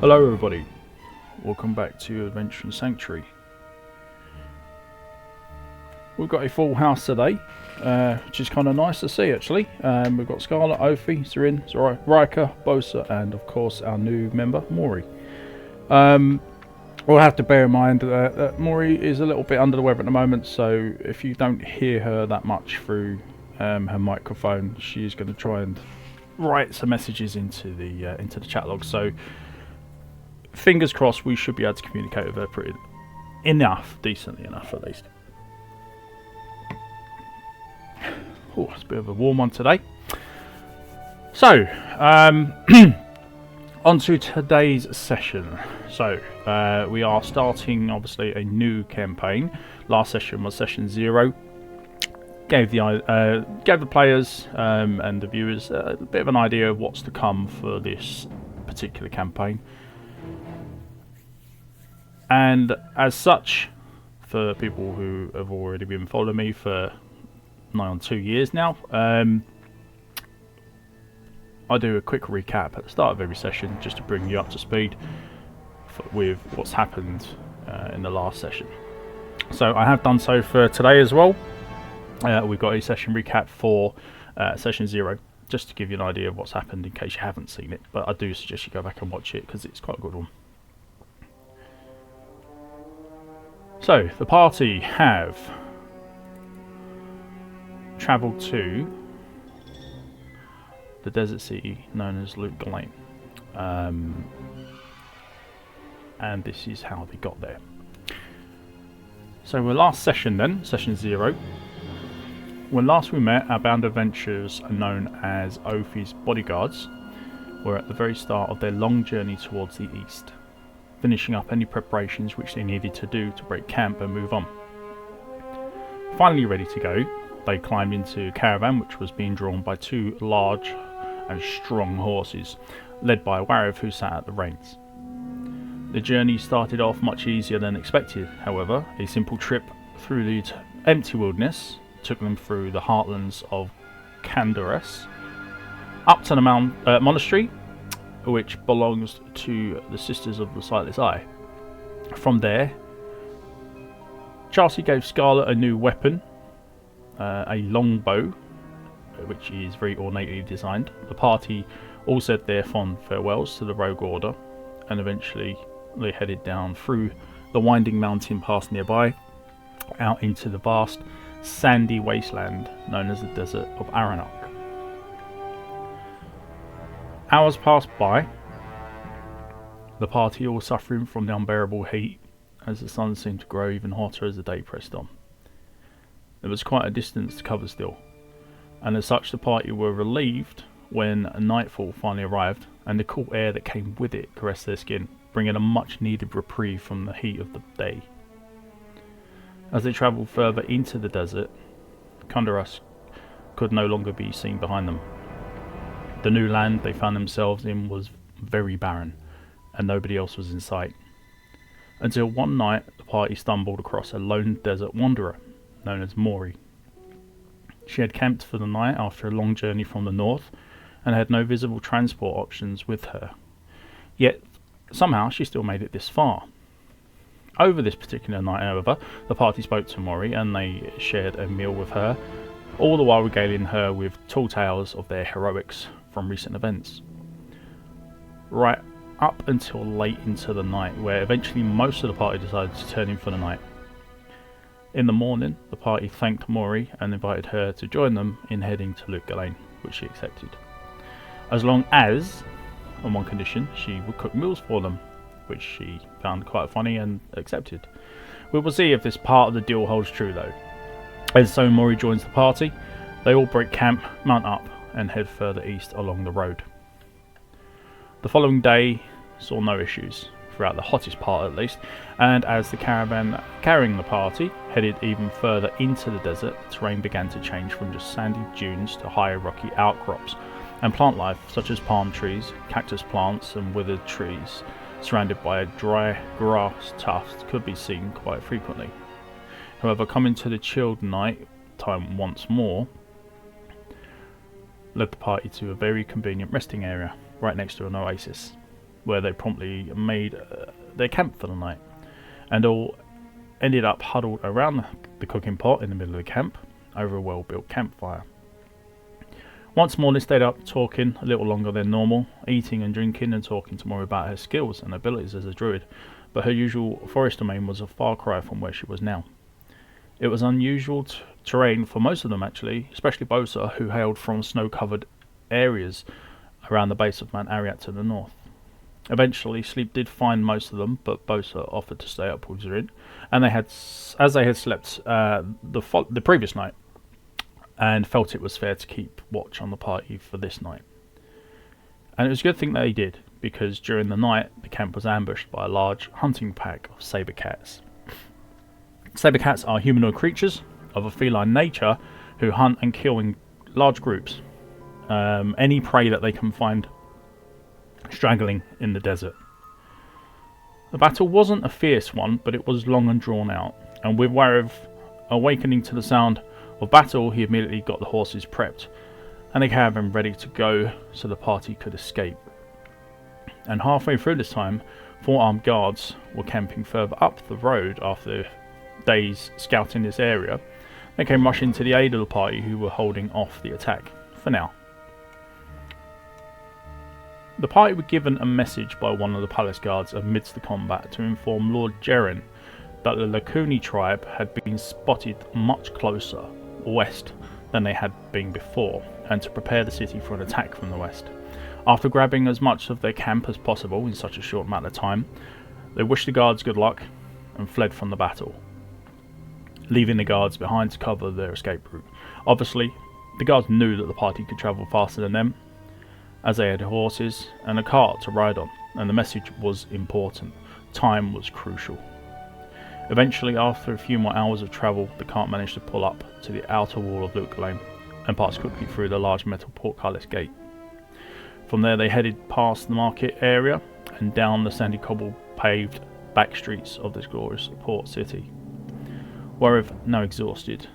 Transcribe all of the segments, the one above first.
Hello everybody, welcome back to Adventure Sanctuary. We've got a full house today, which is kind of nice to see actually. We've got Scarlet, Ophi, Zarin, Rika, Bosa, and of course our new member, Maury. We'll have to bear in mind that Maury is a little bit under the weather at the moment, so if you don't hear her that much through her microphone, she is going to try and write some messages into the chat log. So fingers crossed, we should be able to communicate with her pretty decently enough at least. Oh, it's a bit of a warm one today. So, on to today's session. So, we are starting obviously a new campaign. Last session was session 0. Gave the players and the viewers a bit of an idea of what's to come for this particular campaign. And as such, for people who have already been following me for nigh on 2 years now, I do a quick recap at the start of every session just to bring you up to speed with what's happened in the last session. So I have done so for today as well. We've got a session recap for session 0, just to give you an idea of what's happened in case you haven't seen it, but I do suggest you go back and watch it because it's quite a good one. So, the party have travelled to the desert city known as Lut Gholein. And this is how they got there. So, the last session then, session 0, when last we met, our band of adventurers known as Ophi's Bodyguards were at the very start of their long journey towards the east, finishing up any preparations which they needed to do to break camp and move on. Finally ready to go, they climbed into a caravan which was being drawn by 2 large and strong horses, led by a Warrior who sat at the reins. The journey started off much easier than expected, however. A simple trip through the empty wilderness took them through the heartlands of Candaras, up to the monastery, which belongs to the Sisters of the Sightless Eye. From there, Chelsea gave Scarlet a new weapon, a longbow, which is very ornately designed. The party all said their fond farewells to the Rogue Order, and eventually they headed down through the winding mountain pass nearby, out into the vast sandy wasteland known as the Desert of Aranok. Hours passed by, the party all suffering from the unbearable heat as the sun seemed to grow even hotter as the day pressed on. There was quite a distance to cover still, and as such the party were relieved when nightfall finally arrived and the cool air that came with it caressed their skin, bringing a much needed reprieve from the heat of the day. As they travelled further into the desert, Candaras could no longer be seen behind them. The new land they found themselves in was very barren, and nobody else was in sight. Until one night, the party stumbled across a lone desert wanderer, known as Maury. She had camped for the night after a long journey from the north, and had no visible transport options with her. Yet, somehow, she still made it this far. Over this particular night, however, the party spoke to Maury, and they shared a meal with her, all the while regaling her with tall tales of their heroics from recent events. Right up until late into the night, where eventually most of the party decided to turn in for the night. In the morning, the party thanked Maury and invited her to join them in heading to Lut Gholein, which she accepted. As long as, on one condition, she would cook meals for them, which she found quite funny and accepted. We will see if this part of the deal holds true though. As so Maury joins the party, they all break camp, mount up, and head further east along the road. The following day saw no issues, throughout the hottest part at least, and as the caravan carrying the party headed even further into the desert, terrain began to change from just sandy dunes to higher rocky outcrops, and plant life such as palm trees, cactus plants and withered trees surrounded by a dry grass tuft could be seen quite frequently. However, coming to the chilled night time once more led the party to a very convenient resting area right next to an oasis. where they promptly made their camp for the night, and all ended up huddled around the cooking pot in the middle of the camp over a well-built campfire. Once more they stayed up talking a little longer than normal, eating and drinking and talking to Mori about her skills and abilities as a druid, but her usual forest domain was a far cry from where she was now. It was unusual terrain for most of them actually, especially Bosa, who hailed from snow-covered areas around the base of Mount Ariat to the north. Eventually sleep did find most of them, but Bosa offered to stay up with Zarin, and they had slept the previous night, and felt it was fair to keep watch on the party for this night. And it was a good thing that they did, because during the night the camp was ambushed by a large hunting pack of saber cats. Saber cats are humanoid creatures of a feline nature who hunt and kill in large groups any prey that they can find straggling in the desert. The battle wasn't a fierce one, but it was long and drawn out, and with Warrev awakening to the sound of battle, he immediately got the horses prepped and the caravan ready to go so the party could escape. And halfway through this time, 4 armed guards were camping further up the road after days scouting this area. They came rushing to the aid of the party, who were holding off the attack for now. The party were given a message by one of the palace guards amidst the combat to inform Lord Gholein that the Lacuni tribe had been spotted much closer west than they had been before, and to prepare the city for an attack from the west. After grabbing as much of their camp as possible in such a short amount of time, they wished the guards good luck and fled from the battle, leaving the guards behind to cover their escape route. Obviously, the guards knew that the party could travel faster than them, as they had horses and a cart to ride on, and the message was important. Time was crucial. Eventually, after a few more hours of travel, the cart managed to pull up to the outer wall of Lut Gholein and passed quickly through the large metal portcullis gate. From there they headed past the market area and down the sandy cobble paved back streets of this glorious port city. Warrev, now exhausted,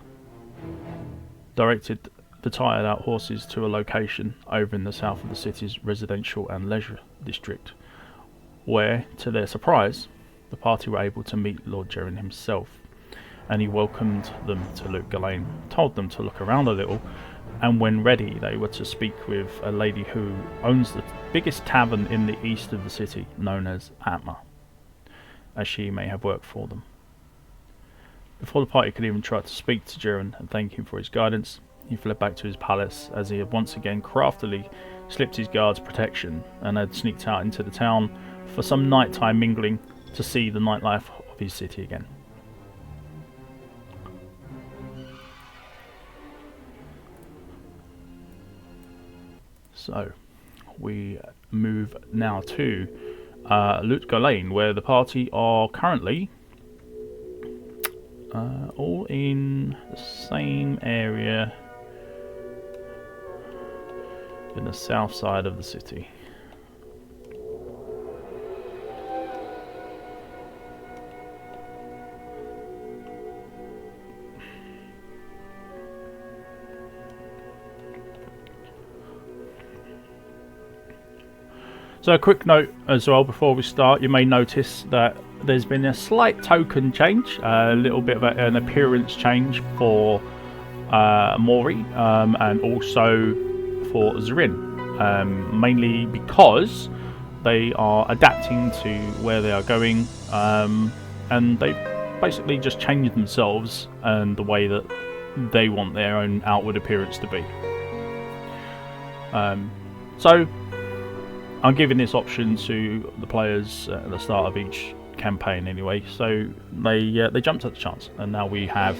directed the tired out horses to a location over in the south of the city's residential and leisure district, where, to their surprise, the party were able to meet Lord Gholein himself, and he welcomed them to Lut Gholein, told them to look around a little, and when ready they were to speak with a lady who owns the biggest tavern in the east of the city, known as Atma, as she may have worked for them. Before the party could even try to speak to Gholein and thank him for his guidance, he fled back to his palace, as he had once again craftily slipped his guard's protection and had sneaked out into the town for some nighttime mingling to see the nightlife of his city again. So, we move now to Lut Gholein, where the party are currently all in the same area in the south side of the city. So a quick note as well before we start, you may notice that there's been a slight token change, a little bit of an appearance change for Mori and also for Zarin, mainly because they are adapting to where they are going, and they basically just changed themselves and the way that they want their own outward appearance to be. So I'm giving this option to the players at the start of each campaign anyway, so they jumped at the chance, and now we have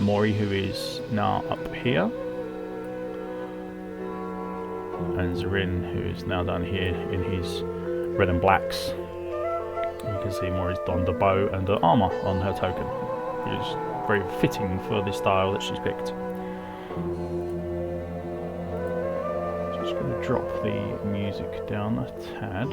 Mori, who is now up here, and Zarin, who is now down here in his red and blacks. You can see Mori's donned a bow and an armour on her token, which is very fitting for the style that she's picked. Just going to drop the music down a tad.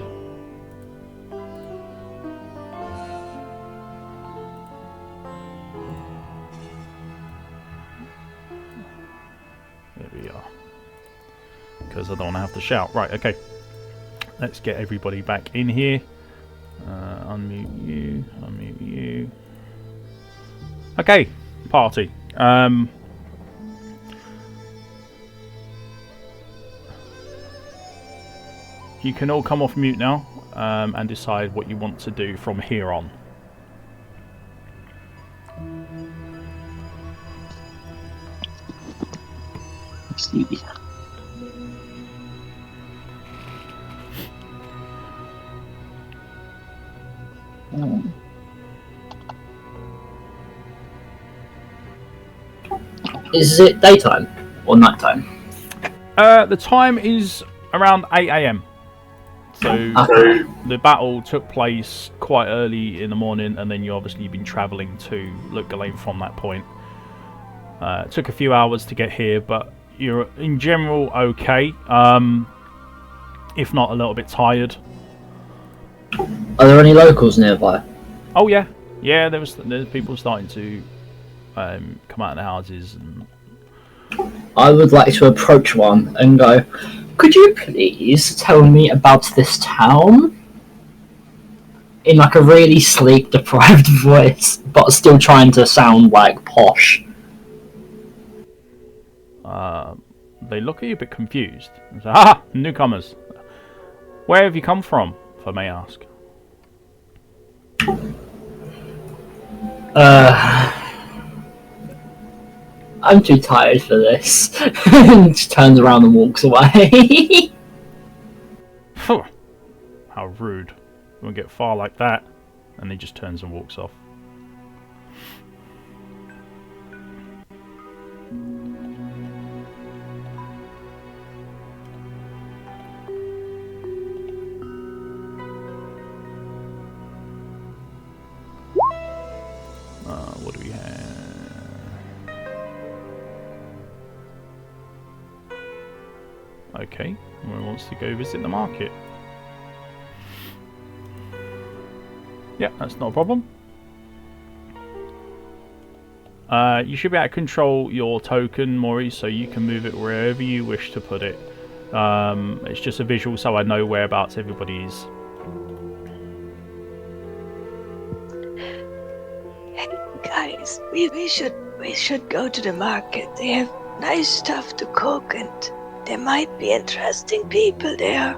There we are. Because I don't want to have to shout. Right, okay. let's get everybody back in here. Unmute you, unmute you. Okay, party. You can all come off mute now and decide what you want to do from here on. See. Is it daytime or nighttime? The time is around 8 AM. So the battle took place quite early in the morning, and then you've been travelling to Lut Gholein from that point. It took a few hours to get here, but you're in general okay. If not a little bit tired. Are there any locals nearby? Oh yeah, there's people starting to come out of the houses. And I would like to approach one and go, could you please tell me about this town? In like a really sleek, deprived voice, but still trying to sound like posh. They look at you a bit confused. They say, "Ah, newcomers. Where have you come from, if I may ask?" I'm too tired for this. And just turns around and walks away. How rude. You won't get far like that. And he just turns and walks off. What do we have? Okay, who wants to go visit the market? Yeah, that's not a problem. You should be able to control your token, Maury, so you can move it wherever you wish to put it. It's just a visual so I know whereabouts everybody is. Guys, we should go to the market. They have nice stuff to cook, and there might be interesting people there.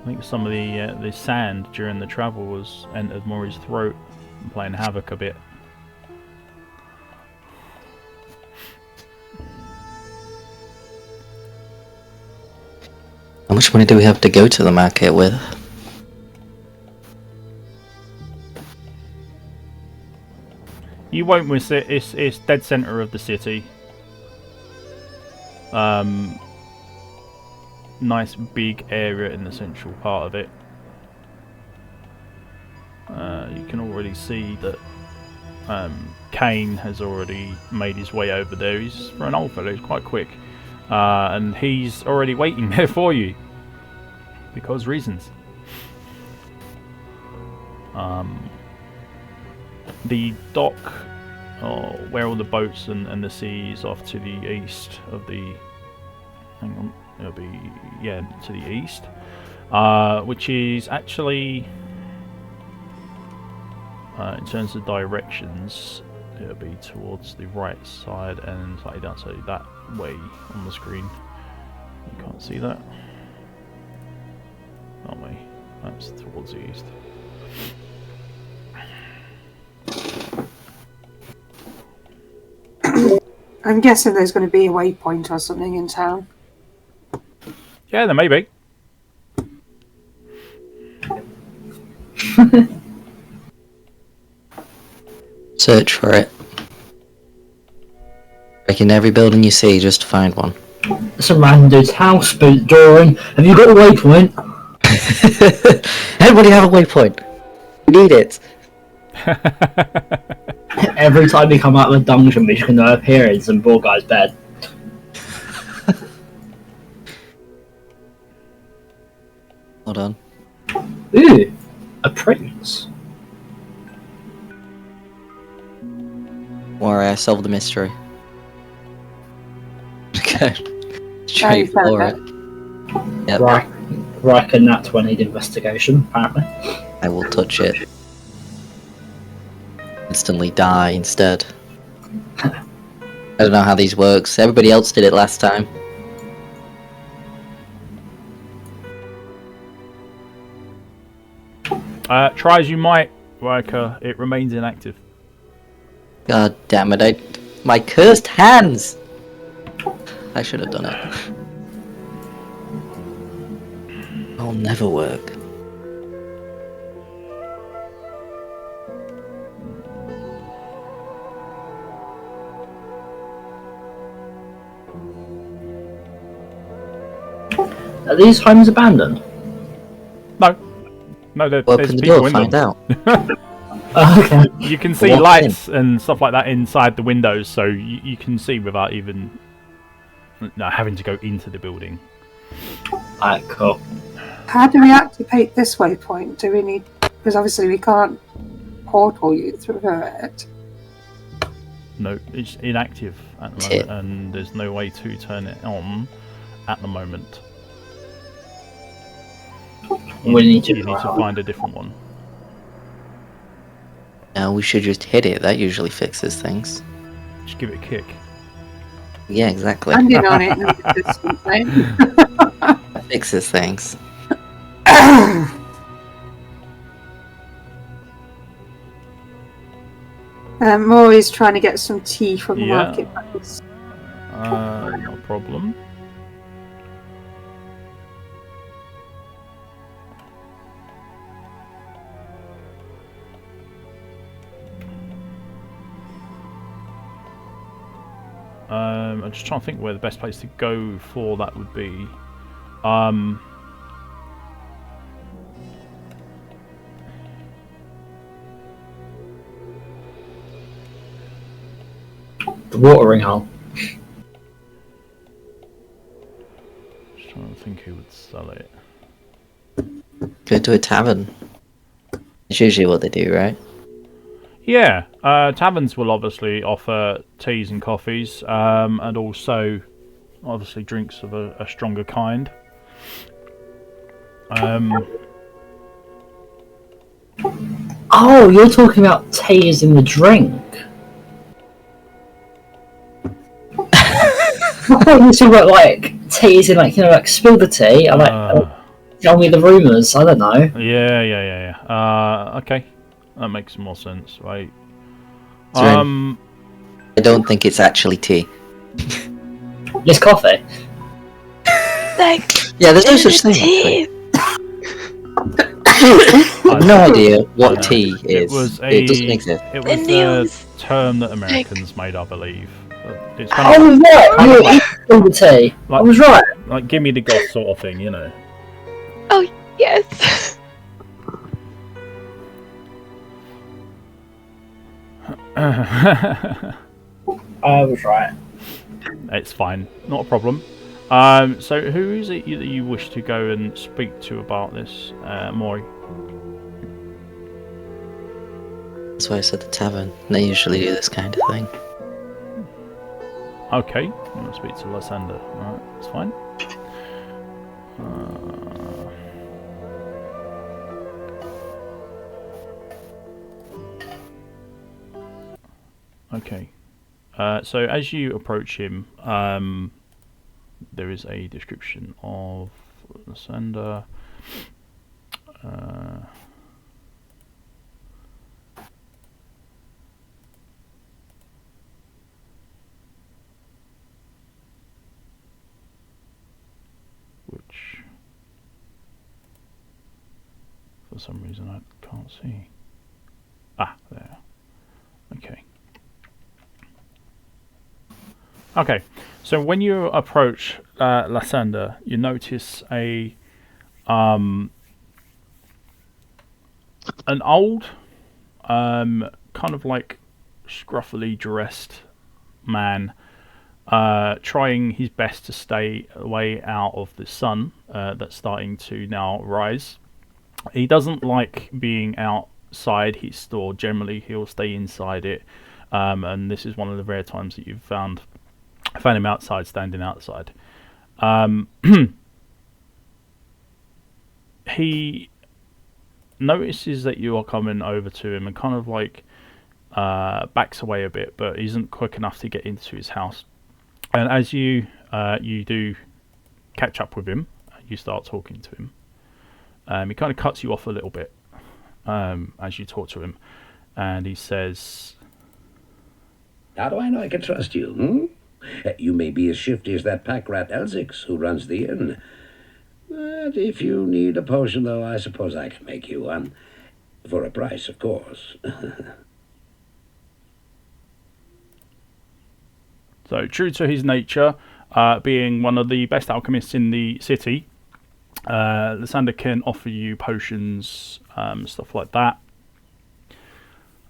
I think some of the sand during the travel was entered Maury's throat and playing havoc a bit. How much money do we have to go to the market with? You won't miss it. It's dead center of the city. Nice big area in the central part of it. You can already see that Kane has already made his way over there. He's, for an old fellow, he's quite quick. And he's already waiting there for you. Because reasons. The dock, where all the boats and the sea is off to the east of the... Hang on. It'll be, yeah, to the east. Which is actually... in terms of directions, it'll be towards the right side and slightly down, so that way on the screen. You can't see that. That way. That's towards the east. I'm guessing there's going to be a waypoint or something in town. Yeah, there may be. Search for it. Break in every building you see just to find one. It's a random dude's house, but drawing. Have you got a waypoint? Everybody have a waypoint. We need it. Every time we come out of a dungeon, we can appear in some poor guy's bed. Hold on. Ooh, a prince. Or solve the mystery. Straight found for it. it. Yep, Right, and that 20 investigation, apparently. I will touch it. Instantly die instead. I don't know how these works. Everybody else did it last time. Try as you might, Riker, it remains inactive. God damn it! My cursed hands. I should have done it. It'll never work. Are these homes abandoned? No, there's Open the people door, in find them. out. Oh, okay. You can see Walk lights and stuff like that inside the windows, so you can see without even having to go into the building. Alright, cool. How do we activate this waypoint? Do we need... Because obviously we can't portal you through it. No, it's inactive at the moment, and there's no way to turn it on at the moment. We need to You need to find a different one. No, we should just hit it. That usually fixes things. Just give it a kick. Yeah, exactly. Landing on it and it's something. Fixes things. Maury's trying to get some tea from the Yeah. marketplace. No problem. I'm just trying to think where the best place to go for that would be. The watering hole. Just trying to think who would sell it. Go to a tavern. It's usually what they do, right? Yeah, taverns will obviously offer teas and coffees, and also obviously drinks of a stronger kind. Oh, you're talking about teas in the drink. I thought you were talking about like teas in like spill the tea. I like tell me the rumours. I don't know. Yeah. Okay, that makes more sense, right? I don't think it's actually tea. It's coffee. Like, Yeah, there's no such thing. tea. I have no idea what tea It is. was It doesn't exist. It The was news. a term that Americans made, I believe. It's kind of Oh, right. You were eating the tea. I was right. like give me the goth sort of thing, you know. Oh, yes. I was right. It's fine, not a problem. So who is it that you wish to go and speak to about this, Maury? That's why I said the tavern. They usually do this kind of thing. Okay, I'm going to speak to Lysander. Alright, that's fine. Okay. So as you approach him, there is a description of Lysander. Which, for some reason, I can't see. Ah, there. Okay. Okay, so when you approach Lysander, you notice an old, kind of like scruffily dressed man, trying his best to stay away out of the sun that's starting to now rise. He doesn't like being outside his store. Generally, he'll stay inside it, and this is one of the rare times that you've found I found him outside, standing outside. He notices that you are coming over to him and kind of like backs away a bit, but isn't quick enough to get into his house. And as you do catch up with him, you start talking to him. He kind of cuts you off a little bit as you talk to him, and he says, "How do I know I can trust you? You may be as shifty as that pack rat Elzix who runs the inn. But if you need a potion, though, I suppose I can make you one. For a price, of course." So, true to his nature, being one of the best alchemists in the city, Lysander can offer you potions, stuff like that.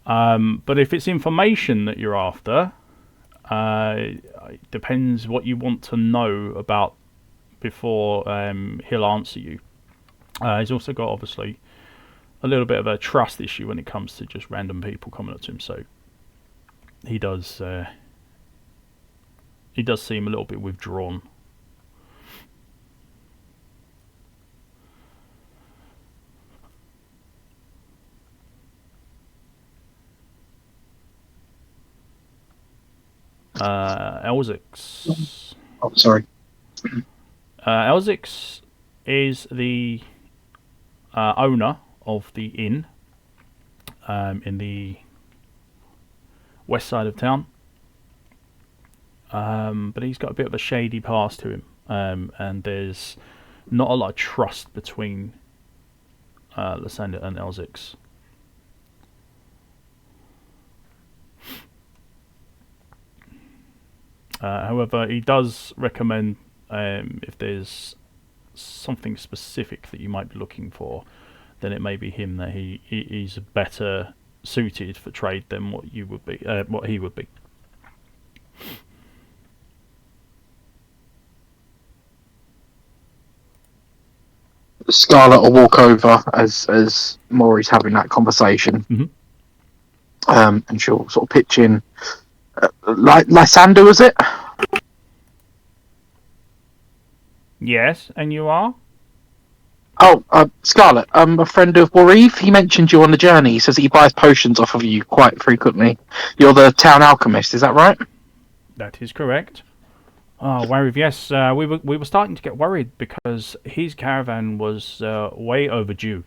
But if it's information that you're after, it depends what you want to know about before he'll answer you. He's also got, obviously, a little bit of a trust issue when it comes to just random people coming up to him, so he does seem a little bit withdrawn. Elzix. Oh, sorry. Elzix is the owner of the inn in the west side of town. But he's got a bit of a shady past to him, and there's not a lot of trust between Lysander and Elzix. However, he does recommend if there's something specific that you might be looking for, then it may be him that he's better suited for trade than what you would be, what he would be. Scarlet will walk over as Maury's having that conversation, and she'll sort of pitch in. Lysander, was it? Yes, and you are? Oh, Scarlet, a friend of Warif. He mentioned you on the journey. He says that he buys potions off of you quite frequently. You're the town alchemist, is that right? That is correct. Oh, Warif, yes. We were starting to get worried because his caravan was way overdue.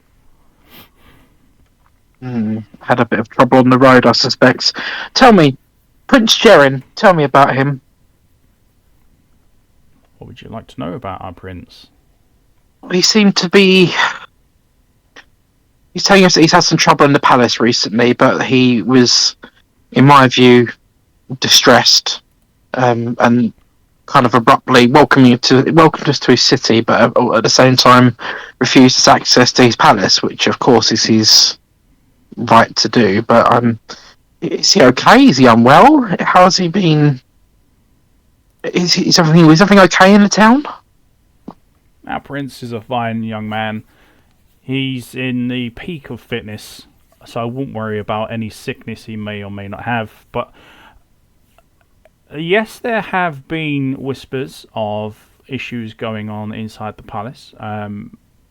Had a bit of trouble on the road, I suspect. Tell me, Prince Jerin, tell me about him. What would you like to know about our prince? He seemed to be... He's telling us that he's had some trouble in the palace recently, but he was, in my view, distressed, and kind of abruptly welcomed us to his city, but at the same time refused us access to his palace, which of course is his right to do. But is he okay? Is he unwell? How has he been? Is everything okay in the town? Our prince is a fine young man. He's in the peak of fitness, so I won't worry about any sickness he may or may not have. But yes, there have been whispers of issues going on inside the palace.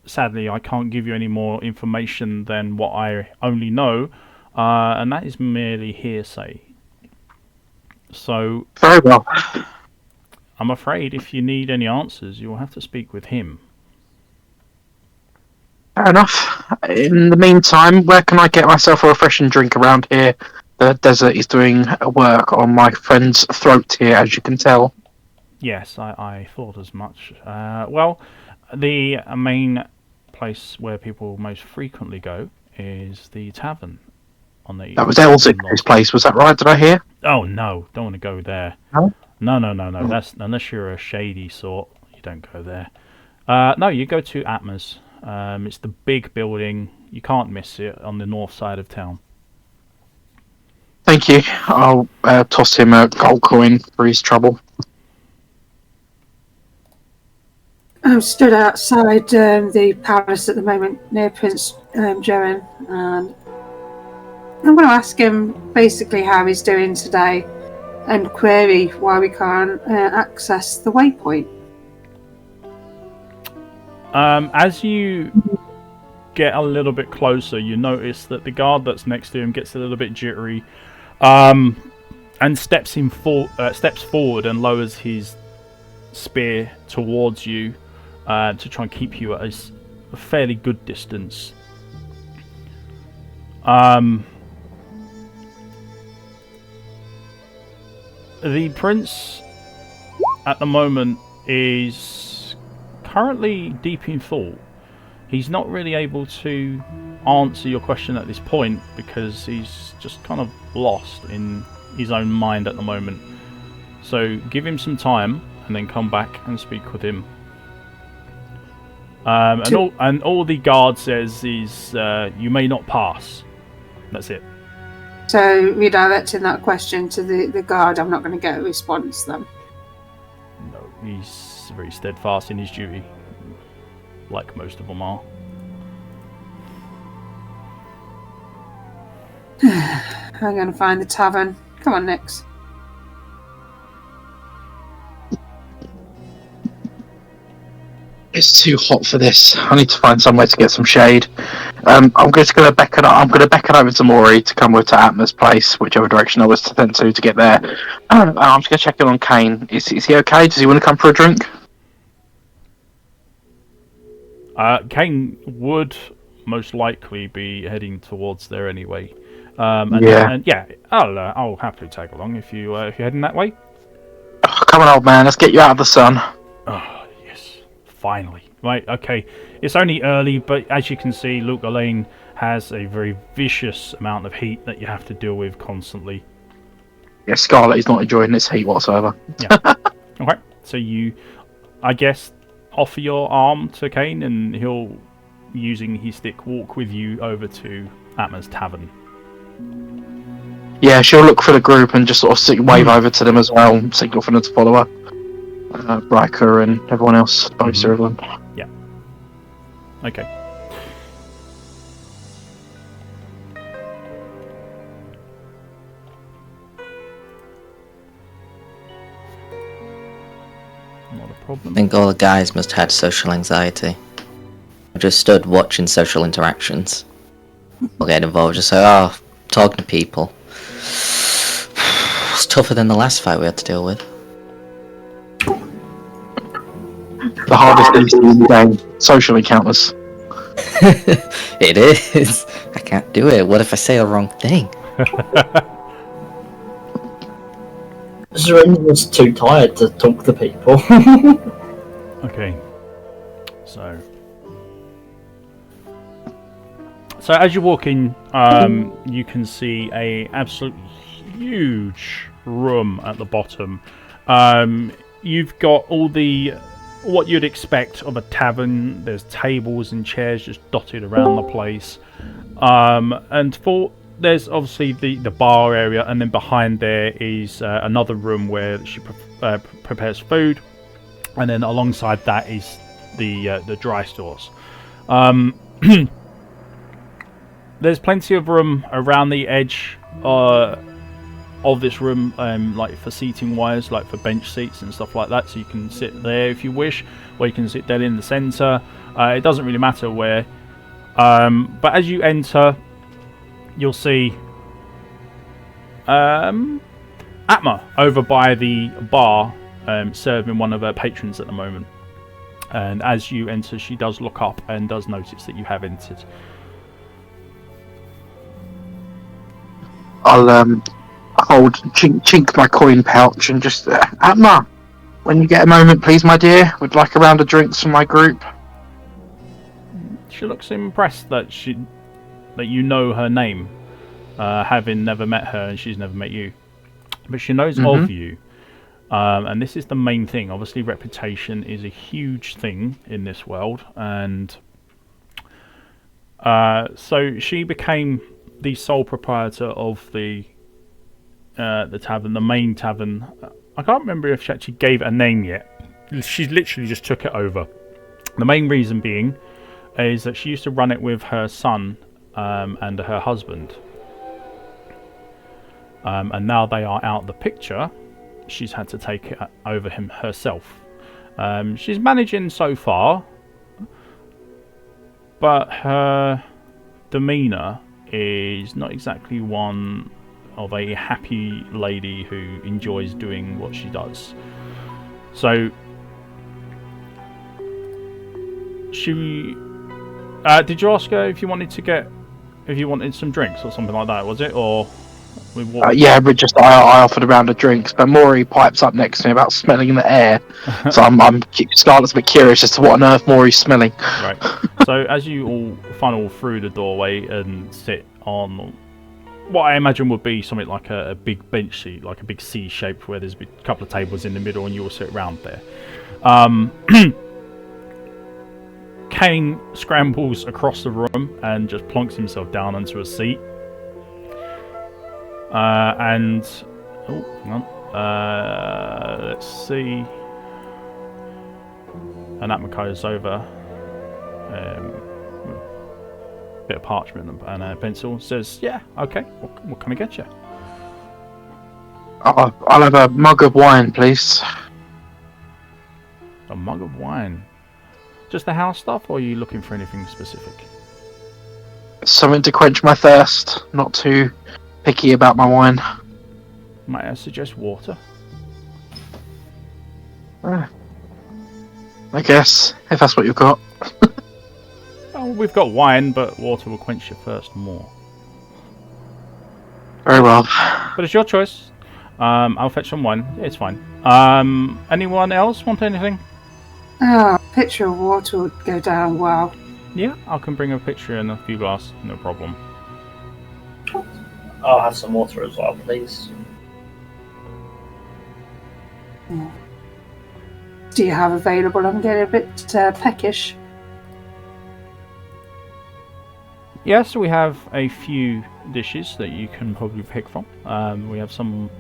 Sadly, I can't give you any more information than what I only know, and that is merely hearsay. So, very well. I'm afraid if you need any answers, you'll have to speak with him. Fair enough. In the meantime, where can I get myself a refreshing drink around here? The desert is doing work on my friend's throat here, as you can tell. Yes, I thought as much. Well, the main place where people most frequently go is the tavern. That was Elzic's place, was that right? Did I hear? Oh no, don't want to go there. No? No. That's unless you're a shady sort, you don't go there. No, you go to Atma's. It's the big building. You can't miss it on the north side of town. Thank you. I'll toss him a gold coin for his trouble. I'm stood outside the palace at the moment near Prince Jerin, and I'm going to ask him basically how he's doing today. and query why we can't access the waypoint. As you get a little bit closer, you notice that the guard that's next to him gets a little bit jittery, and steps forward and lowers his spear towards you to try and keep you at a fairly good distance. The prince at the moment is currently deep in thought. He's not really able to answer your question at this point because he's just kind of lost in his own mind at the moment. So give him some time and then come back and speak with him. And all the guard says is you may not pass. That's it. So redirecting that question to the guard, I'm not going to get a response then. No, he's very steadfast in his duty, like most of them are. I'm going to find the tavern. Come on, Nix. It's too hot for this. I need to find somewhere to get some shade. I'm just going to beckon. I'm going to beckon over to Maury to come with to Atma's place, whichever direction I was sent to get there. I'm just going to check in on Kane. Is he okay? Does he want to come for a drink? Kane would most likely be heading towards there anyway. I'll happily tag along if you're heading that way. Oh, come on, old man. Let's get you out of the sun. Oh, yes. Finally. Right, okay. It's only early, but as you can see, Lut Gholein has a very vicious amount of heat that you have to deal with constantly. Yeah, Scarlet is not enjoying this heat whatsoever. Yeah. Okay, so you, I guess, offer your arm to Kane, and he'll, using his stick, walk with you over to Atma's tavern. Yeah, she'll look for the group and just sort of wave over to them as well, signal for them to follow her. Riker and everyone else, most of them. Yeah. Okay. Not a problem. I think all the guys must have had social anxiety. I just stood watching social interactions. We'll get involved, just say, talking to people. It's tougher than the last fight we had to deal with. The hardest thing in the game, social encounters. It is. I can't do it. What if I say the wrong thing? Zeren was too tired to talk to people. Okay. So as you walk in, you can see a absolutely huge room at the bottom. You've got all what you'd expect of a tavern. There's tables and chairs just dotted around the place. And there's obviously the bar area, and then behind there is another room where she prepares food, and then alongside that is the dry stores. There's plenty of room around the edge of this room, like for seating wise, like for bench seats and stuff like that, so you can sit there if you wish, or you can sit dead in the centre. It doesn't really matter where. But as you enter, you'll see Atma over by the bar, serving one of her patrons at the moment. And as you enter, she does look up and does notice that you have entered. I'll chink my coin pouch and just Atma, when you get a moment, please, my dear, would like a round of drinks from my group. She looks impressed that you know her name, having never met her and she's never met you, but she knows of you. And this is the main thing. Obviously, reputation is a huge thing in this world, and so she became the sole proprietor of the tavern, the main tavern. I can't remember if she actually gave it a name yet. She literally just took it over. The main reason being is that she used to run it with her son and her husband. and now they are out of the picture, she's had to take it over him herself. She's managing so far, but her demeanour is not exactly one of a happy lady who enjoys doing what she does. So she did you ask her if you wanted some drinks or something like that, was it? Or yeah, but just I offered a round of drinks, but Maury pipes up next to me about smelling the air. So Scarlett's a bit curious as to what on earth Maury's smelling. Right. So as you all funnel through the doorway and sit on what I imagine would be something like a big bench seat, like a big C shape where there's a couple of tables in the middle and you all sit around there. Kane scrambles across the room and just plonks himself down onto a seat. Hang on. Let's see. And Atma goes over. Bit of parchment and a pencil. Says, "Yeah, okay. What can I get you?" I'll have a mug of wine, please. A mug of wine. Just the house stuff, or are you looking for anything specific? Something to quench my thirst. Not too picky about my wine. Might I suggest water? I guess, if that's what you've got. Oh, we've got wine, but water will quench your thirst more. Very well. But it's your choice. I'll fetch some wine. It's fine. Anyone else want anything? Oh, a pitcher of water would go down well. Yeah, I can bring a pitcher and a few glasses. No problem. I'll have some water as well, please. Do you have available? I'm getting a bit peckish. Yes, we have a few dishes that you can probably pick from. We have some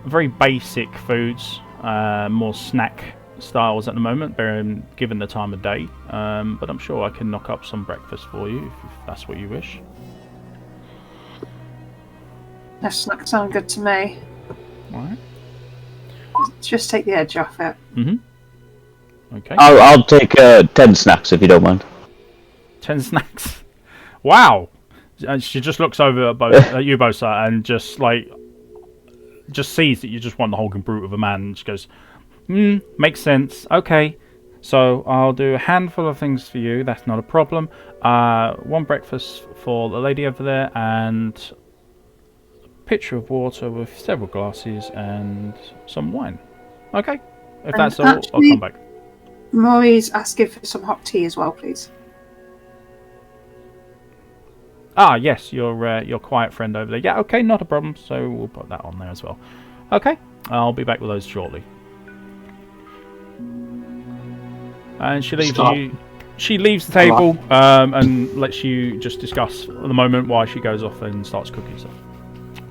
very basic foods, more snack styles at the moment, given the time of day. But I'm sure I can knock up some breakfast for you if that's what you wish. That's not sound good to me. Alright. Just take the edge off it. Okay. I'll take 10 snacks if you don't mind. 10 snacks. Wow. And she just looks over at you both, and just sees that you just want the Hulk and brute of a man, and she goes, makes sense. Okay. So I'll do a handful of things for you. That's not a problem. One breakfast for the lady over there, and a pitcher of water with several glasses and some wine. Okay. If that's all, I'll come back. Maury's asking for some hot tea as well, please. Ah, yes, your quiet friend over there. Yeah, okay, not a problem. So we'll put that on there as well. Okay, I'll be back with those shortly. And she leaves you. She leaves the table and lets you just discuss at the moment while she goes off and starts cooking stuff.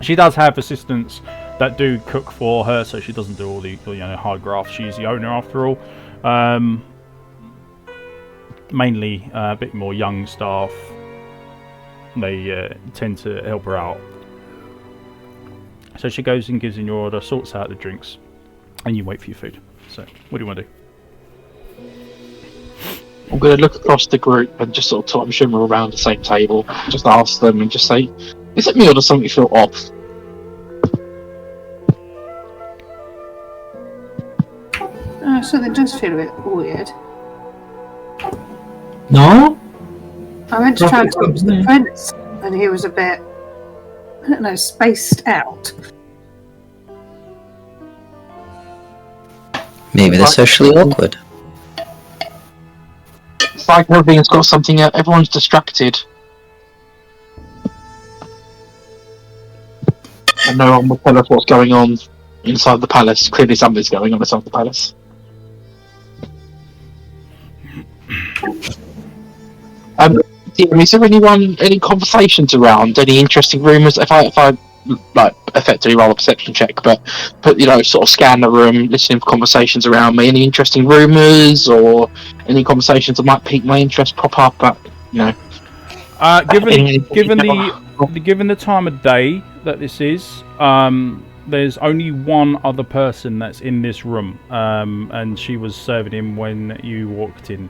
She does have assistants that do cook for her, so she doesn't do all the hard graft. She's the owner after all. Mainly a bit more young staff. They tend to help her out. So she goes and gives in your order, sorts out the drinks, and you wait for your food. So, what do you want to do? I'm going to look across the group and just sort of top and shimmer around the same table. Just ask them and just say, is it me or does something feel off? Something does feel a bit weird. No? I went to try and talk to the prince, and he was a bit, I don't know, spaced out. Maybe they're socially awkward. It's like everything's got something, everyone's distracted. And no one will tell us what's going on inside the palace. Clearly something's going on inside the palace. Is there any conversations around, any interesting rumours? If I like effectively roll a perception check, but sort of scan the room, listening for conversations around me, any interesting rumours or any conversations that might pique my interest pop up, but given the given the time of day that this is, there's only one other person that's in this room, and she was serving him when you walked in.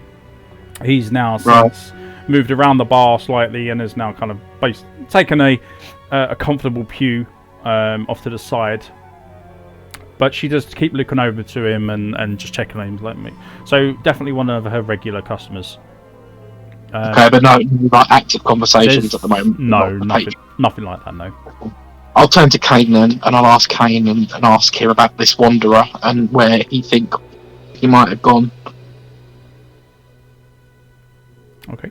He's now since moved around the bar slightly and has now kind of taken a comfortable pew off to the side. But she does keep looking over to him and just checking on him, like me. So definitely one of her regular customers. Okay, but no like active conversations at the moment. No, nothing like that. No. I'll turn to Kane then, and I'll ask Kane and ask him about this wanderer and where he think he might have gone. Okay.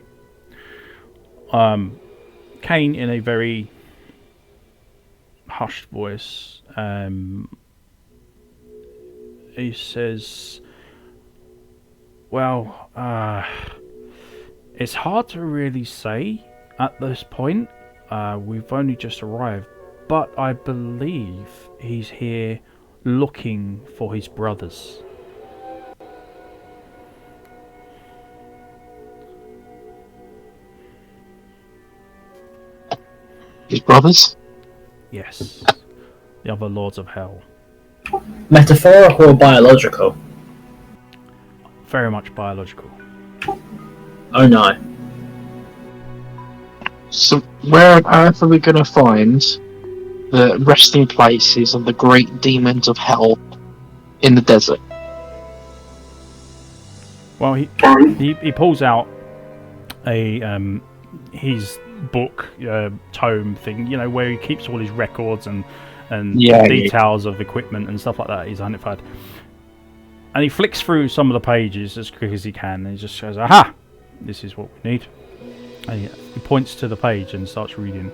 Kane, in a very hushed voice, he says, well, it's hard to really say at this point. We've only just arrived, but I believe he's here looking for his brothers. His brothers? Yes. The other Lords of Hell. Metaphorical or biological? Very much biological. Oh no. So where on earth are we going to find the resting places of the great demons of hell in the desert? Well, he pulls out a his book tome thing, where he keeps all his records and details of equipment and stuff like that he's identified. And he flicks through some of the pages as quick as he can, and he just says, "Aha! This is what we need." And he points to the page and starts reading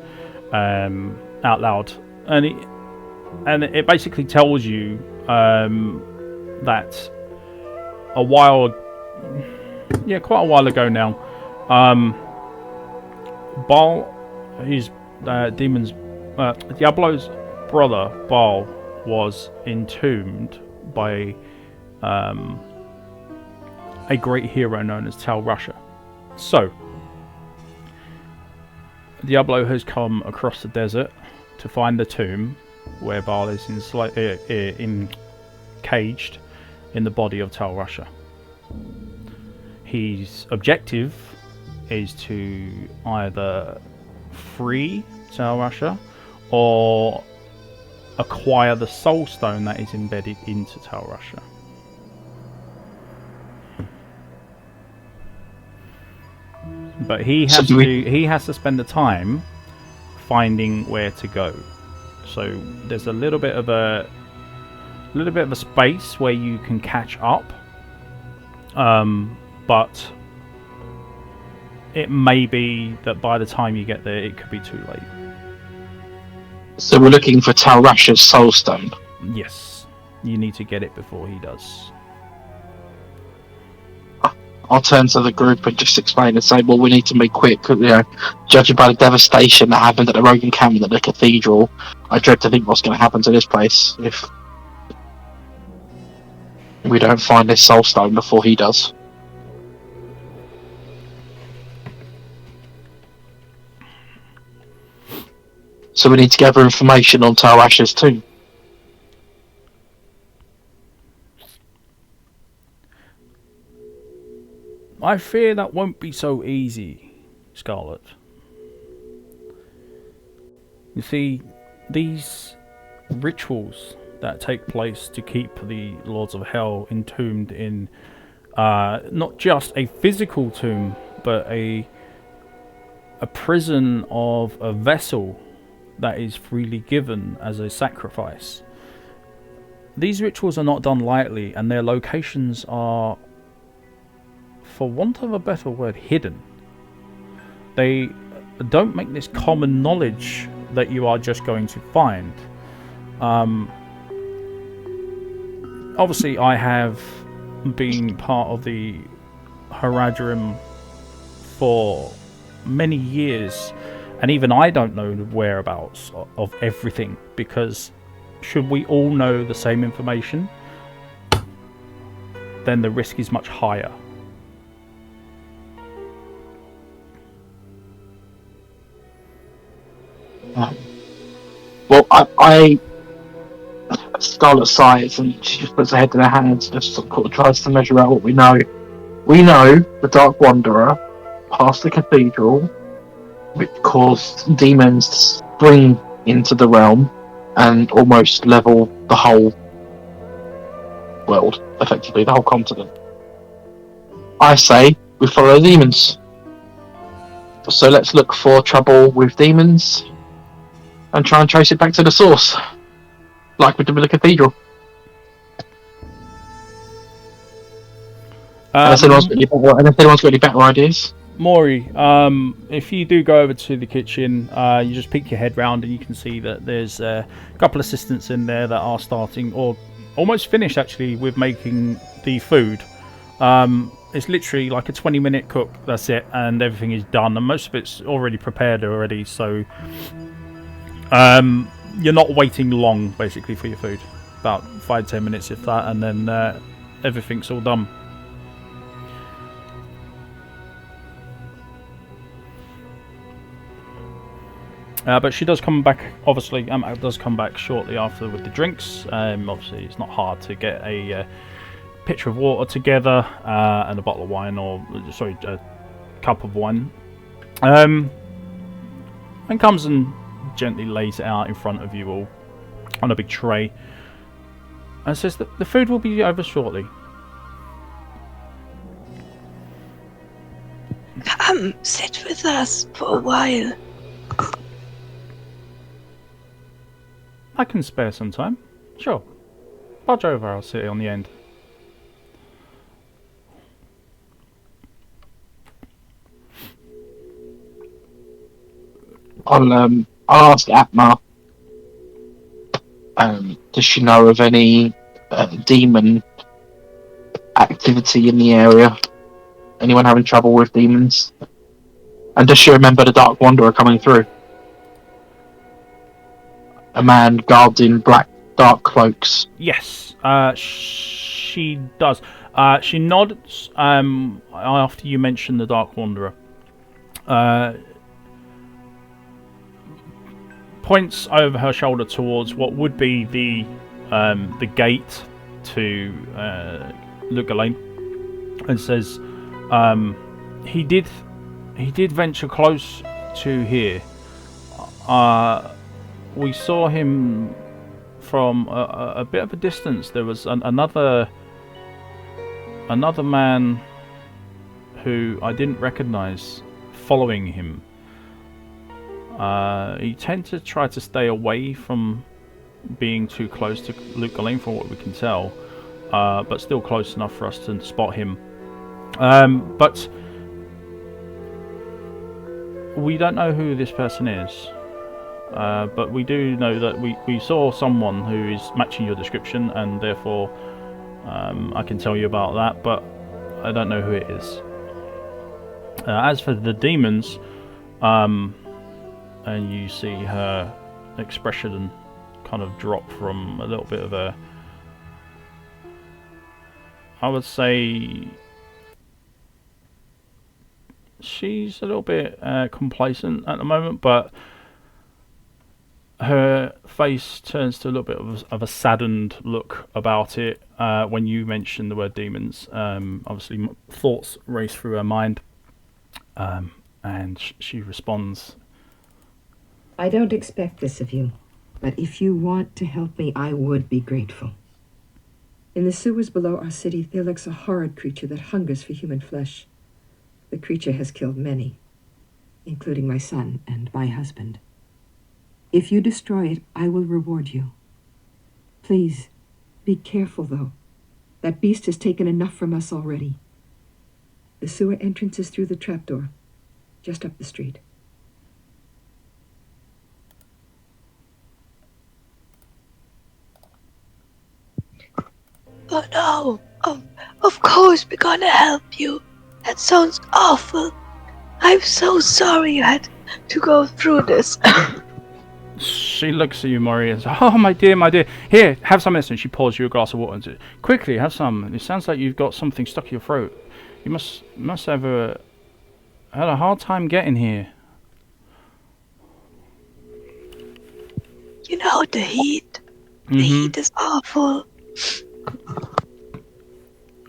out loud, and it basically tells you that quite a while ago now, Baal, his Diablo's brother Baal, was entombed by a great hero known as Tal Russia. So Diablo has come across the desert to find the tomb where Baal is caged in the body of Tal Russia. His objective is to either free Tal Russia or acquire the soul stone that is embedded into Tal Russia. But he has to spend the time finding where to go. So there's a little bit of a space where you can catch up, but it may be that by the time you get there, it could be too late. So we're looking for Tal Rasha's soul stone. Yes, you need to get it before he does. I'll turn to the group and just explain and say, well, we need to be quick. Judging by the devastation that happened at the Rogue encampment at the cathedral, I dread to think what's going to happen to this place if we don't find this soul stone before he does. So we need to gather information on Tal Rasha's tomb. I fear that won't be so easy, Scarlet. You see, these rituals that take place to keep the Lords of Hell entombed in not just a physical tomb, but a prison of a vessel that is freely given as a sacrifice. These rituals are not done lightly, and their locations are, for want of a better word, hidden. They don't make this common knowledge that you are just going to find. Obviously, I have been part of the Haradrim for many years, and even I don't know the whereabouts of everything, because should we all know the same information, then the risk is much higher. Well, I Scarlet sighs and she just puts her head in her hands and just sort of tries to measure out what we know. We know the Dark Wanderer passed the cathedral, which caused demons to spring into the realm and almost level the whole world, effectively, the whole continent. I say we follow the demons. So let's look for trouble with demons and try and trace it back to the source, like we did with the cathedral. Unless anyone's got any better ideas. Maury, if you do go over to the kitchen, you just peek your head round and you can see that there's a couple of assistants in there that are starting, or almost finished actually, with making the food. It's literally like a 20-minute cook, that's it, and everything is done, and most of it's already prepared already, so you're not waiting long basically for your food. About 5-10 minutes if that, and then everything's all done. But she does come back, obviously, does come back shortly after with the drinks. Obviously, it's not hard to get a pitcher of water together and a bottle of wine, or, sorry, a cup of wine. And comes and gently lays it out in front of you all on a big tray. And says that the food will be over shortly. Come, sit with us for a while. I can spare some time. Sure. Budge over, I'll sit on the end. I'll ask Atma. Does she know of any demon activity in the area? Anyone having trouble with demons? And does she remember the Dark Wanderer coming through? A man garbed in black, dark cloaks. Yes, she does. She nods after you mention the Dark Wanderer. Points over her shoulder towards what would be the gate to Lut Gholein, and says, "He did venture close to here. We saw him from a bit of a distance. There was another man who I didn't recognise following him. He tends to try to stay away from being too close to Lut Gholein, from what we can tell, but still close enough for us to spot him. But we don't know who this person is. But we do know that we saw someone who is matching your description, and therefore I can tell you about that, but I don't know who it is. As for the demons, and you see her expression kind of drop from a little bit of a, I would say, she's a little bit complacent at the moment, but her face turns to a little bit of a saddened look about it when you mention the word demons. Obviously, thoughts race through her mind, and she responds, I don't expect this of you, but if you want to help me, I would be grateful. In the sewers below our city, there lurks a horrid creature that hungers for human flesh. The creature has killed many, including my son and my husband. If you destroy it, I will reward you. Please, be careful, though. That beast has taken enough from us already. The sewer entrance is through the trapdoor, just up the street. Oh no! Of course we're gonna help you. That sounds awful. I'm so sorry you had to go through this. She looks at you, Maury, and says, "Oh, my dear. Here, have some of this." And she pours you a glass of water and says, "Quickly, have some. It sounds like you've got something stuck in your throat. You must have had a hard time getting here." You know, the heat. The Mhm. heat is awful.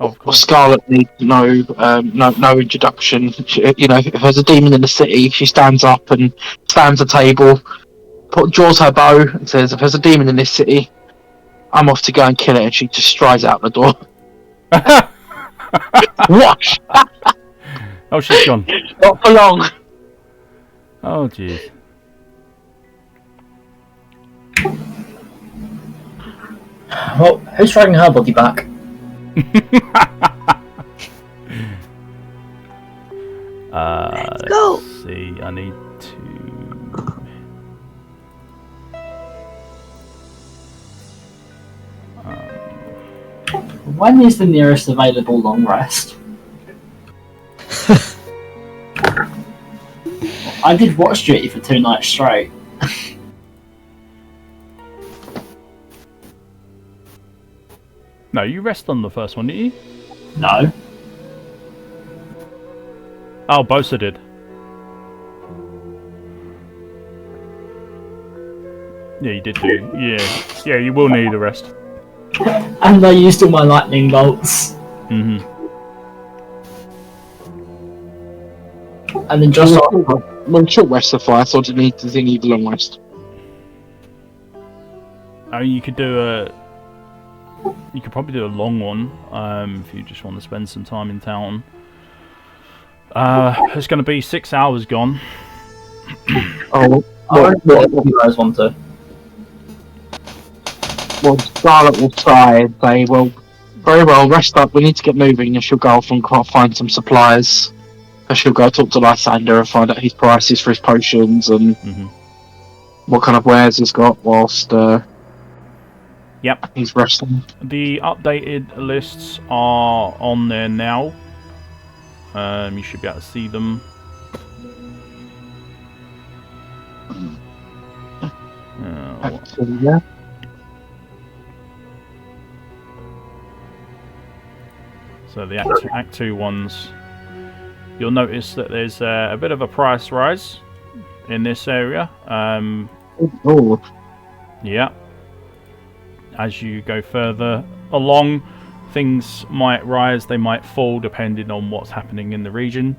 Of course. Scarlet needs no introduction. If there's a demon in the city, she stands up and stands a table, draws her bow, and says, "If there's a demon in this city, I'm off to go and kill it." And she just strides out the door. Wash! Oh, she's gone. Not for long. Oh, jeez. Well, who's dragging her body back? Let's go. Let's see, I need to. When is the nearest available long rest? I did watch duty for 2 nights straight. No, you rest on the first one, didn't you? No. Oh, Bosa did. Yeah, you did do. Yeah, you will need a rest. And I used all my lightning bolts. Mhm. And then just short rest suffice, or do you need the long rest? I mean, you could do a. You could probably do a long one if you just want to spend some time in town. It's going to be 6 hours gone. Oh, what you guys want to? Well, Scarlet will try and say, "Well, very well, rest up. We need to get moving." And she'll go off and find some supplies. And she'll go talk to Lysander and find out his prices for his potions and what kind of wares he's got whilst Yep. he's resting. The updated lists are on there now. You should be able to see them. Yeah. So the Act 2 ones, you'll notice that there's a bit of a price rise in this area. Oh. Yeah. As you go further along, things might rise, they might fall, depending on what's happening in the region.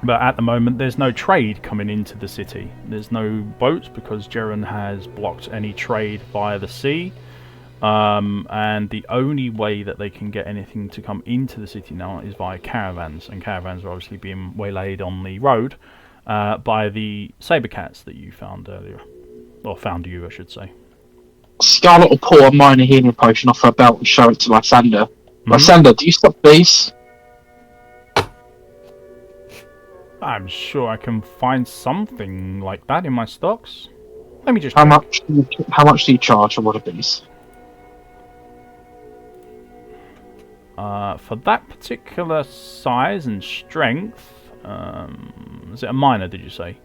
But at the moment, there's no trade coming into the city. There's no boats because Jeren has blocked any trade via the sea. And the only way that they can get anything to come into the city now is via caravans. And caravans are obviously being waylaid on the road by the saber cats that you found earlier. Or found you, I should say. Scarlet will pour a minor healing potion off her belt and show it to Lysander. Lysander, do you stop these? I'm sure I can find something like that in my stocks. Let me just How check. much do you charge for one of these? For that particular size and strength, is it a minor, did you say?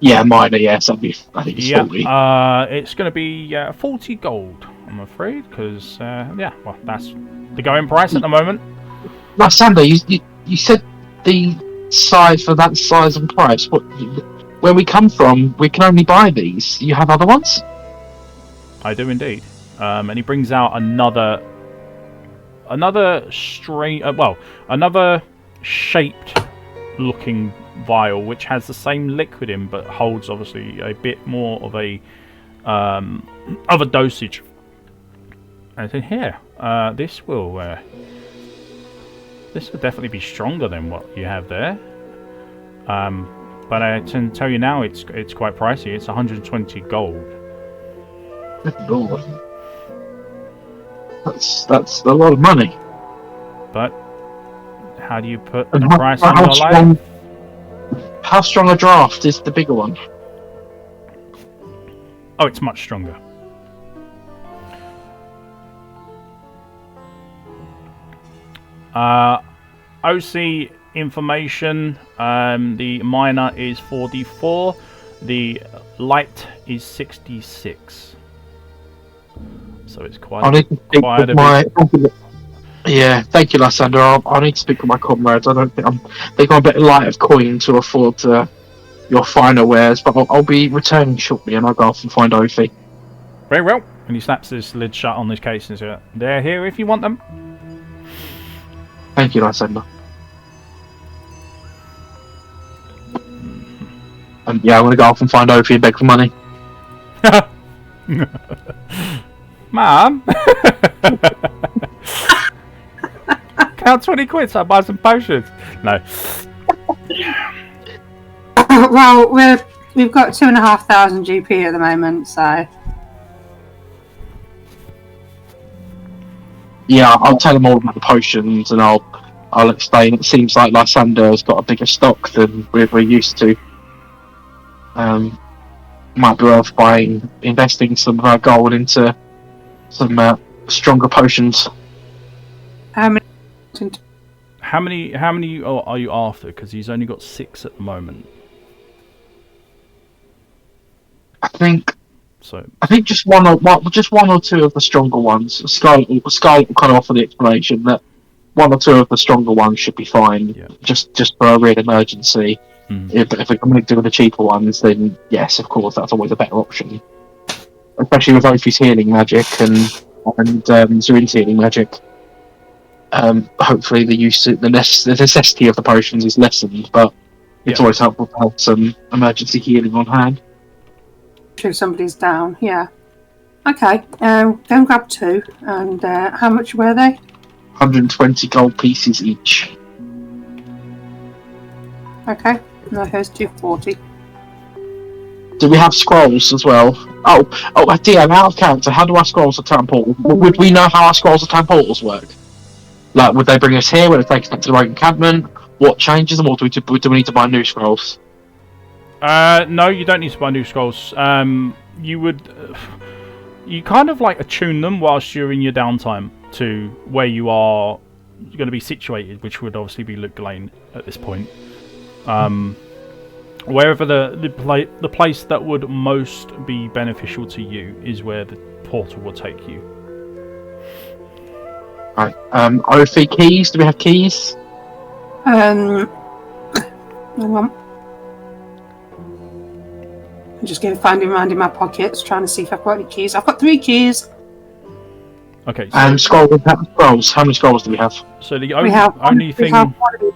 Yeah, minor, yes. I think it's 40. It's going to be 40 gold, I'm afraid, because, well, that's the going price at the moment. Lysander, you said the size for that size and price. Where we come from, we can only buy these. You have other ones? I do indeed. And he brings out another strange, another shaped looking vial, which has the same liquid in, but holds obviously a bit more of a dosage. And I think here, this will definitely be stronger than what you have there. But I can tell you now, it's quite pricey. It's 120 gold. Good Lord. That's a lot of money. But how do you put the price on your life? How strong a draft is the bigger one? Oh, it's much stronger. OC information, the minor is 44, the light is 66. So it's quite a bit. Yeah, thank you, Lysander. I need to speak with my comrades. I think I'm a bit light of coin to afford to your finer wares, but I'll be returning shortly, and I'll go off and find Ophi. Very well. And he snaps this lid shut on this case and says, "They're here if you want them." Thank you, Lysander. And yeah, I'm gonna go off and find Ophi and beg for money. Mum, count 20 quid so I buy some potions. No. Well, we've got 2,500 GP at the moment, so Yeah, I'll tell them all about the potions, and I'll explain. It seems like Lysander's got a bigger stock than we're used to. Might be worth investing some of our gold into some stronger potions. how many? How many are you after? Because he's only got 6 at the moment. I think So just one or two of the stronger ones. Scarlet will kind of offer the explanation that one or two of the stronger ones should be fine. Yeah. Just for a real emergency. If we can make do with the cheaper ones, then yes, of course, that's always a better option. Especially with Ophi's healing magic and Zurin's healing magic. Hopefully the necessity of the potions is lessened, but it's always helpful to have some emergency healing on hand. If somebody's down, yeah. Okay, go and grab 2. And how much were they? 120 gold pieces each. Okay, no, here's 240. Do we have scrolls as well? Oh, DM, out of character, how do our scrolls of town portals? Would we know how our scrolls of town portals work? Like, would they bring us here? Would they take us back to the right encampment? What changes them, or do we need to buy new scrolls? no, you don't need to buy new scrolls. You kind of like attune them whilst you're in your downtime to where you are going to be situated, which would obviously be Lut Gholein at this point. Wherever the place that would most be beneficial to you is where the portal will take you. Right. Ophi, keys. Do we have keys? Hang on. I'm just going to find him around in my pockets, trying to see if I've got any keys. I've got 3 keys. Okay. So, And scrolls. How many scrolls do we have? So the We have one- only we thing have one.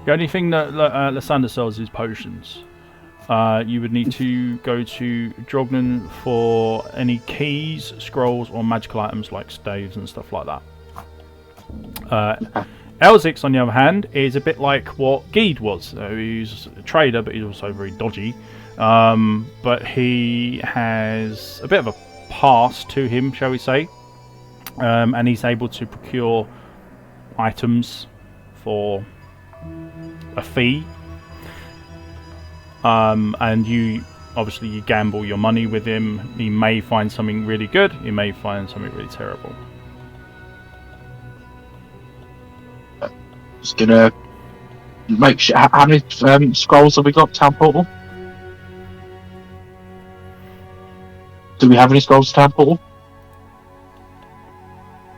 the only thing that Lysander sells is potions. You would need to go to Drognan for any keys, scrolls, or magical items like staves and stuff like that. Elzix, on the other hand, is a bit like what Geed was. He's a trader, but he's also very dodgy. But he has a bit of a pass to him, shall we say. And he's able to procure items for a fee. And you gamble your money with him. He may find something really good, he may find something really terrible. Just gonna make sure. How many scrolls have we got? Town portal. Do we have any scrolls to town portal?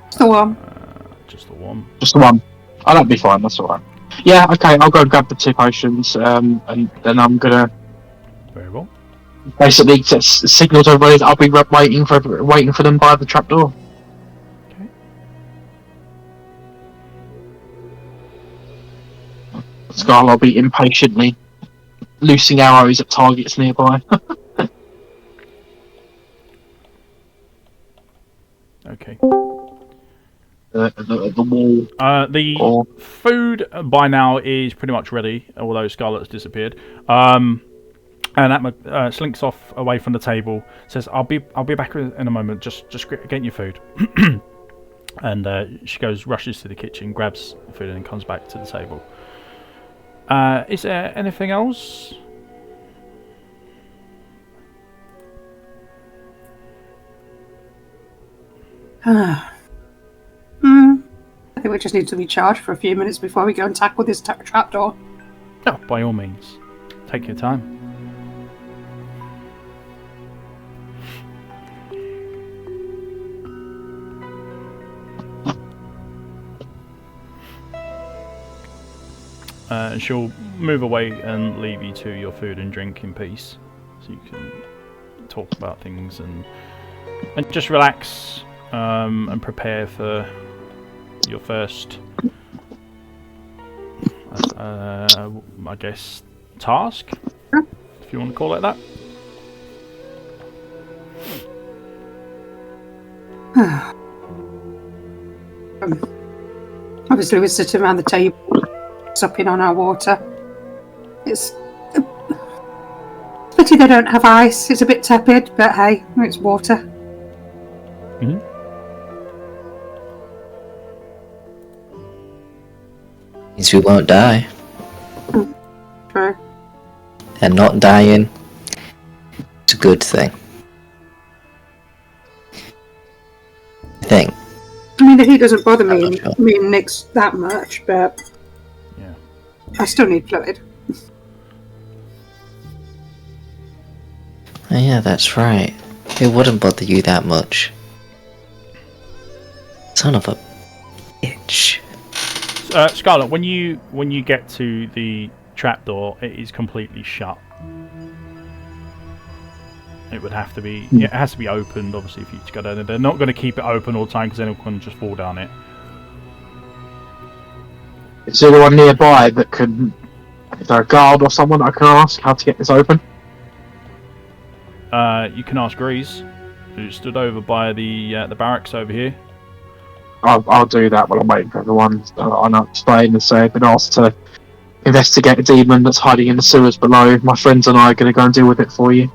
Just the one. Just the one. Just the one. Oh, that'd be fine. That's all right. Yeah. Okay. I'll go and grab the 2 potions, and then I'm gonna Very well. basically signal to everybody that I'll be waiting for them by the trapdoor. Okay. Scarl, I'll be impatiently loosing arrows at targets nearby. Okay. The wall. The food by now is pretty much ready, although Scarlet's disappeared. And Atma slinks off away from the table. Says, "I'll be back in a moment. Just get your food." And she rushes to the kitchen, grabs the food, and then comes back to the table. Is there anything else? I think we just need to be charged for a few minutes before we go and tackle this trapdoor. No, by all means. Take your time. She'll move away and leave you to your food and drink in peace, so you can talk about things and just relax and prepare for your first, I guess, task, if you want to call it that. Obviously, we're sitting around the table, supping on our water. It's a pity they don't have ice. It's a bit tepid, but hey, it's water. Mm-hmm. Means we won't die. True. And not dying is a good thing. I think. I mean, the heat doesn't bother me and Nick's that much, but yeah, I still need fluid. Oh yeah, that's right. It wouldn't bother you that much. Son of a bitch. Scarlet, when you get to the trapdoor, it is completely shut. It would have to be. Yeah, it has to be opened, obviously, for you to go down there. They're not going to keep it open all the time because anyone can just fall down it. Is there anyone nearby that can? Is there a guard or someone I can ask how to get this open? You can ask Grease, who stood over by the barracks over here. I'll do that while I'm waiting for everyone. I'll explain and say I've been asked to investigate a demon that's hiding in the sewers below. My friends and I are going to go and deal with it for you.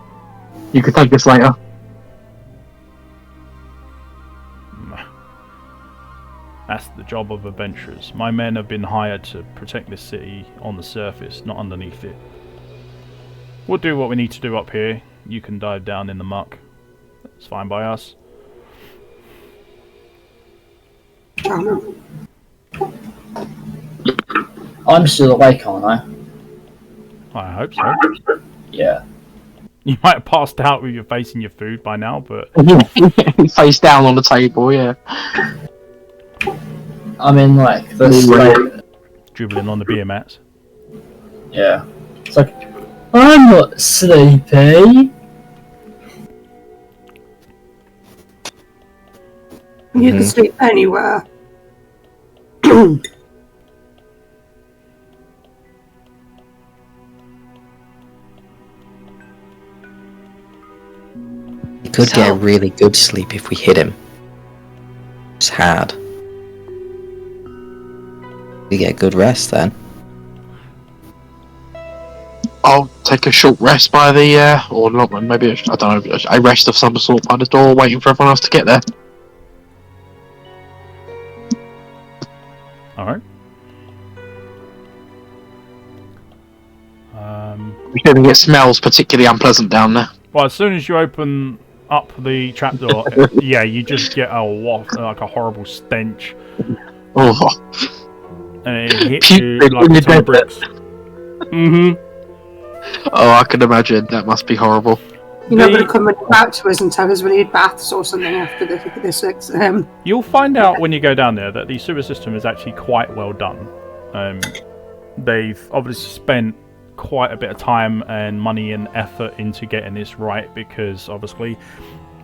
You can take this later. That's the job of adventurers. My men have been hired to protect this city on the surface, not underneath it. We'll do what we need to do up here. You can dive down in the muck. It's fine by us. I'm still awake, aren't I? I hope so. Yeah. You might have passed out with your face in your food by now, but... Face down on the table, yeah. I'm in, like, the dribbling on the beer mats. Yeah. It's like, I'm not sleepy. You can sleep anywhere. He could get a really good sleep if we hit him. It's hard. We get good rest then. I'll take a short rest by the, or not, maybe, I don't know, a rest of some sort by the door, waiting for everyone else to get there. Alright. It smells particularly unpleasant down there. Well, as soon as you open up the trapdoor, yeah, you just get a waft, like a horrible stench. Oh. And it hits you like a ton of bricks. Oh, I can imagine. That must be horrible. You're not going to come back to us and tell us we need baths or something after this. You'll find out when you go down there that the sewer system is actually quite well done. They've obviously spent quite a bit of time and money and effort into getting this right, because obviously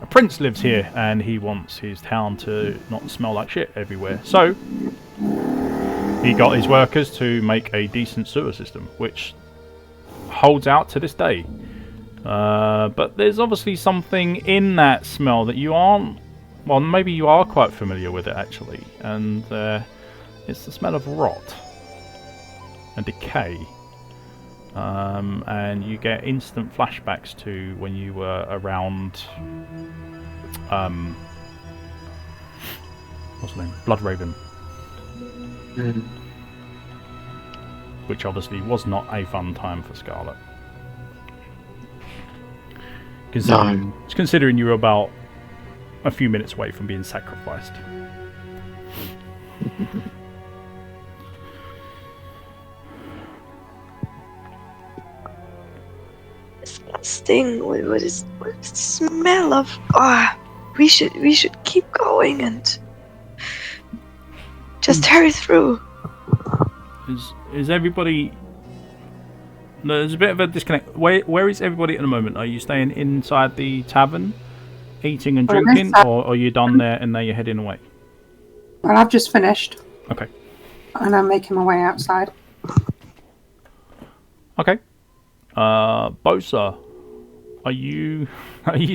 a prince lives here and he wants his town to not smell like shit everywhere. So he got his workers to make a decent sewer system, which holds out to this day. But there's obviously something in that smell that you aren't... Well, maybe you are quite familiar with it, actually. And it's the smell of rot and decay. And you get instant flashbacks to when you were around... what's the name? Bloodraven. Which obviously was not a fun time for Scarlet. Considering you were about a few minutes away from being sacrificed. This thing with the smell of... we should keep going and just hurry through. Is everybody There's a bit of a disconnect. Where is everybody at the moment? Are you staying inside the tavern, eating and drinking, or are you done there and now you're heading away? Well, I've just finished. Okay. And I'm making my way outside. Okay. Bosa, are you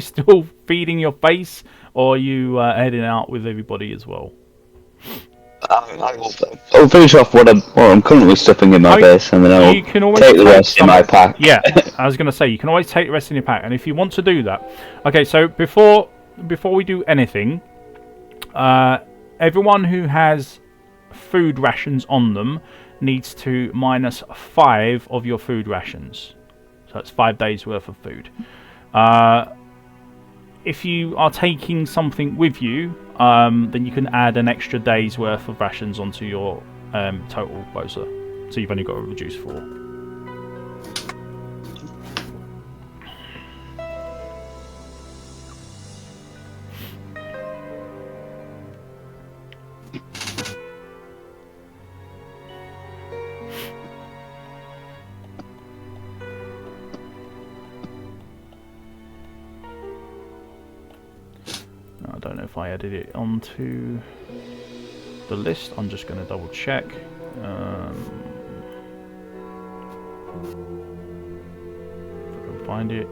still feeding your face, or are you heading out with everybody as well? I'll finish off what I'm currently stuffing in my face, and then I'll take the rest in my pack. Yeah, I was going to say, you can always take the rest in your pack, and if you want to do that... Okay, so before we do anything, everyone who has food rations on them needs to minus 5 of your food rations. So it's 5 days worth of food. If you are taking something with you, then you can add an extra day's worth of rations onto your total Bosa. So you've only got to reduce 4. I don't know if I added it onto the list. I'm just going to double check. If I can find it.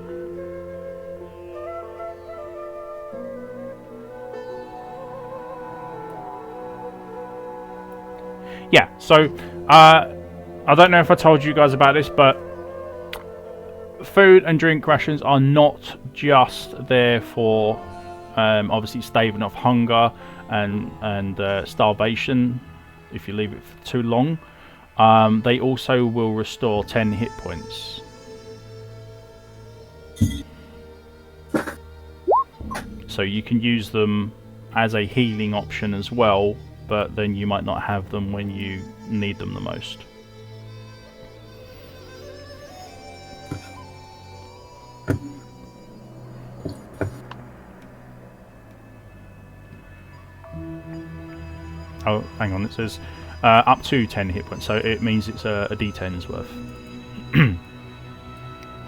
Yeah, so I don't know if I told you guys about this, but food and drink rations are not just there for obviously staving off hunger and starvation if you leave it for too long. They also will restore 10 hit points. So you can use them as a healing option as well, but then you might not have them when you need them the most. Oh, hang on, it says up to 10 hit points, so it means it's a d10's worth.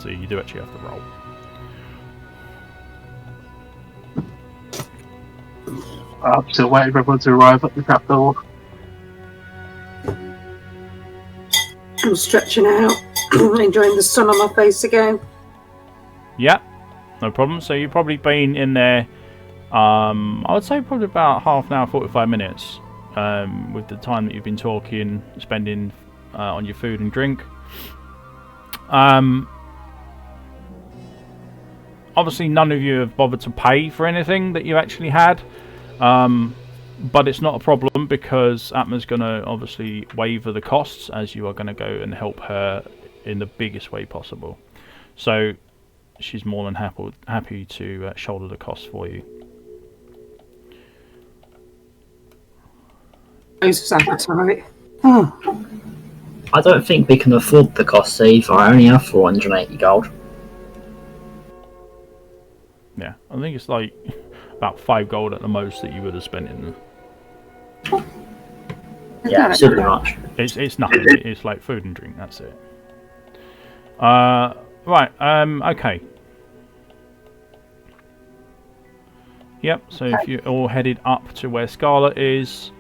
So you do actually have to roll. I'm still waiting for everyone to arrive at the trapdoor. I'm stretching out, enjoying the sun on my face again. Yeah, no problem. So you've probably been in there, I would say probably about half an hour, 45 minutes, with the time that you've been talking, spending on your food and drink. Obviously none of you have bothered to pay for anything that you actually had. But it's not a problem because Atma's going to obviously waiver the costs, as you are going to go and help her in the biggest way possible. So she's more than happy to shoulder the costs for you. Appetite. I don't think we can afford the costs either. I only have 480 gold. Yeah, I think it's like about 5 gold at the most that you would have spent in them. Yeah, pretty much. It's nothing. It's like food and drink. That's it. Right. Okay. Yep. So if you're all headed up to where Scarlet is,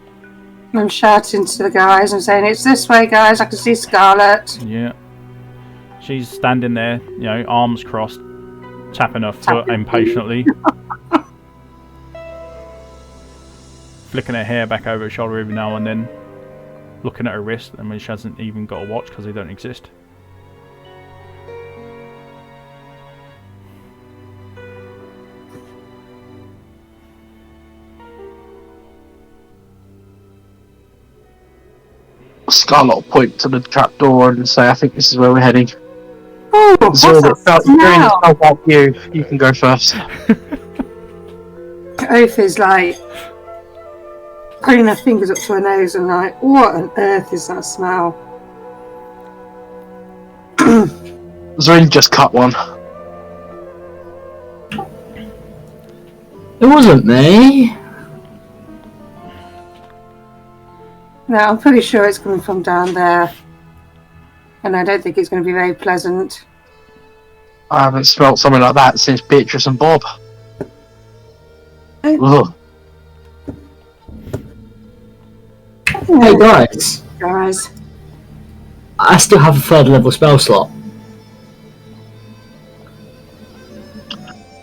I'm shouting to the guys and saying, "It's this way, guys. I can see Scarlet." Yeah. She's standing there, you know, arms crossed, tapping her foot impatiently. Flicking her hair back over her shoulder every now and then, looking at her wrist, and when she hasn't even got a watch because they don't exist. Scarlet will point to the trapdoor and say, "I think this is where we're heading." Oh, what's that smell? About you. You can go first. Ophi is like putting her fingers up to her nose and like, what on earth is that smell? Zorin just cut one. It wasn't me. No, I'm pretty sure it's coming from down there. And I don't think it's going to be very pleasant. I haven't smelt something like that since Beatrice and Bob. Ugh. Hey guys, Guys. I still have a 3rd level spell slot.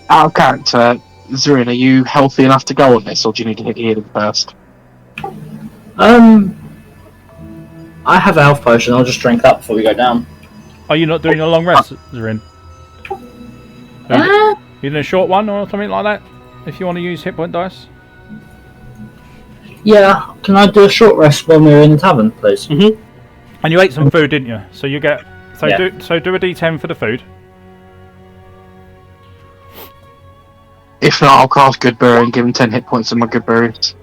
Out of character, Zorin, are you healthy enough to go on this, or do you need to hit healing first? I have a health potion. I'll just drink that before we go down. Are you not doing a long rest, Zorin? You doing a short one or something like that? If you want to use hit point dice. Yeah, can I do a short rest when we're in the tavern, please? Mm-hmm. And you ate some food, didn't you? So you get do a D10 for the food. If not, I'll cast Good Berry and give him 10 hit points of my Good Berries.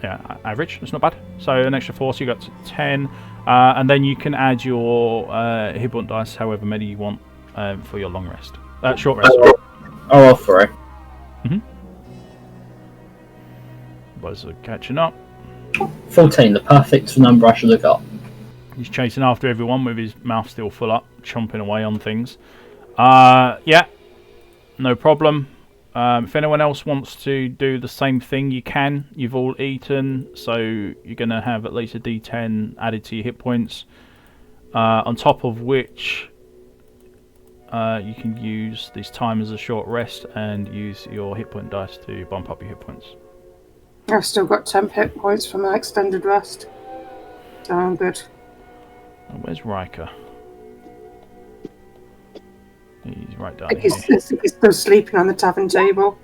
Yeah, average. That's not bad. So an extra 4, so you got 10, and then you can add your hit point dice, however many you want, for your long rest, short rest. Oh, for it. Boys are catching up. 14, the perfect number I should have got. He's chasing after everyone with his mouth still full up, chomping away on things. Yeah, no problem. If anyone else wants to do the same thing, you can. You've all eaten, so you're going to have at least a D10 added to your hit points. On top of which, you can use this time as a short rest and use your hit point dice to bump up your hit points. I've still got 10 hit points from my extended rest. So I'm good. Oh, where's Riker? He's right down I think here. he's still sleeping on the tavern table.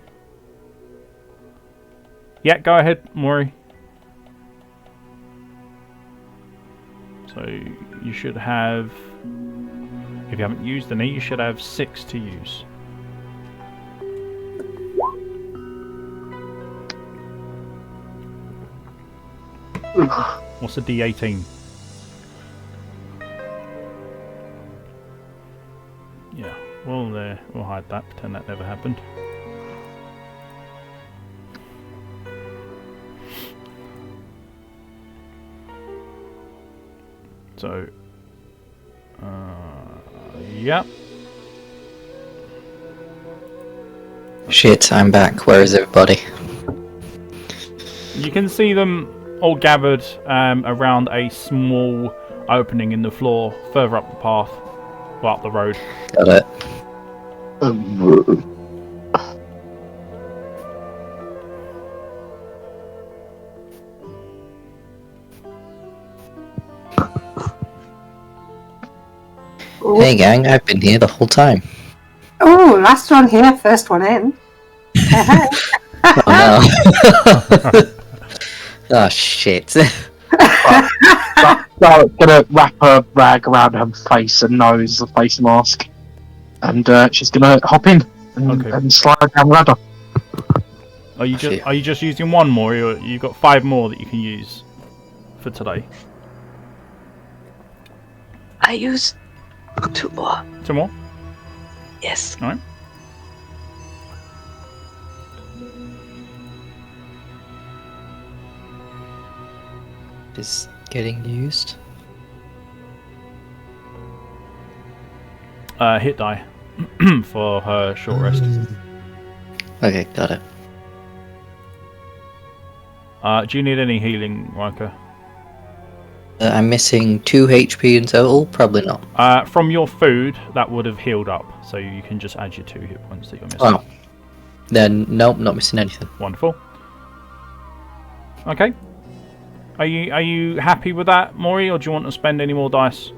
Yeah, go ahead, Maury. So you should have, if you haven't used any, you should have 6 to use. What's a D18? Yeah, we'll hide that, pretend that never happened. So, yeah. Shit, I'm back. Where is everybody? You can see them all gathered around a small opening in the floor further up the path, well, up the road. Got it. Hey gang, I've been here the whole time. Oh, last one here, first one in. Oh no. Oh shit. Charlotte's gonna wrap a rag around her face and nose, a face mask, and she's gonna hop in and slide down the ladder. Are you just using one more, or you got 5 more that you can use for today? I use 2 more. 2 more? Yes. Alright. Is getting used. Hit die for her short rest. Okay, got it. Do you need any healing, Riker? I'm missing 2 HP in total. Probably not. From your food, that would have healed up, so you can just add your 2 hit points that you're missing. Oh. Then nope, not missing anything. Wonderful. Okay. Are you happy with that, Maury, or do you want to spend any more dice?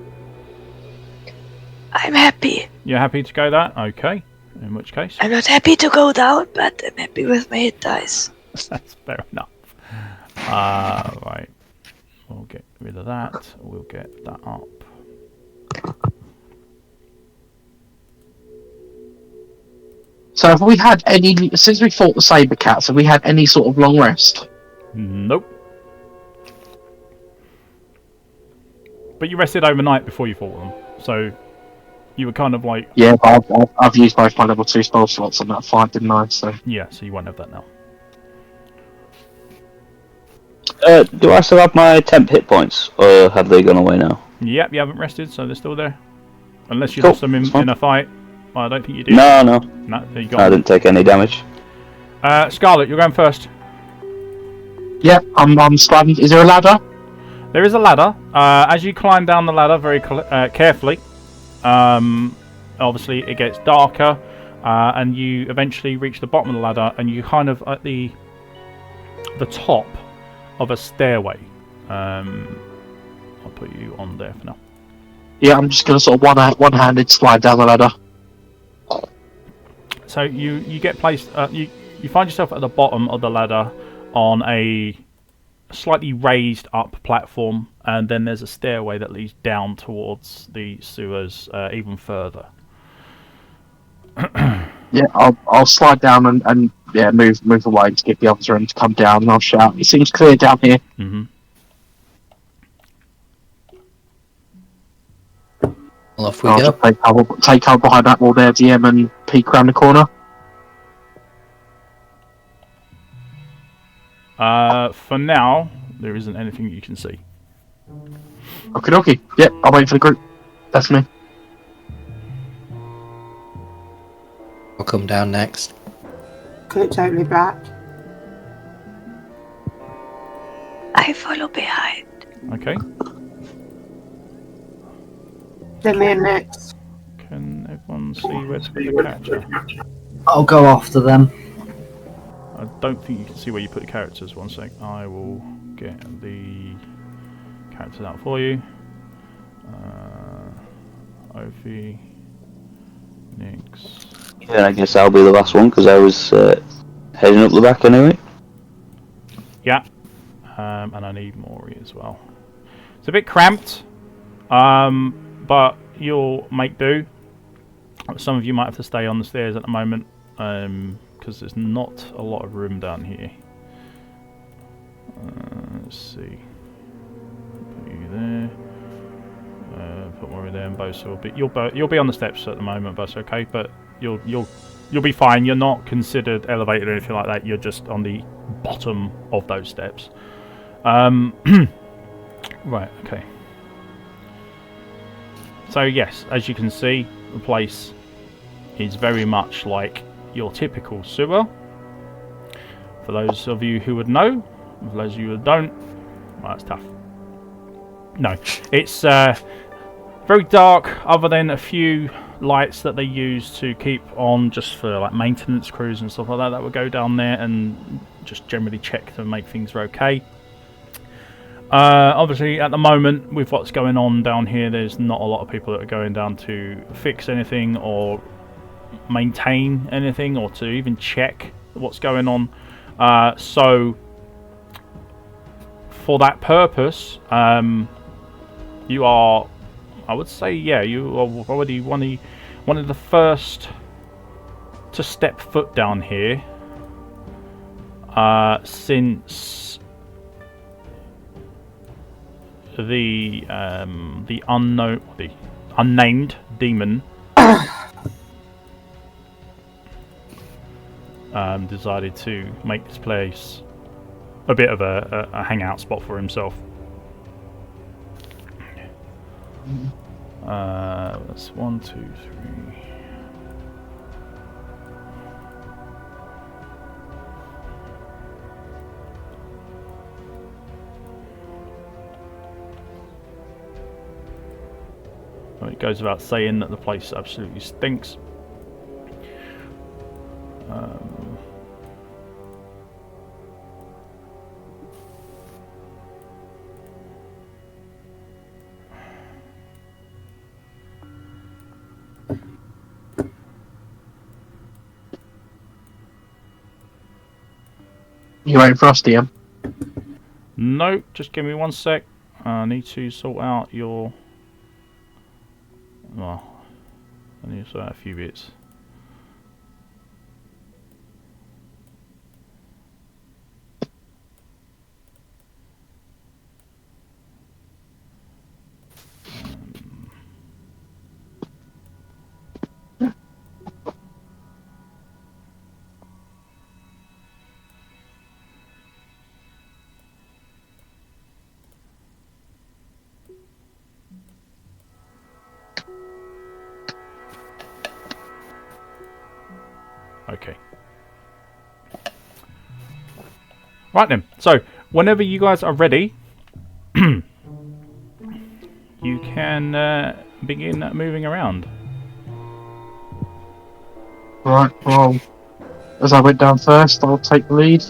I'm happy. You're happy to go that? Okay. In which case? I'm not happy to go down, but I'm happy with my hit dice. That's fair enough. Right. We'll get rid of that. We'll get that up. So have we had any, since we fought the saber cats, have we had any sort of long rest? Nope. But you rested overnight before you fought them, so you were kind of like... Yeah, I've used both my level 2 spell slots on that fight, didn't I? So yeah, so you won't have that now. Do I still have my temp hit points, or have they gone away now? Yep, you haven't rested, so they're still there. Unless you lost them in a fight. Well, I don't think you did. No. No, you got I didn't take any damage. Scarlet, you're going first. Yep, I'm sliding. Is there a ladder? There is a ladder. As you climb down the ladder very carefully, obviously it gets darker, and you eventually reach the bottom of the ladder, and you kind of at the top of a stairway. I'll put you on there for now. Yeah, I'm just going to sort of one-handed slide down the ladder. So you get placed. You find yourself at the bottom of the ladder on a slightly raised up platform, and then there's a stairway that leads down towards the sewers even further. Yeah, I'll slide down and move away to give the others room to come down, and I'll shout, "It seems clear down here." Mm-hmm. Well, off we I'll go. just take cover behind that wall there, DM, and peek around the corner. For now, there isn't anything you can see. Okie dokie. Yep, I'll wait for the group. That's me. I'll come down next. Could totally back. I follow behind. Okay. Then me and next. Can everyone see where to put the character? I'll go after them. I don't think you can see where you put the characters. One sec. I will get the characters out for you. Ophi, Nix. Yeah, I guess I'll be the last one because I was heading up the back anyway. Yeah. And I need Maury as well. It's a bit cramped, but you'll make do. Some of you might have to stay on the stairs at the moment, because there's not a lot of room down here. Let's see. Put you there. Put Maury there, and Bosa will be. You'll be on the steps at the moment, Bosa. Okay, but you'll be fine. You're not considered elevated or anything like that. You're just on the bottom of those steps. Right. Okay. So yes, as you can see, the place is very much like your typical sewer. For those of you who would know, for those of you who don't, well, that's tough. No, it's very dark, other than a few lights that they use to keep on just for like maintenance crews and stuff like that would go down there and just generally check to make things okay. Obviously, at the moment, with what's going on down here, there's not a lot of people that are going down to fix anything or maintain anything or to even check what's going on. So, for that purpose, you are, I would say, yeah, you are already one of the first to step foot down here since the unnamed demon decided to make this place a bit of a hangout spot for himself. That's 1, 2, 3. Well, it goes without saying that the place absolutely stinks. You waiting for us, DM? No, just give me 1 sec. I need to sort out your... Well, I need to sort out a few bits. Okay. Right then. So, whenever you guys are ready, you can begin moving around. Right, well, as I went down first, I'll take the lead.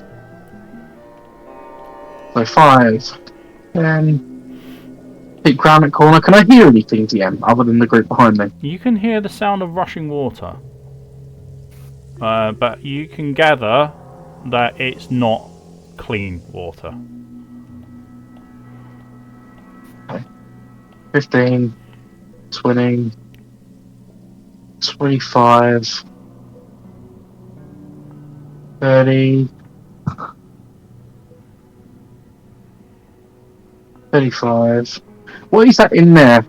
So 5, 10. Keep ground at corner. Can I hear anything, DM, other than the group behind me? You can hear the sound of rushing water. But you can gather that it's not clean water. Okay. 15, 20, 25, 30, 35. What is that in there?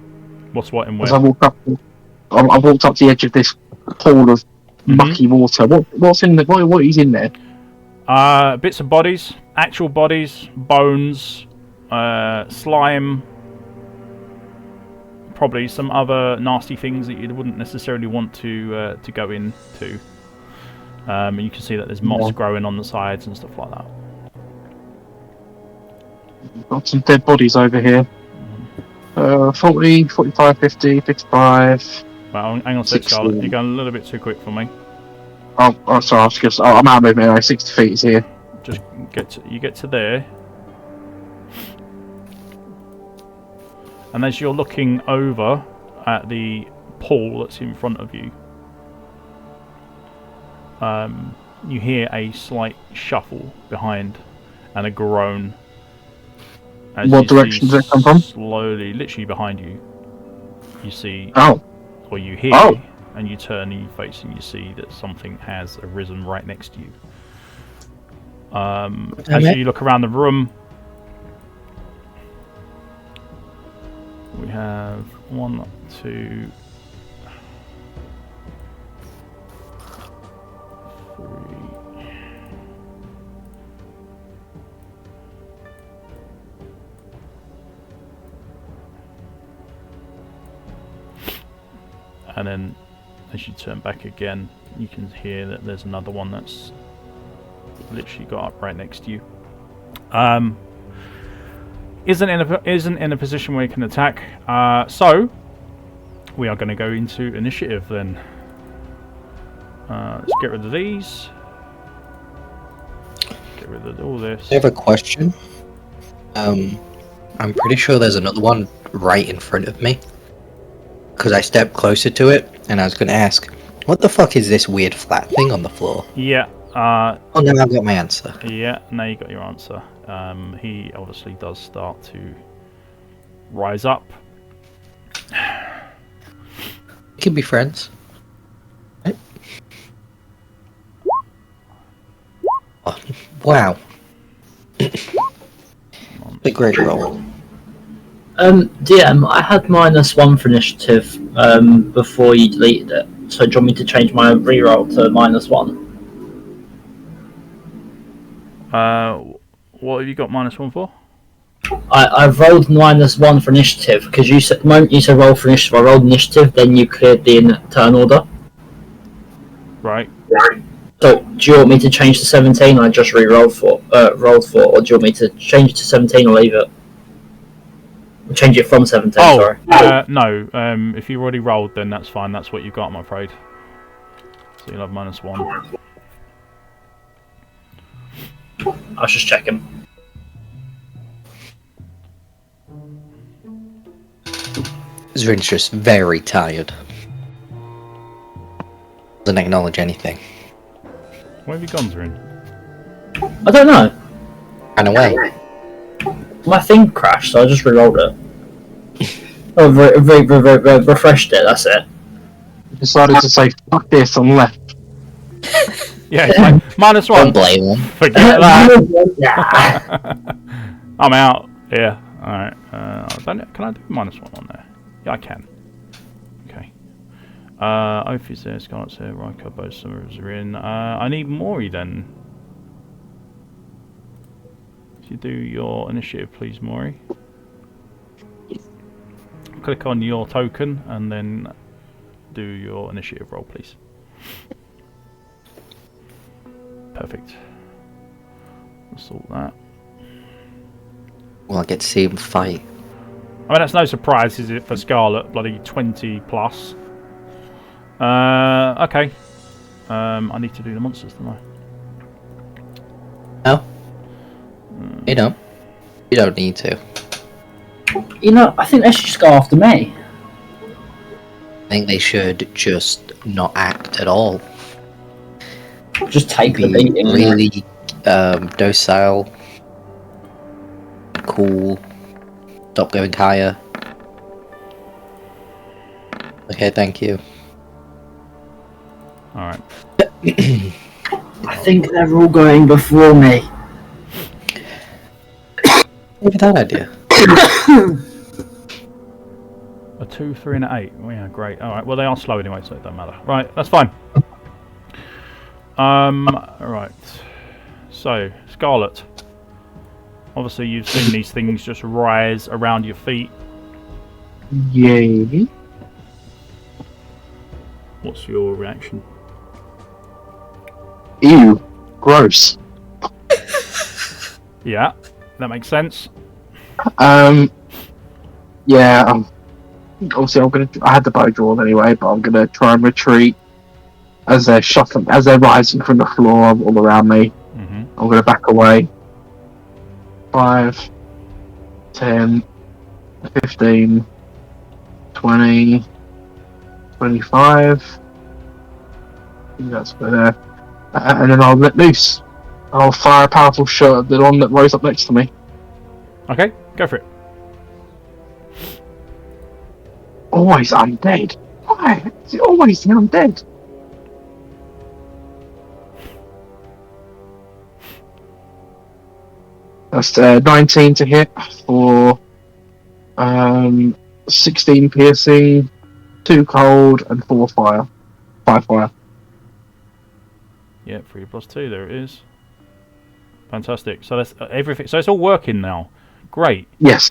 What's what in where? As I walked up to the edge of this pool of mucky water. What's in the what is in there? Bits of bodies, actual bodies, bones, slime, probably some other nasty things that you wouldn't necessarily want to go into. And you can see that there's moss growing on the sides and stuff like that. Got some dead bodies over here. 40, 45, 50, 55. Well, hang on a sec, Scarlet. You're going a little bit too quick for me. Oh, sorry. I'm out of movement now. 60 feet is here. Just get to there. And as you're looking over at the pool that's in front of you, you hear a slight shuffle behind and a groan. As what direction does it come from? Slowly, literally behind you. You see, or you hear, and you turn and you face and you see that something has arisen right next to you. As you look around the room, we have 1, 2, 3. And then as you turn back again, you can hear that there's another one that's literally got up right next to you. Isn't in a position where you can attack. So we are going to go into initiative then. Let's get rid of these. Get rid of all this. I have a question. I'm pretty sure there's another one right in front of me. Because I stepped closer to it, and I was going to ask, what the fuck is this weird flat thing on the floor? Yeah. Oh, now I've got my answer. Yeah, now you got your answer. He obviously does start to rise up. We can be friends. Right? Oh, wow. A great roll. DM, I had -1 for initiative before you deleted it. So do you want me to change my reroll to -1? What have you got -1 for? I've rolled -1 for initiative because you said the moment you said roll for initiative, I rolled initiative. Then you cleared the turn order. Right. So do you want me to change to 17? I just rolled for, or do you want me to change it to 17 or leave it? Change it from 17, sorry. No, if you already rolled, then that's fine. That's what you got, I'm afraid. So you'll have -1. I was just checking. Zrin's just very tired. Doesn't acknowledge anything. Where have you gone, Zrin? I don't know. Ran away. My thing crashed, so I just re-rolled it. Oh, refreshed it, that's it. Decided to say, fuck this, and left. Yeah, it's like, -1. Don't blame him. Forget that. I'm out. Yeah, alright. Can I do -1 on there? Yeah, I can. Okay. Ophi's there, Scarlet's there, Riker, both summers are in. I need Maury then. If you do your initiative, please, Maury. Click on your token and then do your initiative roll, please. perfect. We'll sort that. Well, I get to see him fight. I mean, that's no surprise, is it, for Scarlet? Bloody 20 plus. Okay. I need to do the monsters, don't I? No. You don't. You don't need to. You know, I think they should just go after me. I think they should just not act at all. Just take the Be beating. really docile, cool. Stop going higher. Okay, thank you. Alright. I think they're all going before me. Look at that idea. A 2, 3, and an 8. Oh, yeah, great. Alright, well, they are slow anyway, so it doesn't matter. Right, that's fine. Right. So, Scarlet. Obviously, you've seen these things just rise around your feet. Yay. What's your reaction? Ew. Gross. Yeah, that makes sense. Yeah, obviously I had the bow drawn anyway, but I'm gonna try and retreat as they're shuffling, as they're rising from the floor all around me. Mm-hmm. I'm gonna back away. 5, 10, 15, 20, 25. I think that's there. And then I'll let loose. I'll fire a powerful shot at the one that rose up next to me. Okay, go for it. Always undead. Why? Is it always the undead? That's 19 to hit for 16 piercing, 2 cold, and 4 fire. 5 fire. Yeah, 3 plus 2, there it is. Fantastic. So that's everything. So it's all working now. Great. Yes.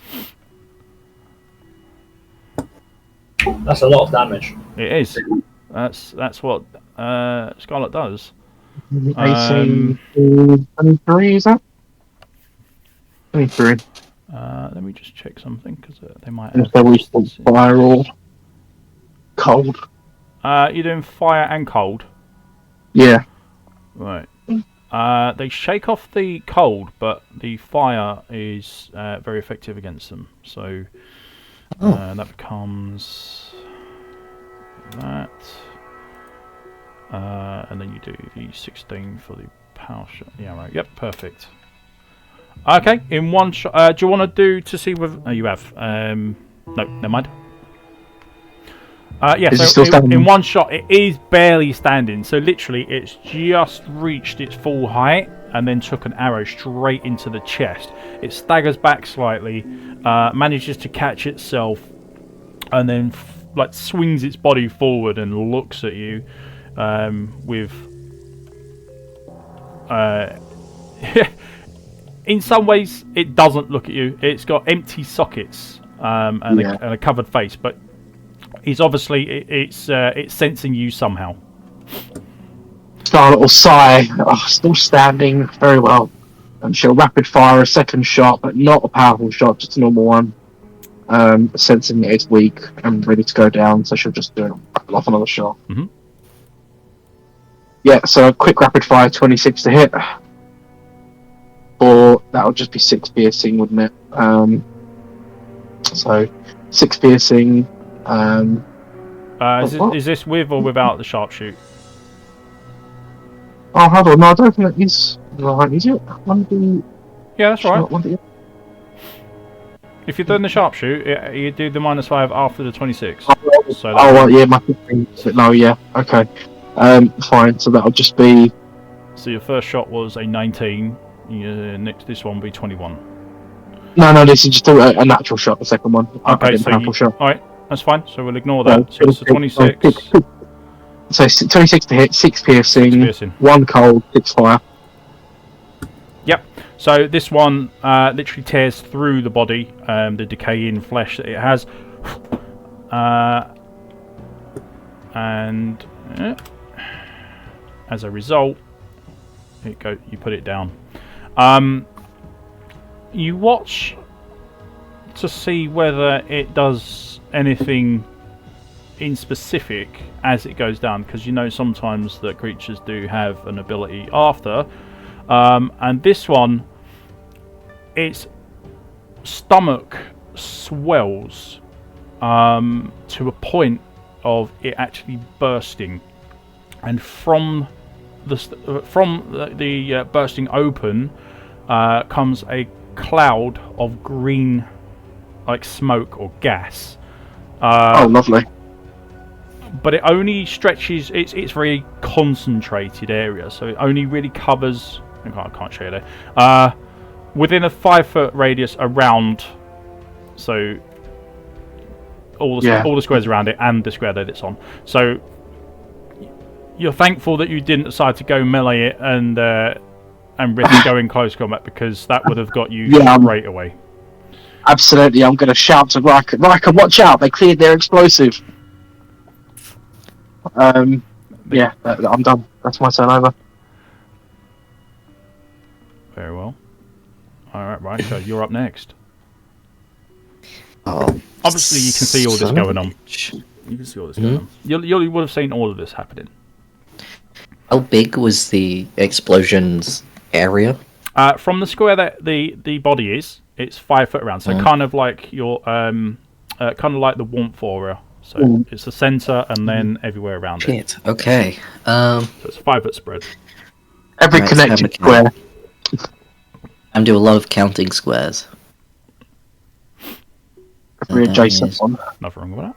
That's a lot of damage. It is. That's what Scarlet does. 18 to 23, is that? 23. Let me just check something, because they might If have... there was fire or cold. You're doing fire and cold? Yeah. Right. They shake off the cold, but the fire is very effective against them. So that becomes that. And then you do the 16 for the power shot. Yeah, right. Yep, perfect. Okay, in one shot. Do you want to do to see whether... Oh, you have. No, never mind. Yeah, Is it so still in one shot, it is barely standing. So literally, it's just reached its full height and then took an arrow straight into the chest. It staggers back slightly, manages to catch itself, and then like swings its body forward and looks at you with... in some ways, it doesn't look at you. It's got empty sockets and a covered face, but it's obviously it's sensing you somehow. Scarlet will sigh. Oh, still standing very well, and she'll rapid fire a second shot, but not a powerful shot, just a normal one. Sensing that it's weak and ready to go down, so she'll just do off another shot. Mm-hmm. Yeah, so a quick rapid fire, 26 to hit. Or that would just be 6 piercing, wouldn't it? So 6 piercing. Is this with or without the sharpshoot? Oh, hold on. No, I don't think that is right. Is it? Yeah, that's right. If you're doing the sharpshoot, you do the -5 after the 26. Well, yeah, my 15 is a bit low, yeah. Okay. Fine, so that'll just be... So your first shot was a 19. This one will be 21. No, this is just a natural shot, the second one. Okay, so alright, that's fine. So we'll ignore that. So it's a 26. So 26 to hit, 6 piercing, 1 cold, 6 fire. Yep. So this one literally tears through the body, the decaying flesh that it has. And as a result, You put it down. You watch to see whether it does anything in specific as it goes down, because you know sometimes that creatures do have an ability after, and this one, its stomach swells to a point of it actually bursting, and from the bursting open comes a cloud of green, like smoke or gas. Oh, lovely. But it only stretches. It's very concentrated area, so it only really covers. I can't show you there. Within a 5-foot radius around. So all the squares around it and the square that it's on. So you're thankful that you didn't decide to go melee it and risk going close combat, because that would have got you straight away. Absolutely, I'm going to shout to Riker, watch out, they cleared their explosive. I'm done. That's my turn over. Very well. Alright, Riker, you're up next. Oh, obviously you can see all this going on. You can see all this going on. You would have seen all of this happening. How big was the explosions area? From the square that the body is, it's 5 foot around. So kind of like your kind of like the warmth aura. So it's the center and then everywhere around it. Okay. So it's a 5 foot spread. Every connected square. I'm doing a lot of counting squares. Every adjacent one. Nothing wrong with that.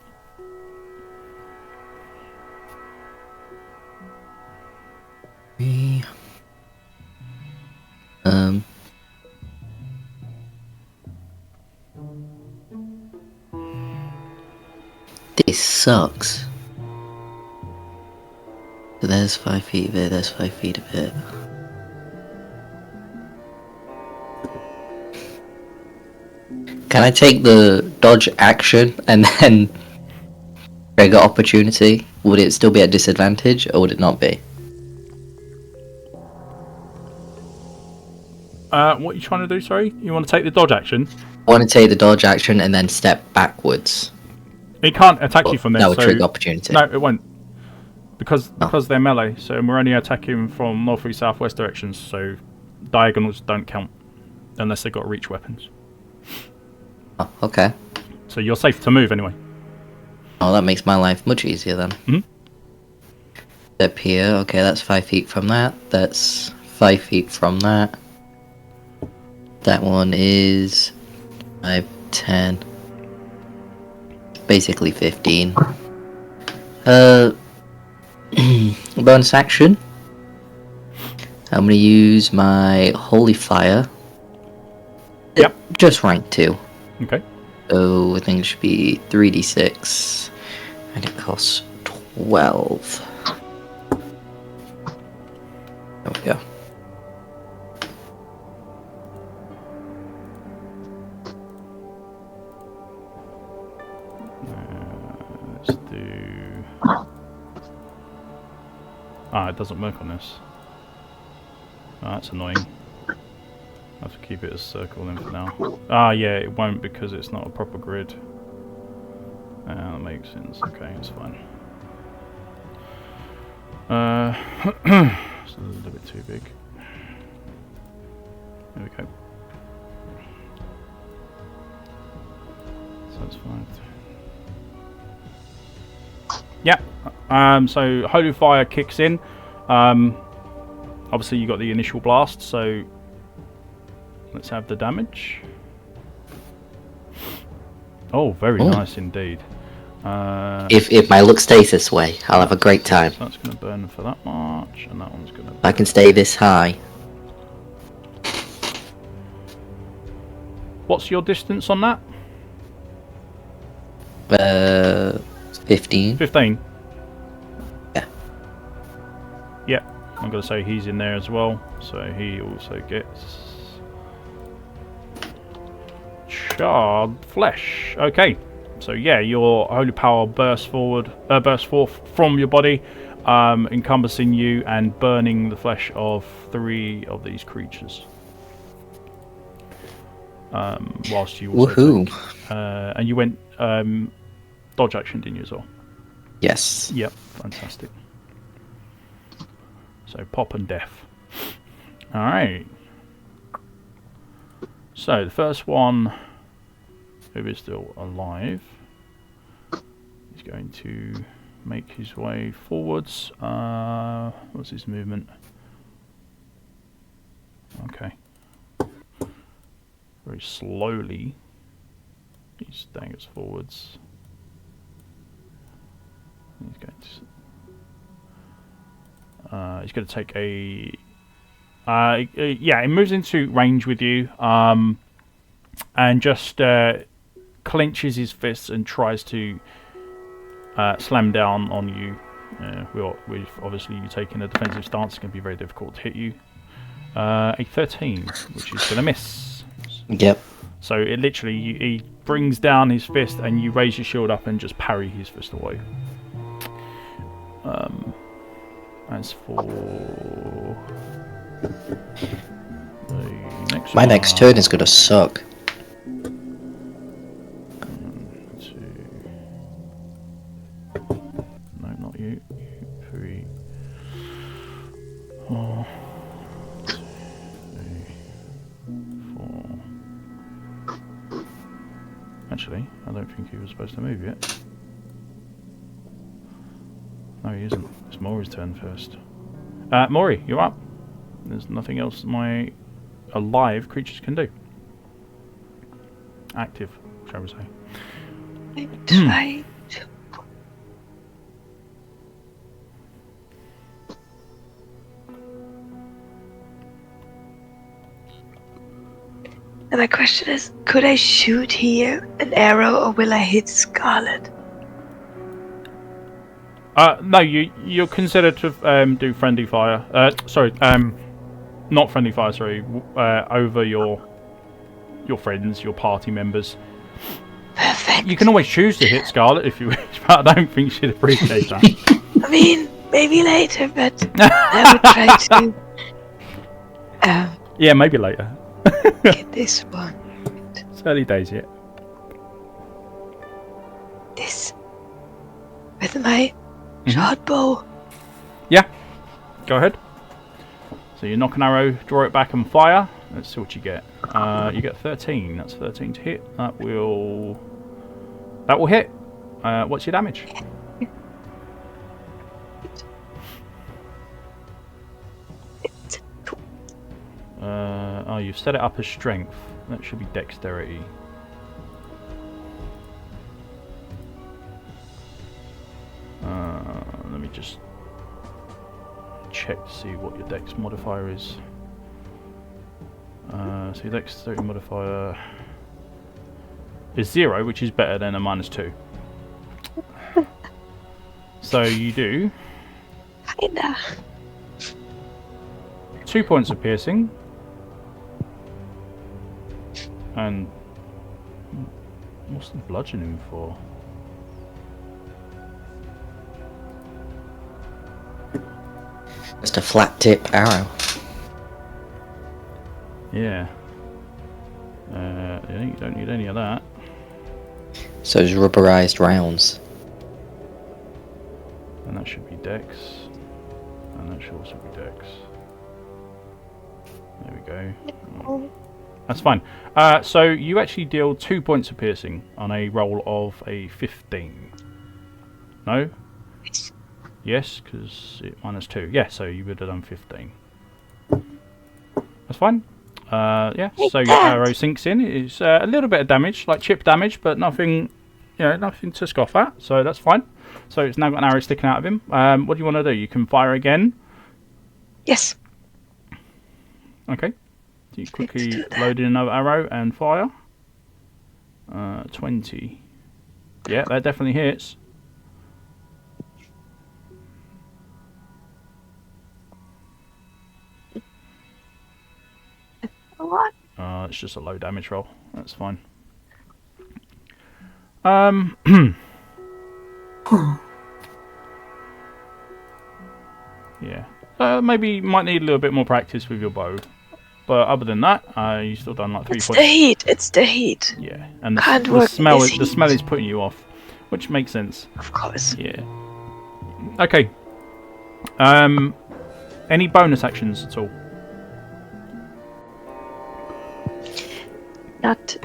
This sucks. So there's 5 feet of it, there's 5 feet of it. Can I take the dodge action and then trigger opportunity? Would it still be at disadvantage, or would it not be? What are you trying to do, sorry? You want to take the dodge action? I want to take the dodge action and then step backwards. It can't attack you from there. That would trigger opportunity. No, it won't. Because they're melee, so we're only attacking from north, east, south, west directions, so diagonals don't count. Unless they've got reach weapons. Oh, okay. So you're safe to move anyway. Oh, that makes my life much easier then. Mm-hmm. Step here, okay, that's 5 feet from that. That's 5 feet from that. That one is 5, 10. Basically 15. Bonus action. I'm gonna use my Holy Fire. Yep. Just rank 2. Okay. So I think it should be 3d6. And it costs 12. There we go. Let's do... it doesn't work on this. Oh, that's annoying. I have to keep it as circle then for now. Yeah, it won't because it's not a proper grid. That makes sense. Okay, it's fine. It's a little bit too big. There we go. So that's fine. Yeah. So Holy Fire kicks in. Obviously you got the initial blast, so let's have the damage. Oh, very nice indeed. If my luck stays this way, I'll have a great time. So that's going to burn for that much, and that one's going to... I can stay this high. What's your distance on that? 15. 15? Yeah. Yeah, I'm going to say he's in there as well, so he also gets... Charred Flesh. Okay, so yeah, your holy power bursts forth from your body. encompassing you and burning the flesh of 3 of these creatures. Whilst you also Woohoo! And you went dodge action, didn't you, as well? Yes. Yep, fantastic. So pop and death. Alright. So the first one who is still alive is going to make his way forwards. What's his movement? Okay. Very slowly he staggers forwards. He's going to take a yeah, he moves into range with you, and just clenches his fists and tries to slam down on you. With obviously you taking a defensive stance, it's going to be very difficult to hit you. A 13, which is going to miss. Yep. So it literally, he brings down his fist and you raise your shield up and just parry his fist away. As for the next My one, next turn is gonna suck. 1, 2. No, not you. 3, 4, 3, 4. Actually, I don't think he was supposed to move yet. No, he isn't. It's Maury's turn first. Maury, you're up. There's nothing else my alive creatures can do. Active, shall we say. I'm trying to... And my question is, could I shoot here an arrow or will I hit Scarlet? No, you're considered to do friendly fire. Sorry, not friendly fire. Sorry, over your friends, your party members. Perfect. You can always choose to hit Scarlet if you wish, but I don't think she'd appreciate that. I mean, maybe later, but I would try to. Yeah, maybe later. Get this one. It's early days yet. This with my short bow. Yeah, go ahead. So you knock an arrow, draw it back, and fire. Let's see what you get. You get 13. That's 13 to hit. That will hit. What's your damage? Oh, you've set it up as strength. That should be dexterity. Let me just check to see what your dex modifier is. So your dexterity modifier is 0, which is better than a -2. So you do Kinda. 2 points of piercing. And what's the bludgeoning for? Just a flat tip arrow. Yeah. You don't need any of that. So it's rubberized rounds. And that should be dex. And that should also be dex. There we go. That's fine. So you actually deal 2 points of piercing on a roll of a 15. No? Yes, because it -2. Yeah, so you would have done 15. That's fine. Yeah, so your arrow sinks in. It's a little bit of damage, like chip damage, but nothing, nothing to scoff at. So that's fine. So it's now got an arrow sticking out of him. What do you want to do? You can fire again. Yes. Okay. So you quickly load in another arrow and fire. 20. Yeah, that definitely hits. What? It's just a low damage roll. That's fine. Yeah. Maybe you might need a little bit more practice with your bow. But other than that, you still done like 3 points. It's the heat. It's the heat. Yeah, and the smell is putting you off, which makes sense. Of course. Yeah. Okay. Any bonus actions at all? Not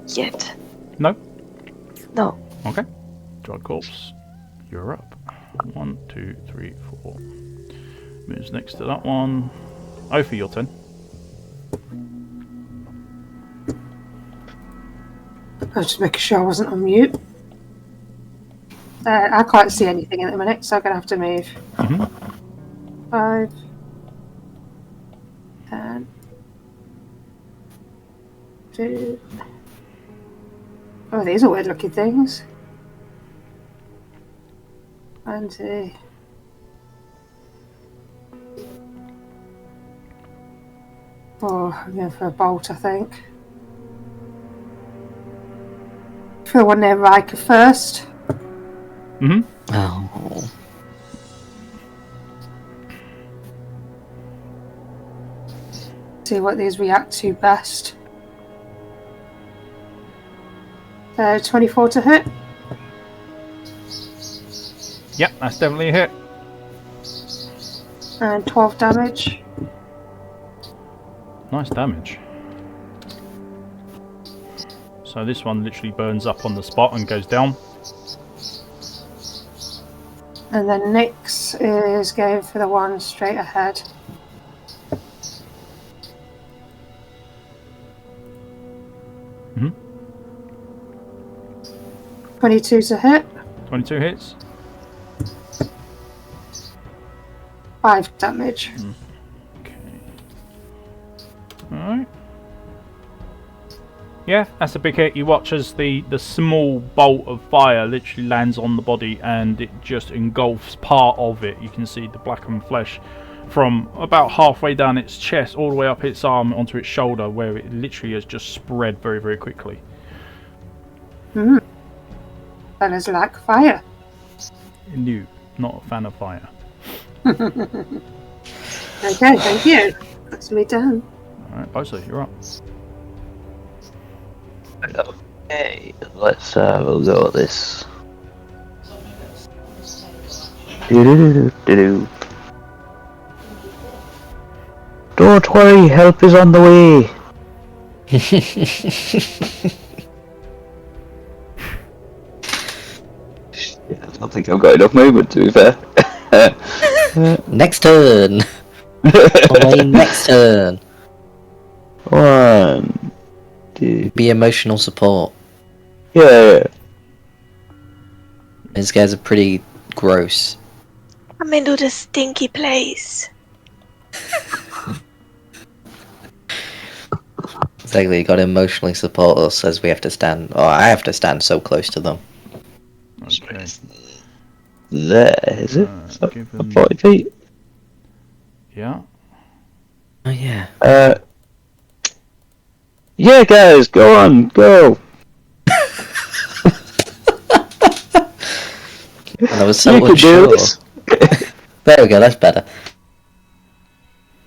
yet. No. No. Okay. Drug corpse. You're up. 1, 2, 3, 4. Moves next to that one. Ophi, your turn. I was just making sure I wasn't on mute. I can't see anything at the minute, so I'm going to have to move. 5, 10, 2. Oh, these are weird looking things. 20. Oh, I'm going for a bolt, I think. For the one near Riker first. Oh. See what these react to best. 24 to hit. Yep, that's definitely a hit. And 12 damage. Nice damage. So this one literally burns up on the spot and goes down. And then Nyx is going for the one straight ahead. Mm-hmm. 22 to hit. 22 hits. 5 damage. Okay. Alright. Yeah, that's a big hit. You watch as the small bolt of fire literally lands on the body and it just engulfs part of it. You can see the blackened flesh from about halfway down its chest all the way up its arm onto its shoulder, where it literally has just spread very, very quickly. Fellas like fire. No, not a fan of fire. Okay, thank you. That's me done. Alright, Bosa, you're up. Okay, let's have a go at this. Do-do-do-do-do-do. Don't worry, help is on the way. Yeah, I don't think I've got enough movement, to be fair. Next turn. Next turn. 1, 2. Be emotional support. Yeah. These guys are pretty gross. I'm into the stinky place. Exactly, you gotta emotionally support us as we have to stand, or I have to stand so close to them. Okay. There, is it? Give them... 40 feet? Oh Yeah. yeah. Yeah, guys, go on, go. And I was so You can do unsure. this. There we go, that's better.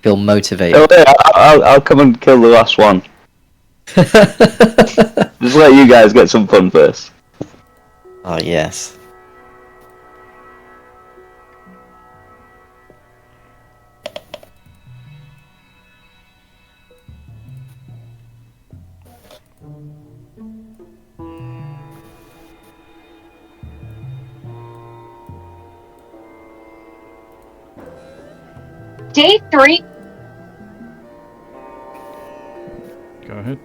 Feel motivated. Oh, yeah, I'll come and kill the last one. Just let you guys get some fun first. Oh yes. Day 3. Go ahead.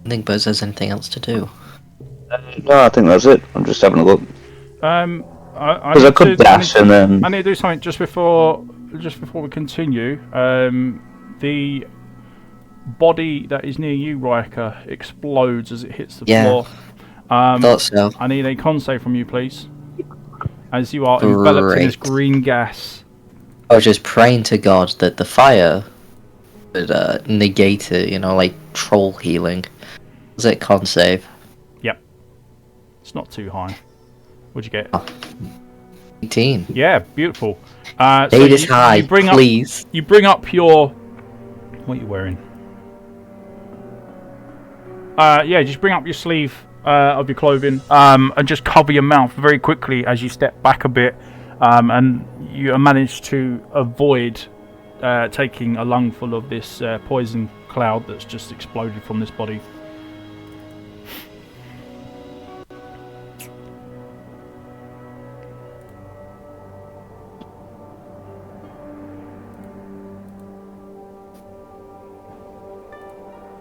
I think Buzz has anything else to do. No, I think that's it. I'm just having a look. Because I could dash and then... I need to do something just before we continue. The body that is near you, Riker, explodes as it hits the floor. Thought so. I need a con save from you, please. As you are enveloped in this green gas. I was just praying to God that the fire would negate it, you know, like troll healing. Was it con save? Yep. It's not too high. What'd you get? 18. Yeah, beautiful. Stay this high, please. You bring up your... What are you wearing? Yeah, just bring up your sleeve of your clothing and just cover your mouth very quickly as you step back a bit, and you manage to avoid taking a lungful of this poison cloud that's just exploded from this body.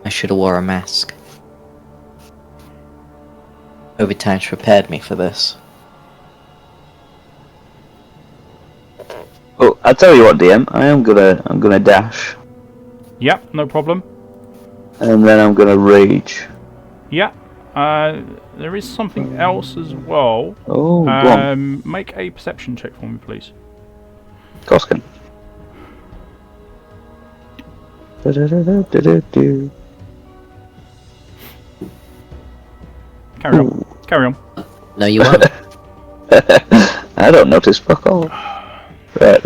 I should have wore a mask. Overtime's prepared me for this. Oh, I'll tell you what, DM. I'm gonna dash. Yep, no problem. And then I'm gonna rage. Yeah. There is something else as well. Oh, go on. Make a perception check for me, please. Coskin. Carry on. Carry on. No, you won't. I don't notice fuck all. Right,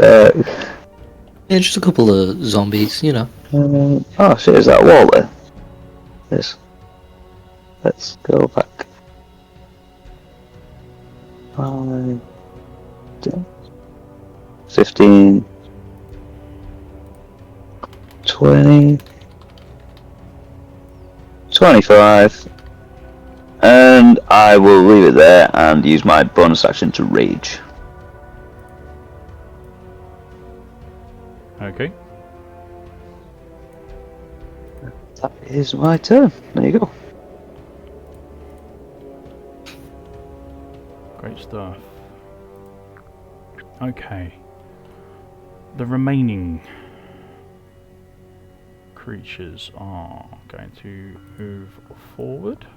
Yeah, just a couple of zombies, you know. Oh shit, is that a wall there? Yes. Let's go back. 5, 10, 15, 20, 25, and I will leave it there and use my bonus action to rage. Okay. That is my turn. There you go. Great stuff. Okay. The remaining creatures are going to move forward.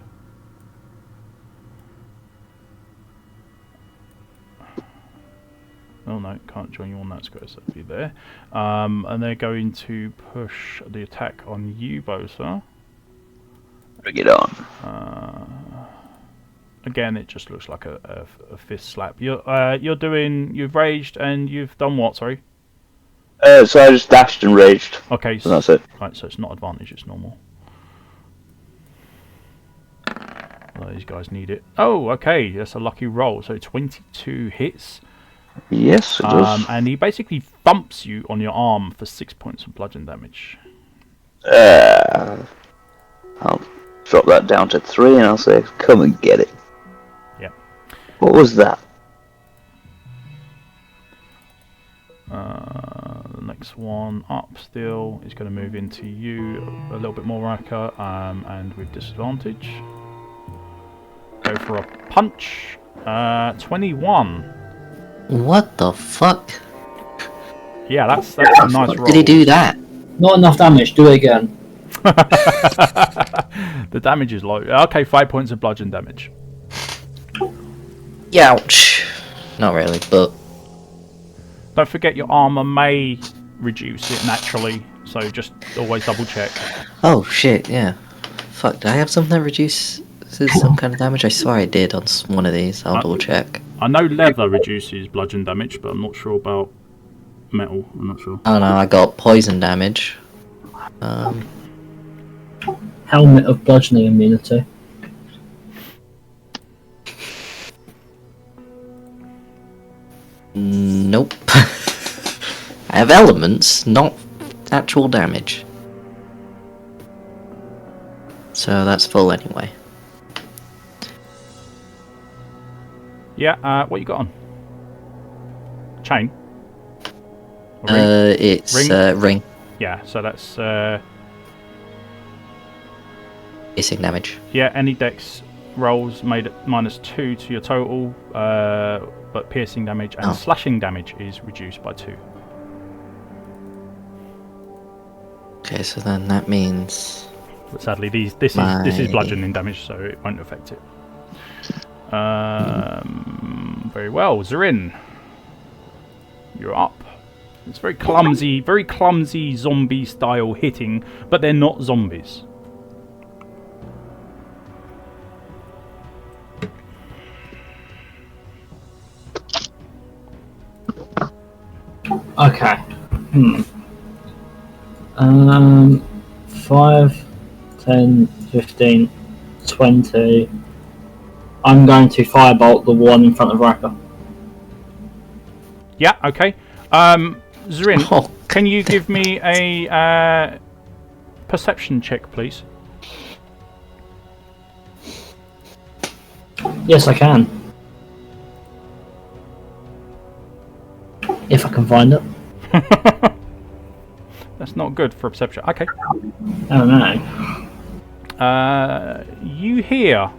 Oh no, can't join you on that square, so be there. And they're going to push the attack on you, Bosa. Bring it on. Again, it just looks like a fist slap. You've raged and you've done what? Sorry. So I just dashed and raged. Okay, so that's it. Right, so it's not advantage; it's normal. Well, these guys need it. Oh, okay, that's a lucky roll. So 22 hits. Yes, it does. And he basically thumps you on your arm for 6 points of bludgeon damage. I'll drop that down to 3 and I'll say, come and get it. Yep. What was that? The next one up still is going to move into you a little bit more, Raka, and with disadvantage. Go for a punch. 21. What the fuck? Yeah, that's a nice roll. Did he do that? Not enough damage, do it again. The damage is low. Okay, 5 points of bludgeon damage. Ouch. Not really, but... Don't forget your armor may reduce it naturally, so just always double check. Oh shit, yeah. Fuck, do I have something that reduces some kind of damage? I swear I did on one of these. I'll double check. I know leather reduces bludgeon damage, but I'm not sure about metal. I'm not sure. Oh no, I got poison damage. Helmet of bludgeoning immunity. Nope. I have elements, not actual damage. So that's full anyway. Yeah, what you got on? Chain? Or ring? It's ring. Yeah, so that's... Piercing damage. Yeah, any dex rolls made at -2 to your total, but piercing damage and slashing damage is reduced by 2. Okay, so then that means... But sadly, this is bludgeoning damage, so it won't affect it. Very well, Zorin. You're up. It's very clumsy zombie style hitting, but they're not zombies. 5, 10, 15, 20. I'm going to firebolt the one in front of Raka. Yeah, okay. Zrin, can you give me a perception check, please? Yes, I can. If I can find it. That's not good for a perception. Okay. Oh no. You hear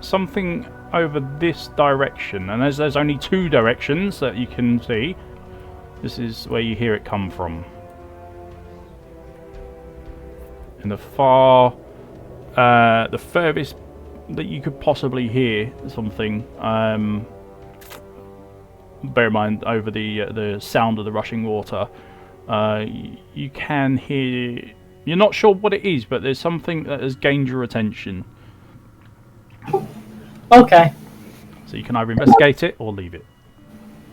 something over this direction, and as there's only two directions that you can see, this is where you hear it come from. In the the furthest that you could possibly hear something. Bear in mind, over the sound of the rushing water, you can hear. You're not sure what it is, but there's something that has gained your attention. Okay. So you can either investigate it or leave it.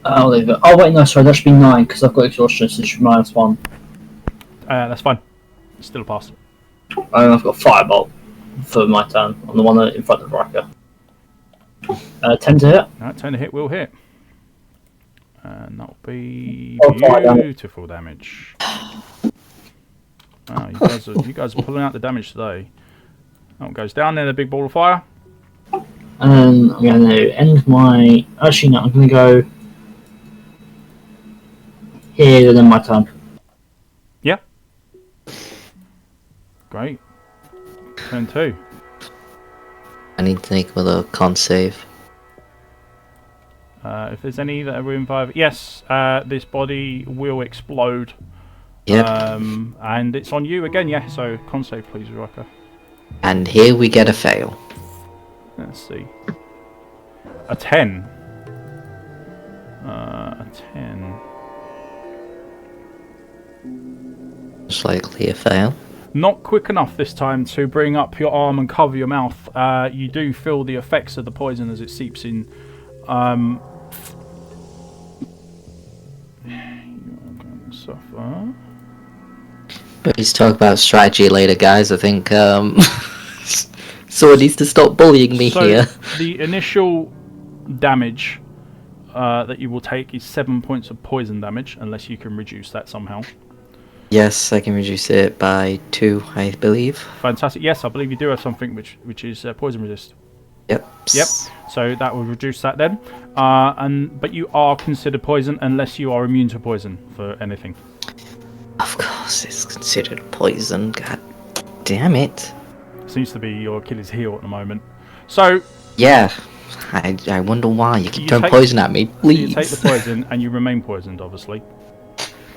I'll leave it. Oh wait, no, sorry, that should be 9 because I've got exhaustion, so it should be -1. That's fine. It's still a pass. And I've got firebolt for my turn on the one in front of Raka. 10 to hit. Alright, 10 to hit will hit. And that'll be Oh, beautiful damage. Wow, you guys are pulling out the damage today. That goes down there, the big ball of fire. And I'm going to end my... Actually, no, I'm going to go here and then my turn. Yeah. Great. Turn 2. I need to make another con save. If there's any that are within 5... Yes, this body will explode. Yep. And it's on you again, yeah, so con save please, Raka. And here we get a fail. Let's see. A 10. A 10. Most likely a fail. Not quick enough this time to bring up your arm and cover your mouth. You do feel the effects of the poison as it seeps in. You're going to suffer. Let's talk about strategy later, guys. I think someone needs to stop bullying me here. The initial damage that you will take is 7 points of poison damage, unless you can reduce that somehow. Yes, I can reduce it by 2, I believe. Fantastic. Yes, I believe you do have something which is poison resist. Yep. Yep. So that will reduce that then. But you are considered poison unless you are immune to poison for anything. Of course, it's considered poison. God damn it. Seems to be your Achilles heel at the moment. So yeah, I wonder why you keep throwing poison at me. Please. You take the poison and you remain poisoned, obviously.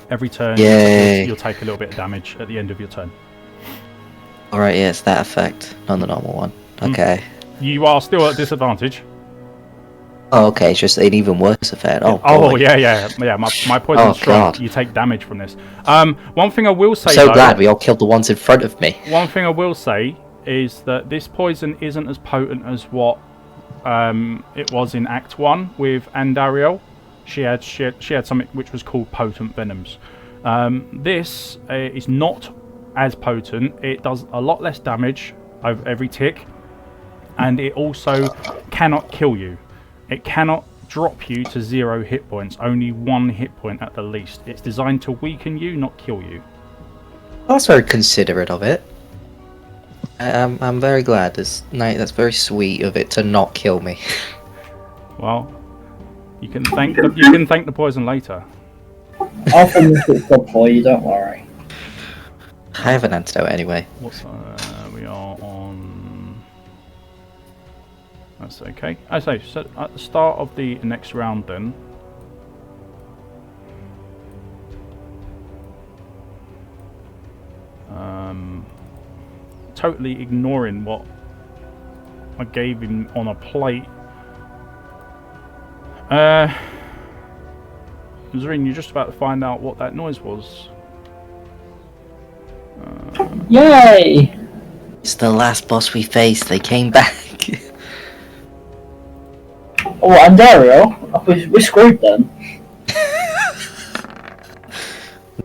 Every turn, you'll take a little bit of damage at the end of your turn. Alright, yeah, it's that effect, not the normal one. Okay. You are still at disadvantage. Oh, okay, it's just an even worse effect. Oh, yeah. My poison's strong. God. You take damage from this. One thing I will say, I'm so glad we all killed the ones in front of me. One thing I will say is that this poison isn't as potent as what it was in Act 1 with Andariel. She had something which was called potent venoms. This is not as potent. It does a lot less damage over every tick, and it also cannot kill you. It cannot drop you to 0 hit points, only 1 hit point at the least. It's designed to weaken you, not kill you. That's very considerate of it. I'm very glad. That's very sweet of it to not kill me. Well, you can thank the poison later. I'll finish it for you, don't worry. I have an antidote anyway. We are on... That's okay. I say, so at the start of the next round then... totally ignoring what I gave him on a plate. Zrin, you're just about to find out what that noise was. Yay! It's the last boss we faced. They came back. Oh, and Dario, we're screwed then.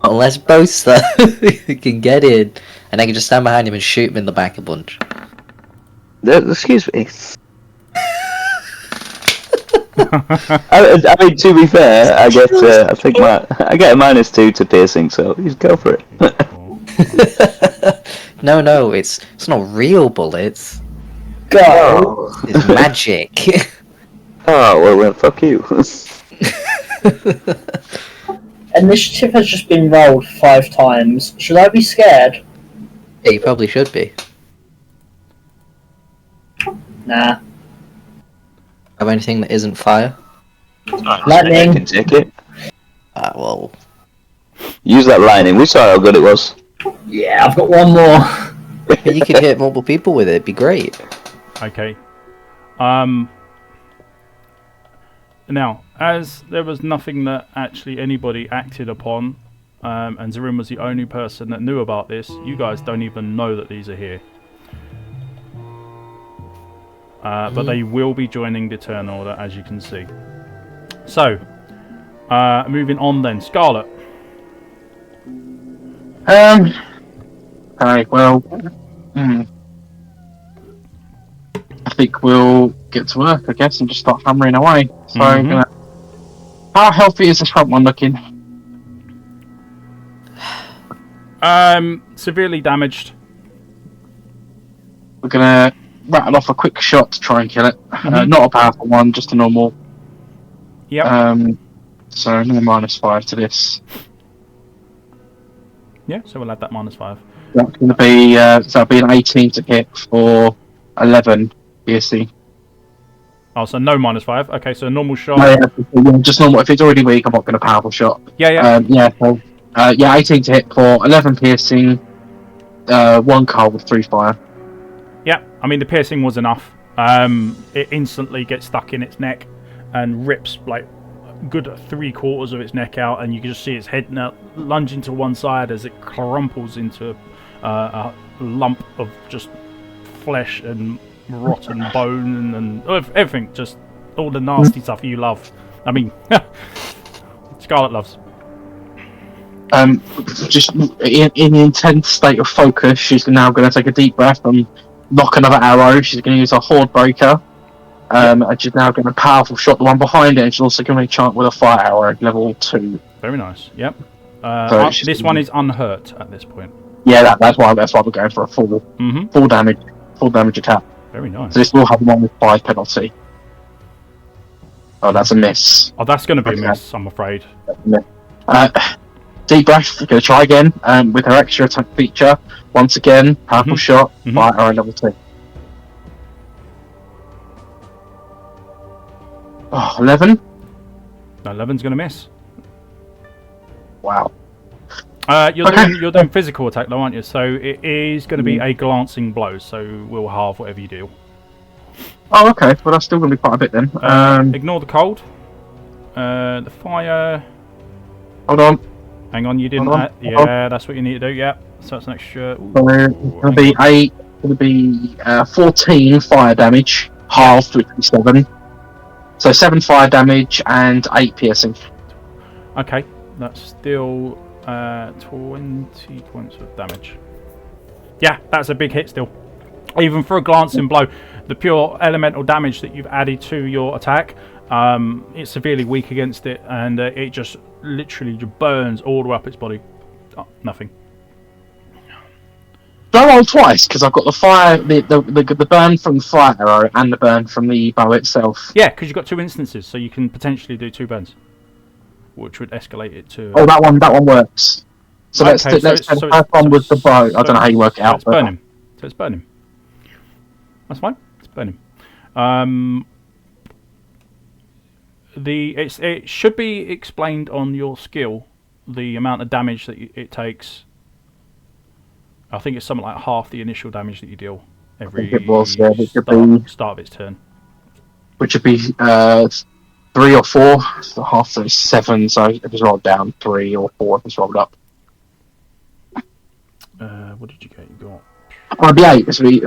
Not unless both can get in, and I can just stand behind him and shoot him in the back a bunch. Excuse me. I mean, to be fair, I get I think I get a -2 to piercing, so just go for it. No, it's not real bullets. Go! It's magic. Oh well, fuck you. Initiative has just been rolled 5 times. Should I be scared? Yeah, you probably should be. Nah. Have anything that isn't fire? I Lightning. can take it. Well, Use that lightning. We saw how good it was. Yeah, I've got one more. you could hit multiple people with it. It'd be great. Okay. Now, as there was nothing that actually anybody acted upon, and Zarin was the only person that knew about this, you guys don't even know that these are here. But they will be joining the Turn Order, as you can see. So, moving on then. Scarlet. Okay, well, I think we'll get to work, I guess, and just start hammering away. So, how healthy is this front one looking? Severely damaged. We're gonna rattle off a quick shot to try and kill it. Not a powerful one, just a normal. Yep. So another -5 to this. Yeah, so we'll add that -5. That's gonna be so that'll be an 18 to hit for 11 piercing. Oh, so no -5. Okay, so a normal shot. No, yeah, just normal. If it's already weak, I'm not gonna powerful shot. Yeah. So, 18 to hit for 11 piercing, 1 cold with 3 fire. Yeah, I mean the piercing was enough. It instantly gets stuck in its neck and rips like good 3/4 of its neck out, and you can just see its head now lunging to one side as it crumples into a lump of just flesh and rotten bone and everything, just all the nasty stuff you love. I mean, Scarlet loves. Just in an intense state of focus, she's now going to take a deep breath and knock another arrow. She's going to use a horde breaker. And she's now going to powerful shot the one behind it, and she's also going to chant with a fire arrow at level 2. Very nice. Yep. So this one is unhurt at this point. Yeah, that's why we're going for a full damage attack. Very nice. So this will have a -5 penalty. Oh, that's a miss. Oh, that's going to be a miss, I'm afraid. Deep breath. We're going to try again with her extra attack feature. Once again, powerful shot, fire arrow level 2. Oh, 11? No, 11's going to miss. Wow. You're doing physical attack though, aren't you? So it is going to be a glancing blow, so we'll halve whatever you deal. Oh, okay. Well, that's still going to be quite a bit then. Ignore the cold. The fire... Hold on. Hang on, you didn't... yeah, that's what you need to do, yeah. So that's an extra... It's going to be 14 fire damage, halved, which is 7. So 7 fire damage and 8 piercing. Okay, that's still 20 points of damage. Yeah, that's a big hit still. Even for a glancing blow, the pure elemental damage that you've added to your attack, it's severely weak against it, and it just literally burns all the way up its body. Oh, nothing. Do I roll twice? Because I've got the fire, the burn from the fire arrow and the burn from the bow itself. Yeah, because you've got 2 instances, so you can potentially do 2 burns, which would escalate it to... Oh, that one works. So let's do the first one with the bow. I don't know how you work it out. It's burning. So it's burning. That's fine. It's burning. It should be explained on your skill, the amount of damage that it takes. I think it's something like half the initial damage that you deal every start of its turn. Which would be 3 or 4. So half so 7. So if it's rolled down, 3 or 4 if it's rolled up. What did you get? You got... It'd be 8. This would be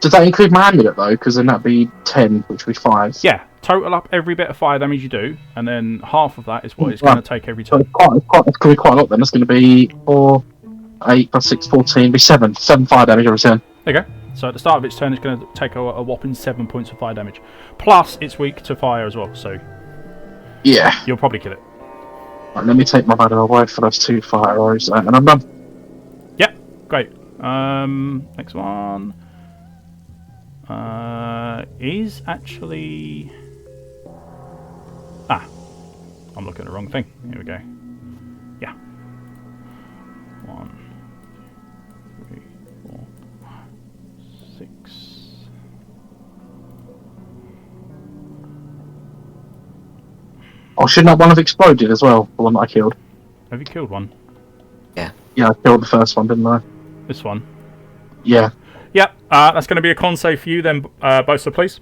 Does that include my amulet though? Because then that'd be 10, which would be 5. Yeah, total up every bit of fire damage you do, and then half of that is what it's Right. going to take every So turn. it's going to be quite a lot then. It's going to be 4, 8 plus 6, 14, be 7 fire damage every turn. Okay, so at the start of its turn, it's going to take a whopping 7 points of fire damage. Plus, it's weak to fire as well, so Yeah. you'll probably kill it. Right, let me take my banner away for those 2 fire arrows, and I'm done. Yep, great. Next one is actually... I'm looking at the wrong thing. Here we go. Yeah. 1, 2, 3, 4, 6. Oh, shouldn't that one have exploded as well? The one that I killed. Have you killed one? Yeah, I killed the first one, didn't I? This one? Yeah. Yep, that's going to be a con save for you then, Boaster, please.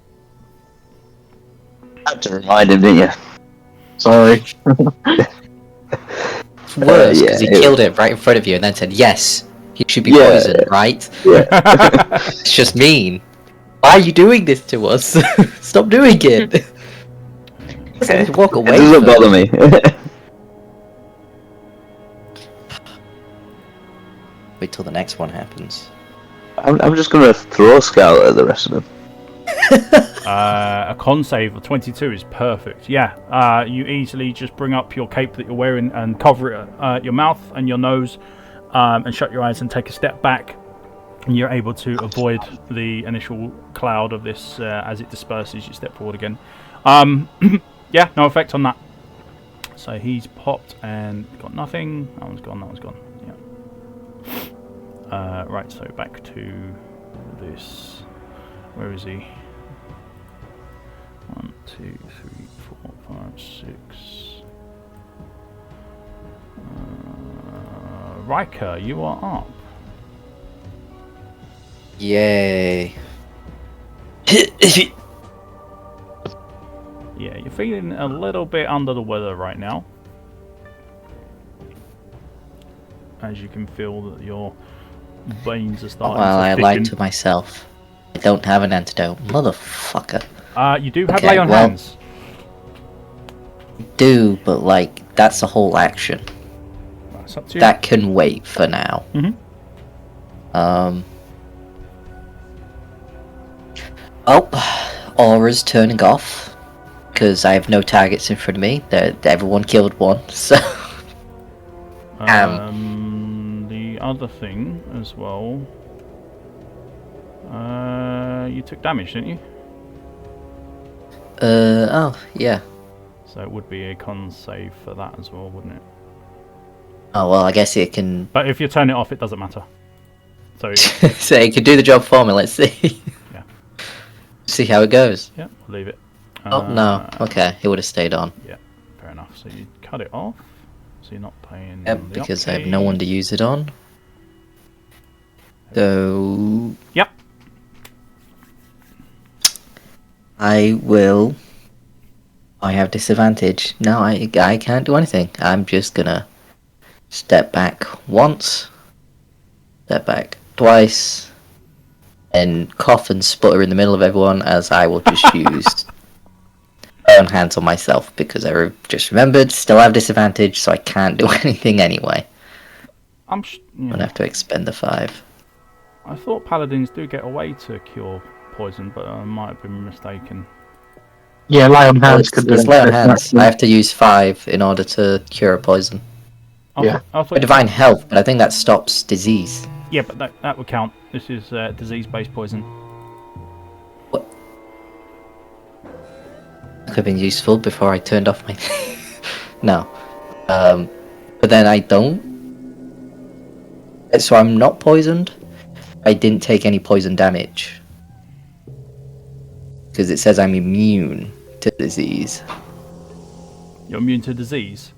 Had to remind him, didn't you? Sorry. It's worse because he killed it right in front of you and then said, "Yes, he should be Yeah. poisoned, right?" Yeah. It's just mean. Why are you doing this to us? Stop doing it. Just walk away. It doesn't from bother me. Wait till the next one happens. I'm just going to throw Scout at the rest of them. A con save of 22 is perfect. Yeah, you easily just bring up your cape that you're wearing and cover it, your mouth and your nose, and shut your eyes and take a step back, and you're able to avoid the initial cloud of this as it disperses. You step forward again. Yeah, no effect on that. So he's popped and got nothing. That one's gone. That one's gone. Yeah. Right. So back to this. Where is he? 1, 2, 3, 4, 5, 6. Riker, you are up. Yay. Yeah, you're feeling a little bit under the weather right now. As you can feel that your veins are starting Well, to I thicken. lied to myself. I don't have an antidote. Motherfucker. You do have Okay, lay on well- hands. Do, but like, that's a whole action. That's up to you. That can wait for now. Mhm. Oh, aura's turning off. Because I have no targets in front of me. Everyone killed one, so... The other thing as well. You took damage, didn't you? Oh, yeah. So it would be a con save for that as well, wouldn't it? Oh, well, I guess it can... But if you turn it off, it doesn't matter. So, so it can do the job for me, let's see. Yeah. See how it goes. Yeah, we'll leave it. Oh, no. Okay, it would have stayed on. Yeah, fair enough. So you cut it off. So you're not paying. Yep, the because I have upkeep. no one to use it on. So... Yep. I will... I have disadvantage. No, I can't do anything. I'm just gonna step back once, step back twice, and cough and sputter in the middle of everyone as I will just use my own hands on myself because I just remembered, still have disadvantage, so I can't do anything anyway. I'm gonna have to expend the 5. I thought paladins do get away to cure poison, but I might have been mistaken. Yeah, lay on hands. It's lay on hands. I have to use 5 in order to cure a poison. I thought Divine health, but I think that stops disease. Yeah, but that would count. This is disease-based poison. What? Could have been useful before I turned off my... No. But then I don't. So I'm not poisoned. I didn't take any poison damage. Because it says I'm immune to disease. You're immune to disease?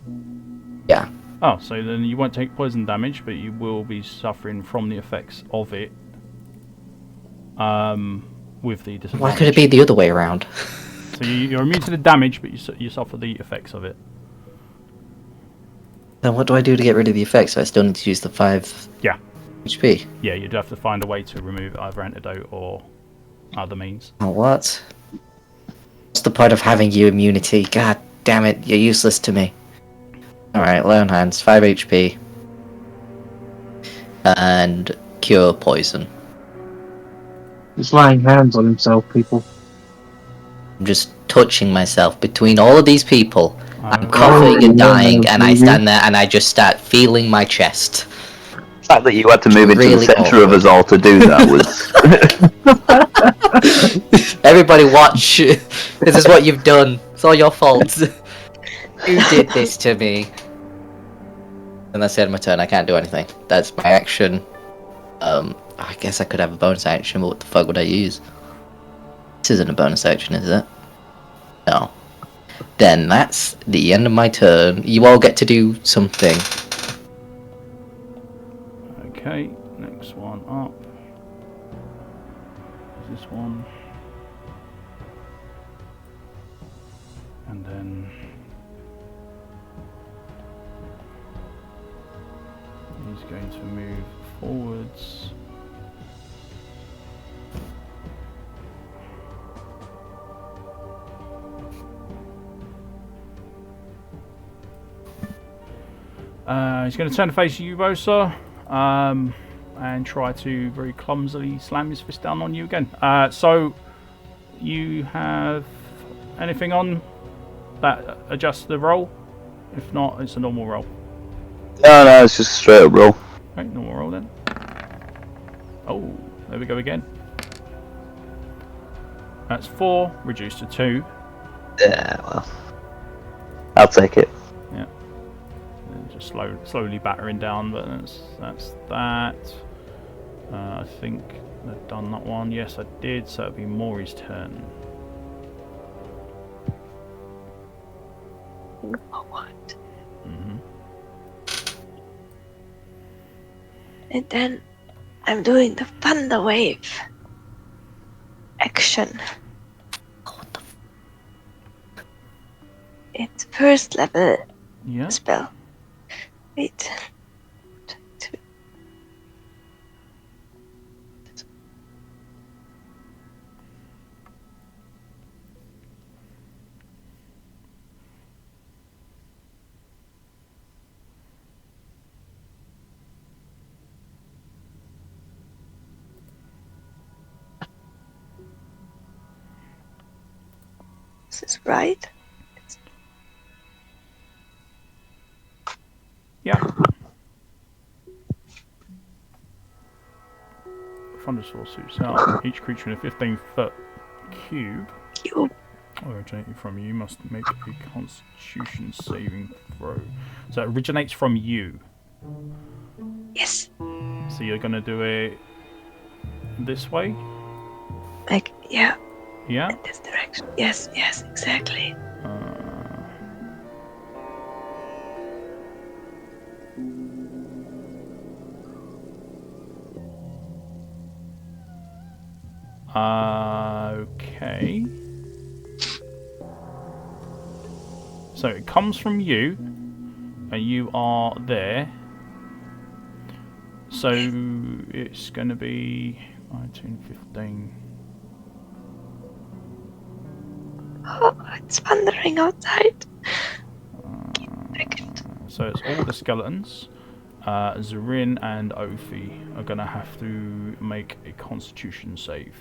Yeah. Oh, so then you won't take poison damage, but you will be suffering from the effects of it. With the disadvantage. Why could it be the other way around? So you're immune to the damage, but you suffer the effects of it. Then what do I do to get rid of the effects? So I still need to use the 5 Yeah. HP. Yeah, you'd have to find a way to remove either antidote or other means. Oh, what? What's the point of having you immunity? God damn it, you're useless to me. Alright, lay on hands, 5 HP. And cure poison. He's laying hands on himself, people. I'm just touching myself between all of these people. I'm Oh, coughing and yeah, dying, and I maybe. stand there and I just start feeling my chest. The fact that you had to move into the Really centre of us all to do that was. Everybody watch. This is what you've done. It's all your fault. You did this to me. And that's the end of my turn. I can't do anything. That's my action. I guess I could have a bonus action, but what the fuck would I use? This isn't a bonus action, is it? No. Then that's the end of my turn. You all get to do something. okay, next one up. Is this one. And then he's going to move forwards. He's going to turn to face you, Bosa, and try to very clumsily slam his fist down on you again. So, you have anything on that adjusts the roll? If not, it's a normal roll. No, it's just a straight up roll. Okay, normal roll then. Oh, there we go again. That's 4, reduced to 2. Yeah, well. I'll take it. Yeah. And just slowly battering down, but that's that. I think I've done that one. Yes, I did, so it'll be Maury's turn. What? Mm-hmm. And then I'm doing the thunder wave action. It's first level Yeah. spell. Wait. Is this right? Yeah. Thunderstorm suits out. Each creature in a 15-foot cube originating from you must make a Constitution saving throw. So it originates from you. Yes. So you're gonna do it this way? Like, yeah. Yeah? In this direction. Yes, exactly. Okay. So it comes from you, and you are there. So it's going to be 19, 15. Oh, it's wandering outside. So it's all the skeletons. Zarin and Ophi are going to have to make a Constitution save.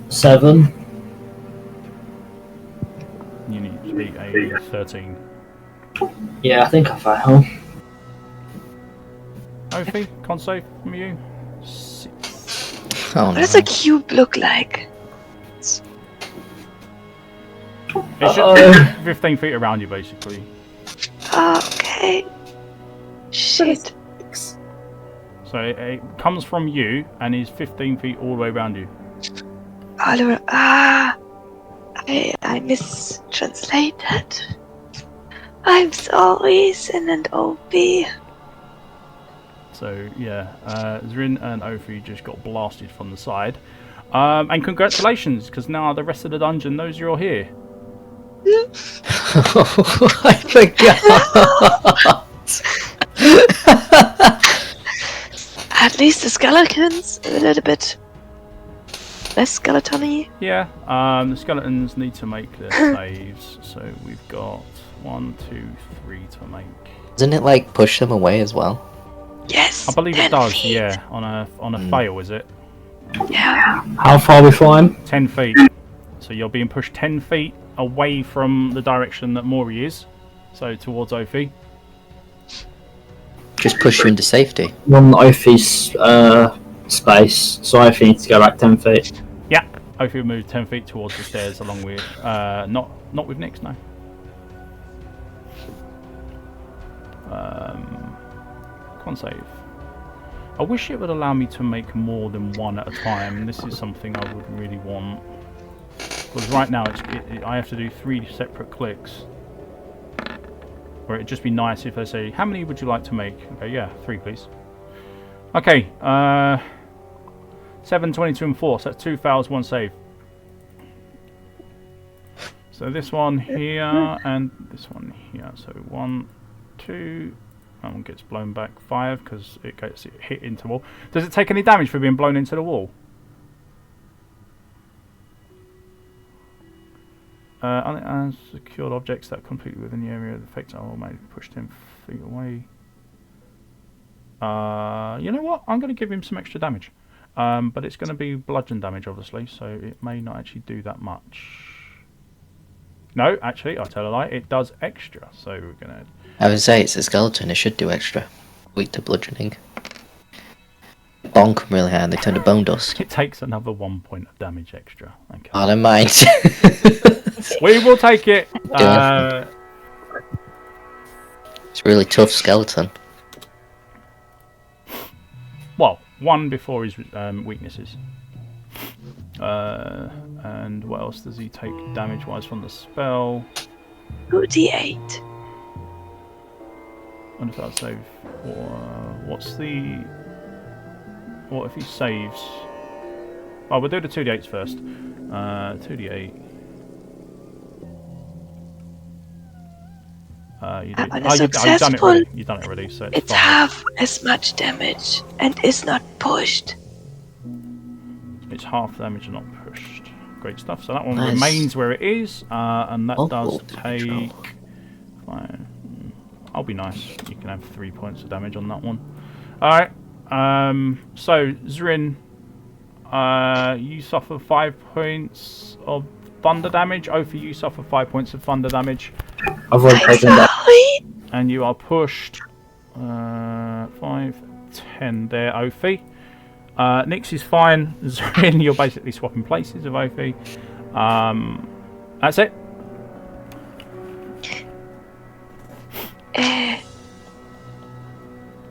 Seven. You need to beat a 13. Yeah, I think I failed. Ophi, con save from you. 6. Oh What no. does a cube look like? It's just 15 feet around you, basically. Okay. Shit. So it comes from you and is 15 feet all the way around you. Oliver, I mistranslated. I'm sorry, Sin and Ophi. So yeah, Zrin and Ophi just got blasted from the side. And congratulations, because now the rest of the dungeon knows you're here. I forgot. At least the skeletons a little bit less skeleton-y. Yeah, the skeletons need to make their saves, so we've got 1, 2, 3 to make. Doesn't it like push them away as well? Yes. I believe 10 it does. feet. Yeah, on a fail, is it? Yeah. How far are we flying? 10 feet. So you're being pushed 10 feet away from the direction that Mori is, so towards Ophi. Just push you into safety. One Ophi's space, so Ophi needs to go back 10 feet. Yeah, Ophi will move 10 feet towards the stairs, along with not with Nyx, no. Con save. I wish it would allow me to make more than one at a time. This is something I would really want. Because right now I have to do 3 separate clicks. Or it'd just be nice if they say, how many would you like to make? Okay, yeah, 3 please. Okay, 7, 22 and 4, so that's 2 fails, 1 save. So this one here and this one here. So 1, 2, that one gets blown back 5 because it gets hit into the wall. Does it take any damage for being blown into the wall? Unsecured objects that are completely within the area of the effect are automatically pushed 10 feet away. You know what? I'm going to give him some extra damage. But it's going to be bludgeon damage, obviously, so it may not actually do that much. No, actually, I'll tell a lie. It does extra, so we're going to... I would say it's a skeleton, it should do extra. Weak to bludgeoning. Bonk them really hard, they turn to bone dust. It takes another 1 point of damage extra. Okay. I don't mind. We will take it. It's a really tough skeleton. Well, 1 before his weaknesses. And what else does he take damage-wise from the spell? 2d8. What if that save? What's the... What if he saves? Oh, we'll do the 2d8s first. 2d8. You've done it already. You've done it already, so it's 5. half as much damage and is not pushed. It's half damage and not pushed. Great stuff. So that one remains where it is, and that does take... 5. I'll be nice. You can have 3 points of damage on that one. Alright. So, Zrin, you suffer 5 points of thunder damage. Ophi, you suffer 5 points of thunder damage. I've already taken that. And you are pushed 5, 10 there, Ophi. Nyx is fine. Zrin, you're basically swapping places with Ophi. That's it.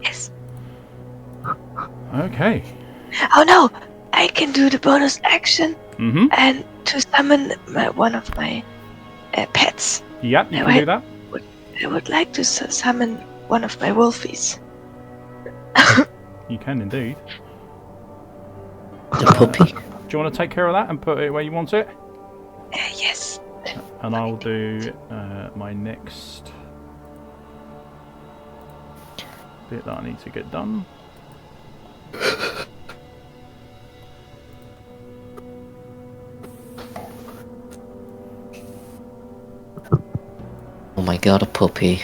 Yes. Okay. Oh no! I can do the bonus action and to summon one of my pets. Yep, you can do that. I would like to summon one of my wolfies. You can indeed. The puppy. Do you want to take care of that and put it where you want it? Yes. And I'll do my next bit that I need to get done. Oh my god, a puppy.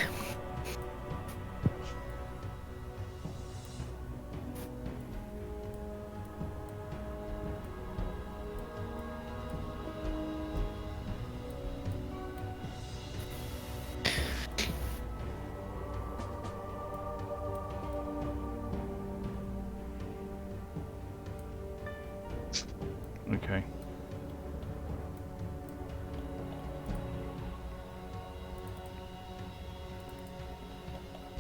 Okay.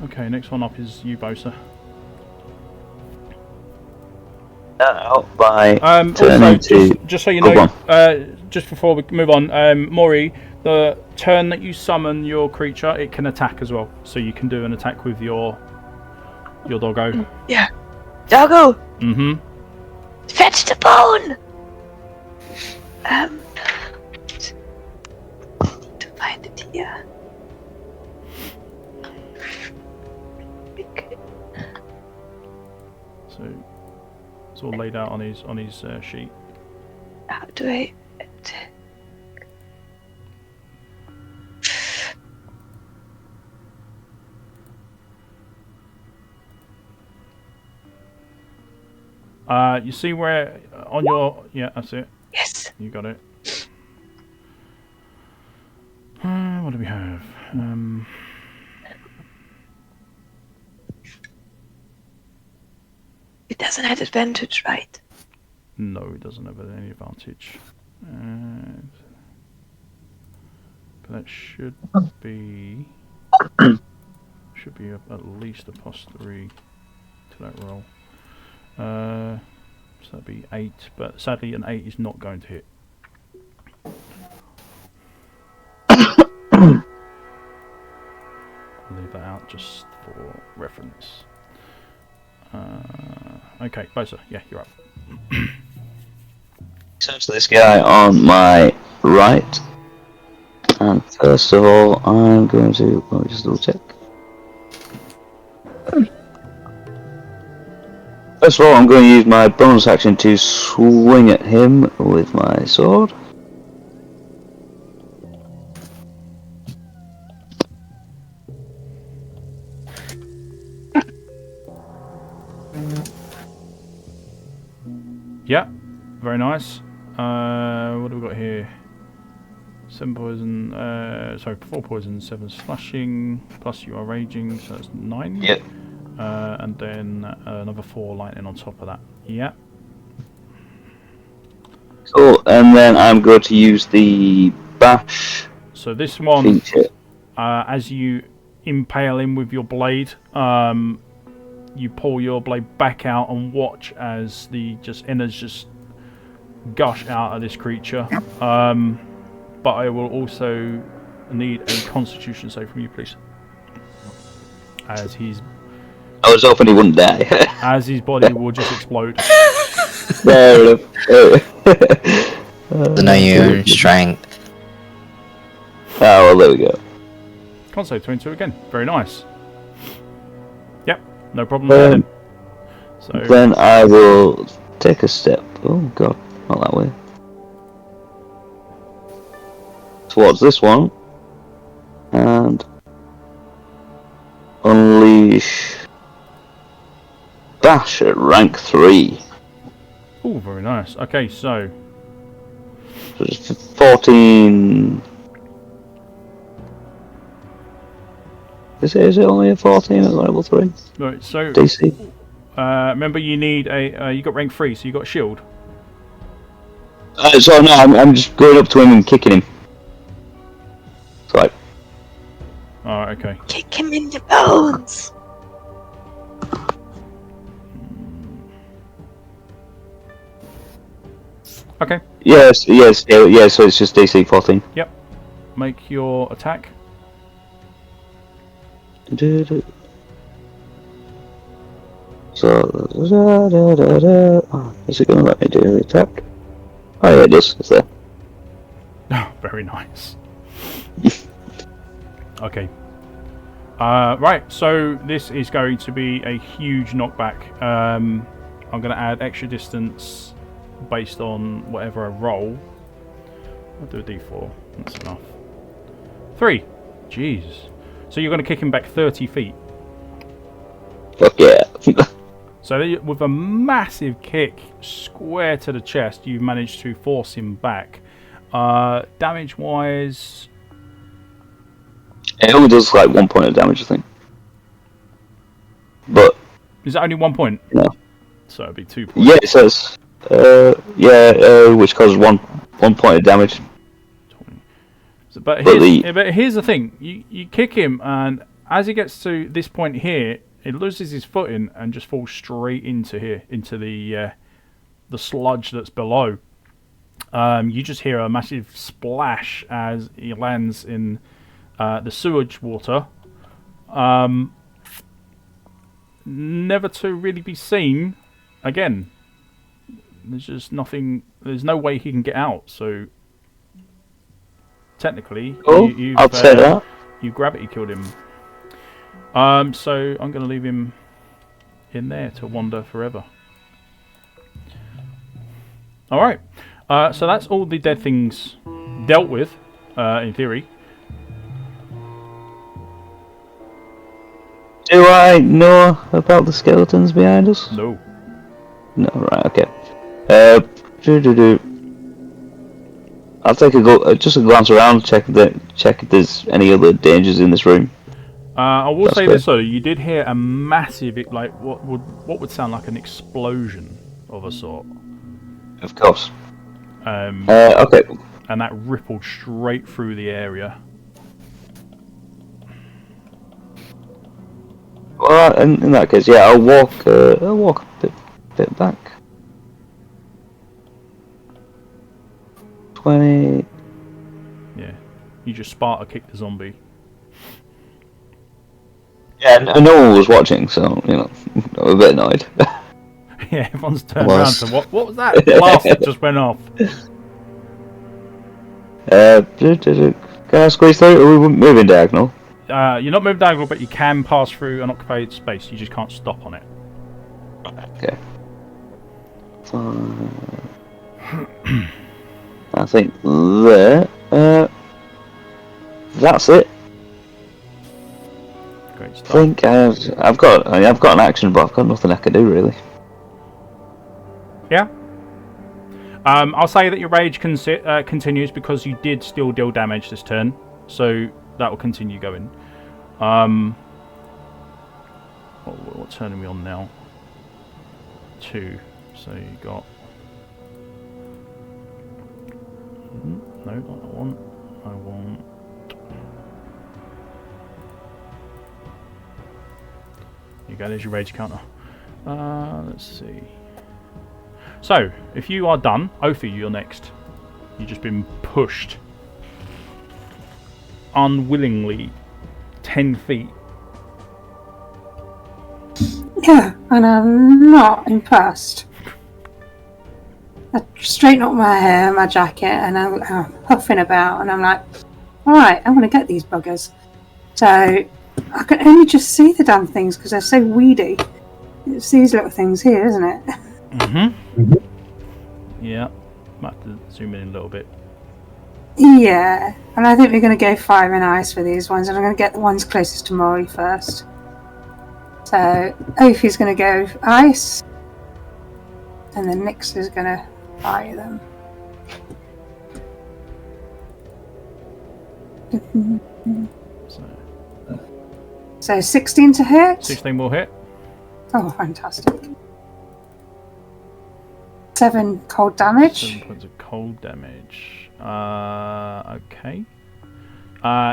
Okay, next one up is you, Bosa. By Also, into... just so you Go know, just before we move on, Mori, the turn that you summon your creature, it can attack as well. So you can do an attack with your doggo. Yeah. Doggo! Mm-hmm. Fetch the bone! Yeah. Okay. So it's all laid out on his sheet. How do I? You see where on your that's it. Yes. You got it. What do we have? It doesn't have advantage, right? No, it doesn't have any advantage. And but that should be at least a +3 to that roll. So that'd be 8, but sadly an 8 is not going to hit. I'll leave that out just for reference. Okay, Bosa, yeah, you're up. Turn to this guy on my right. And first of all, I'm going to just double check. First of all, I'm going to use my bonus action to swing at him with my sword. Yeah, very nice. What do we got here? 7 poison, sorry, 4 poison, 7 slashing, plus you are raging, so that's 9. Yep. And then another 4 lightning on top of that. Yeah. Cool, and then I'm going to use the bash So this one, feature. as you impale him with your blade, you pull your blade back out and watch as the innards just gush out of this creature. But I will also need a Constitution save from you, please. As I was hoping he wouldn't die. as his body will just explode. Fair enough. The know your own strength. Oh, well, there we go. Con save 22 again. Very nice. Yep, no problem there then. So Then I will take a step. Oh god, not that way. Towards this one. And unleash Bash at rank 3. oh, very nice. Okay, so So it's 14. Is it only a 14 at level 3? right, so DC? remember you need a you got rank 3, so you got a shield. So no, I'm just going up to him and kicking him. Right. Oh, okay. Kick him in the bones. Okay, Yes, yeah, so it's just DC 14. make your attack. So, oh, is it going to let me do the attack? Oh yeah, it does. It's there. Oh, very nice. Okay. Right, so this is going to be a huge knockback. I'm going to add extra distance based on whatever I roll. I'll do a d4. That's enough. 3. Jeez. So you're going to kick him back 30 feet. Fuck yeah. So with a massive kick square to the chest, you've managed to force him back. Damage-wise... It only does like 1 point of damage, I think. But Is that only 1 point? no. So it'd be 2 points. Yeah, it says. Which causes one point of damage. But here's the thing: you kick him, and as he gets to this point here, it loses his footing and just falls straight into the sludge that's below. You just hear a massive splash as he lands in the sewage water. Never to really be seen again. There's just nothing. There's no way he can get out. So technically, Cool. you've I'll take that. you gravity killed him. So I'm going to leave him in there to wander forever. All right. So that's all the dead things dealt with, in theory. Do I know about the skeletons behind us? No. No, right, okay. I'll take just a glance around, check if there's any other dangers in this room. I will That's say good. this though: you did hear a massive, like what would sound like an explosion of a sort. Of course. Okay. And that rippled straight through the area. Well, in that case, yeah, I'll walk a bit back. 20. Yeah, you just Sparta kicked the zombie. Yeah, no one was watching, so I'm a bit annoyed. Yeah, everyone's turned around to what was that blast that just went off? Can I squeeze through? Are we moving diagonal? You're not moving diagonal, but you can pass through an occupied space. You just can't stop on it. Okay. I think there. That's it. Great stuff. I think I've got an action, but I've got nothing I can do really. Yeah. I'll say that your rage continues because you did still deal damage this turn, so that will continue going. What turn are we on now? 2. So you got. No, not that one. I want. You go. There's your rage counter. Let's see. So, if you are done, Ophi, you're next. You've just been pushed unwillingly 10 feet. Yeah, and I'm not impressed. I straighten up my hair, my jacket, and I'm huffing about, and I'm like, alright, I'm going to get these buggers. So, I can only just see the damn things because they're so weedy. It's these little things here, isn't it? Mm-hmm. Yeah, might have to zoom in a little bit. Yeah, and I think we're going to go fire and ice for these ones, and I'm going to get the ones closest to Maury first. So, Ophi's going to go ice, and then Nyx is going to fire them. So 16 to hit? 16 will hit. Oh, fantastic. 7 cold damage. 7 points of cold damage. Okay.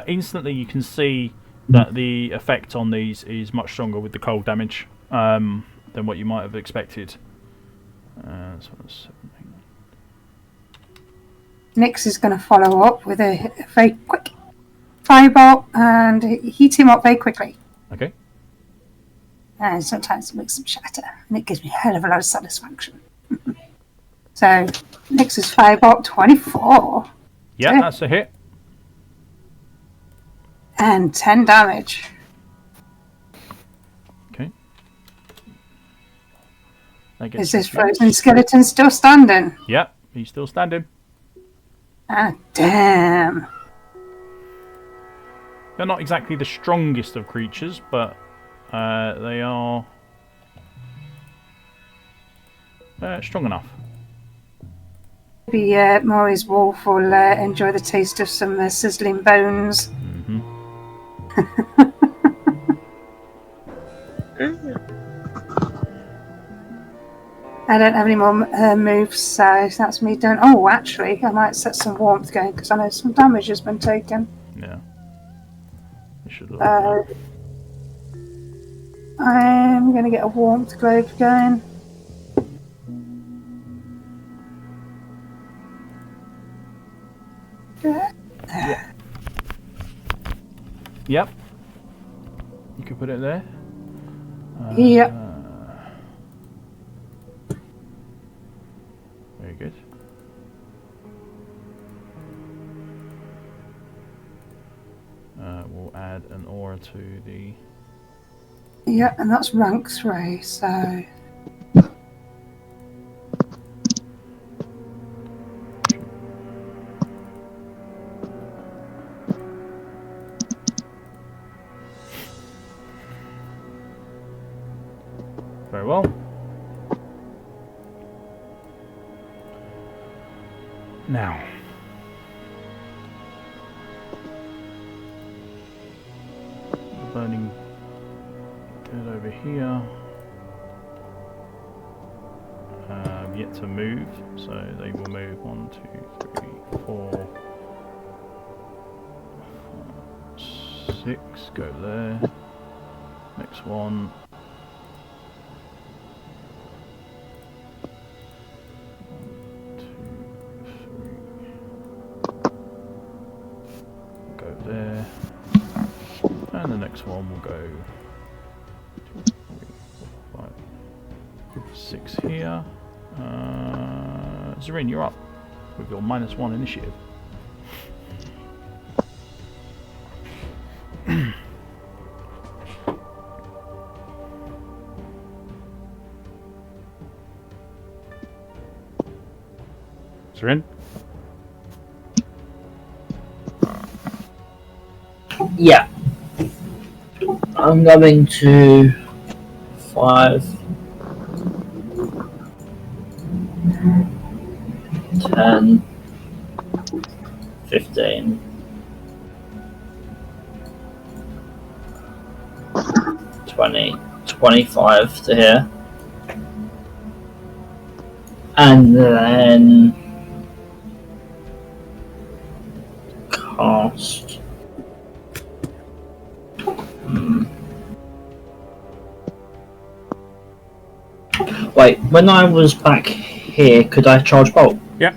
Instantly you can see that the effect on these is much stronger with the cold damage than what you might have expected. So that's 17. Nyx is going to follow up with a very quick fireball and heat him up very quickly. Okay. And sometimes it makes him shatter, and it gives me a hell of a lot of satisfaction. So, Nyx's fireball 24. Yeah, Okay. that's a hit. And 10 damage. Okay. Is this frozen skeleton still standing? Yep, he's still standing. Ah, damn. They're not exactly the strongest of creatures, but they are strong enough. Maybe Maury's wolf will enjoy the taste of some sizzling bones. Mm-hmm. I don't have any more moves, so that's me done. Oh, actually, I might set some warmth going because I know some damage has been taken. Yeah. You should look. I'm going to get a warmth globe going. Yep. You could put it there. Yep. Very good. will add an aura to the... Yeah, and that's rank 3, so... Very well. Now, burning good over here. Yet to move, so they will move 1, 2, 3, 4, 5, 6. Go there. Next one. 1, 2, 3. Go there. And the next one will go 2, 3, 4, 5, 6 here. Zorin, you're up with your -1 initiative. Zorin? Yeah. I'm going to 5, 10, 15, 20, 25 to here. And then cast. Wait, when I was back here, could I charge bolt? Yeah.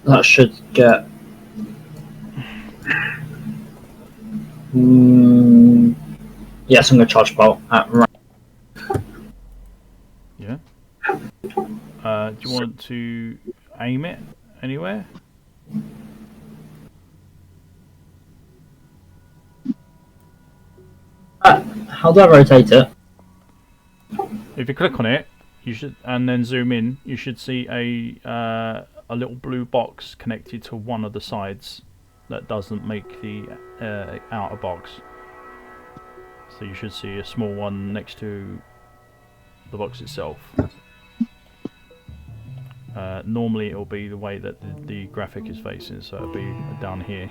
That should get... yes, I'm going to charge bolt at rank. Yeah. Do you want to aim it anywhere? How do I rotate it? If you click on it, you should, and then zoom in, you should see a little blue box connected to one of the sides that doesn't make the outer box. So you should see a small one next to the box itself. Normally it will be the way that the graphic is facing, so it'll be down here.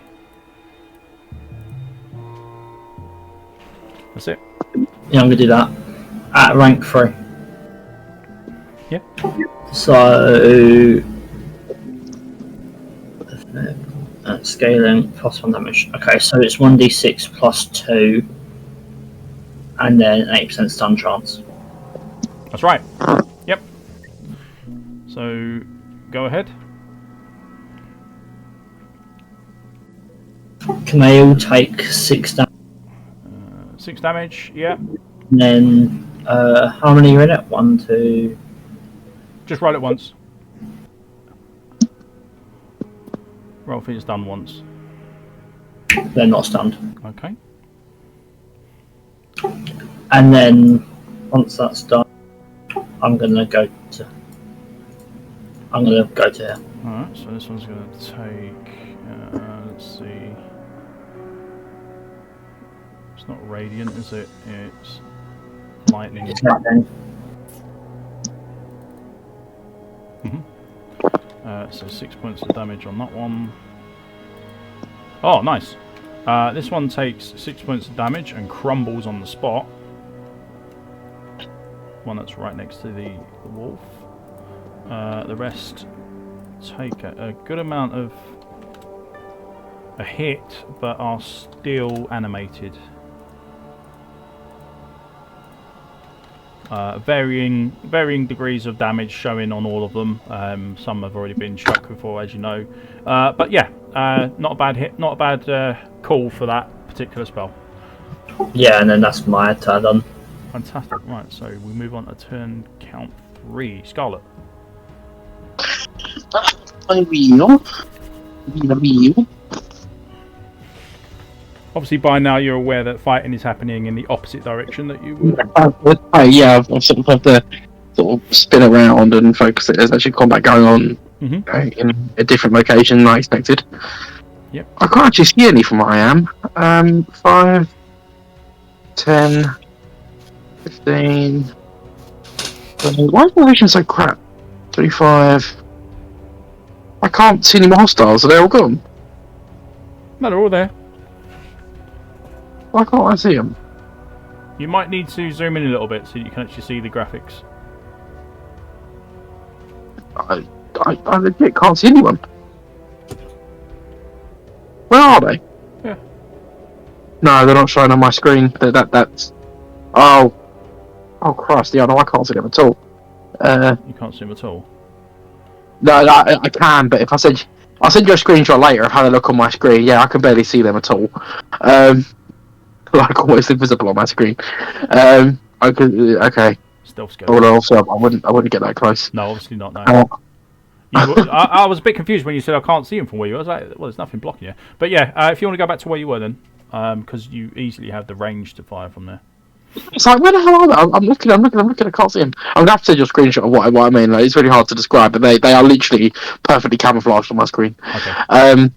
That's it. Yeah, I'm going to do that at rank 3. Yeah. So... scaling plus 1 damage. Okay, so it's 1d6 plus 2 and then 8% stun chance. That's right. Yep. So go ahead. Can they all take 6 damage? 6 damage, yeah. And then how many are in it? 1, 2... Just roll it once. Roll for your stun once. They're not stunned. Okay. And then once that's done, I'm gonna go to here. Alright, so this one's gonna take let's see. It's not radiant, is it? It's lightning. It's lightning. So 6 points of damage on that one. Oh, nice. This one takes 6 points of damage and crumbles on the spot. One that's right next to the wolf. The rest take a good amount of a hit, but are still animated. Varying degrees of damage showing on all of them. Some have already been struck before, as you know. But yeah, not a bad hit, not a bad call for that particular spell. Yeah, and then that's my turn then. Fantastic. Right, so we move on to turn count 3. Scarlet. I will. Obviously, by now you're aware that fighting is happening in the opposite direction that you were. Yeah, I've sort of had to sort of spin around and focus that there's actually combat going on in a different location than I expected. Yep. I can't actually see any from where I am. 5, 10, 15. Why is my vision so crap? 35. I can't see any more hostiles. Are they all gone? No, they're all there. Why can't I see them? You might need to zoom in a little bit so you can actually see the graphics. I legit can't see anyone. Where are they? Yeah. No, they're not showing on my screen. That's. Oh Christ! Yeah, no, I can't see them at all. You can't see them at all. No, I can, but if I'll send you a screenshot later of how they look on my screen. Yeah, I can barely see them at all. Like almost invisible on my screen. Okay. Stealth skill. Well, also, I wouldn't get that close. No, obviously not. No. I was a bit confused when you said I can't see him from where you were. I was like, well, there's nothing blocking you. But yeah, if you want to go back to where you were then, because you easily have the range to fire from there. It's like, where the hell are they? I'm looking, I can't see them. I'm going to have to send you a screenshot of what I mean. Like, it's really hard to describe, but they are literally perfectly camouflaged on my screen. Okay.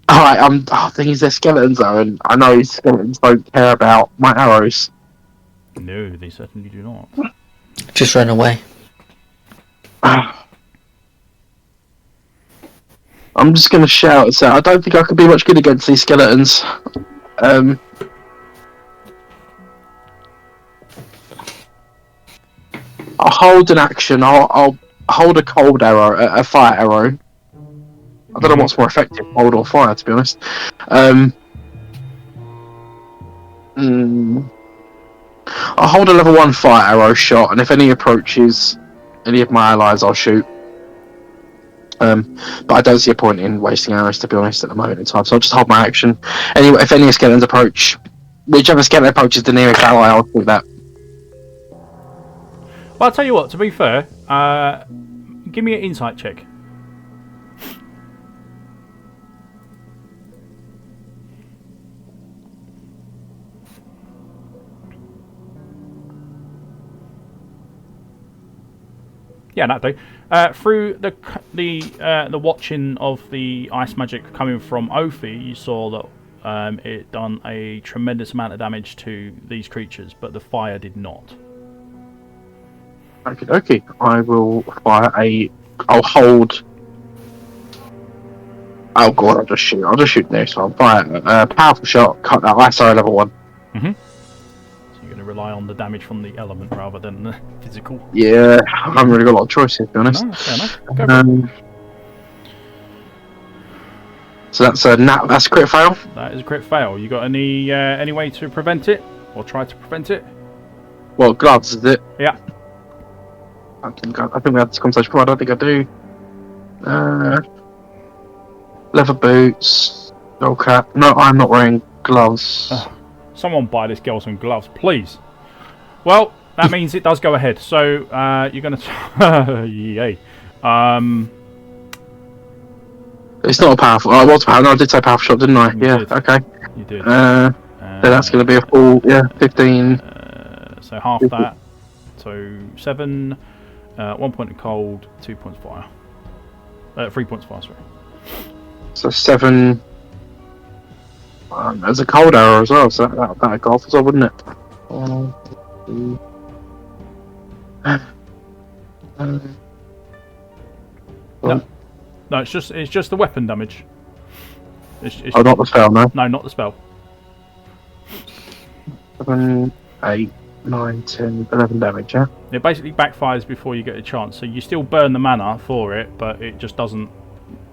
Alright, thing is, they're skeletons though, and I know skeletons don't care about my arrows. No, they certainly do not. Just run away. I'm just going to shout and say, I don't think I could be much good against these skeletons. I'll hold an action. I'll hold a cold arrow, a fire arrow. I don't know what's more effective, cold or fire, to be honest. I'll hold a level 1 fire arrow shot, and if any approaches any of my allies, I'll shoot. But I don't see a point in wasting arrows, to be honest, at the moment in time, so I'll just hold my action. Anyway, if any skeletons approach, whichever skeleton approaches the nearest ally, I'll shoot that. Well, I'll tell you what, to be fair, give me an insight check. Yeah, that'd do. Through the watching of the ice magic coming from Ophi, you saw that it done a tremendous amount of damage to these creatures, but the fire did not. Okay. I will fire I'll hold. Oh god! I'll just shoot this. So I'll fire a powerful shot. Cut that last arrow level 1. So you're going to rely on the damage from the element rather than the physical. Yeah, I haven't really got a lot of choices, to be honest. No, fair enough. Go for it. So that's a crit fail. That is a crit fail. You got any way to prevent it, or try to prevent it? Well, gloves, is it? Yeah. I think we had this conversation before. I don't think I do. Leather boots. No cap. No, I'm not wearing gloves. Someone buy this girl some gloves, please. Well, that means it does go ahead. So you're going to... Yay. It's not a powerful... Oh, it was powerful. No, I did say powerful shot, didn't I? You did. Okay. You did. So that's going to be a full... Yeah, 15. So half that. So 7... 1 point of cold, 2 points fire. 3 points fire, sorry. So 7... there's a cold arrow as well, so that'd go off as well, wouldn't it? 1, 2... No, it's just the weapon damage. It's not the spell, no? No, not the spell. 7, 8, 9, 10, 11 damage, yeah? It basically backfires before you get a chance, so you still burn the mana for it, but it just doesn't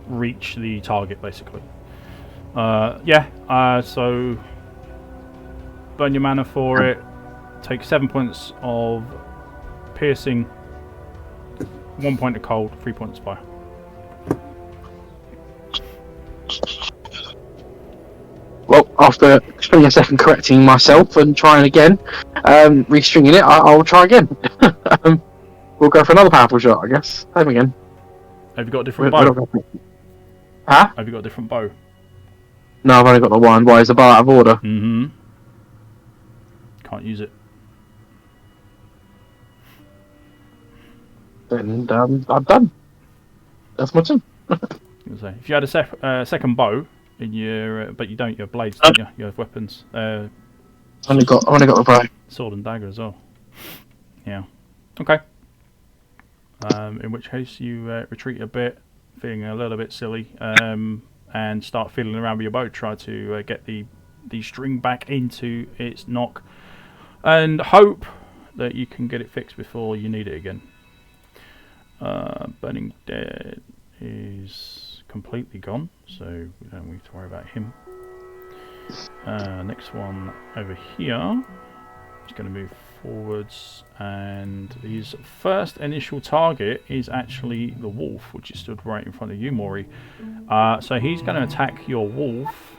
reach the target, basically. So burn your mana for it, take 7 points of piercing, 1 point of cold, 3 points of fire. Well, after spending a second correcting myself and trying again, restringing it, I'll try again. We'll go for another powerful shot, I guess. Same again. Have you got a different bow? Huh? Have you got a different bow? No, I've only got the one. Why is the bow out of order? Mm-hmm. Can't use it. Then I'm done. That's my turn. So if you had a second bow in your, but you don't, you have blades, don't you? You have weapons. I've only got the bow. Sword and dagger as well. Yeah. Okay. In which case you retreat a bit, feeling a little bit silly, and start fiddling around with your bow. Try to get the string back into its nock, and hope that you can get it fixed before you need it again. Burning Dead is completely gone, so we don't need to worry about him. Next one over here. He's going to move forwards, and his first initial target is actually the wolf, which is stood right in front of you, Maury. So he's going to attack your wolf.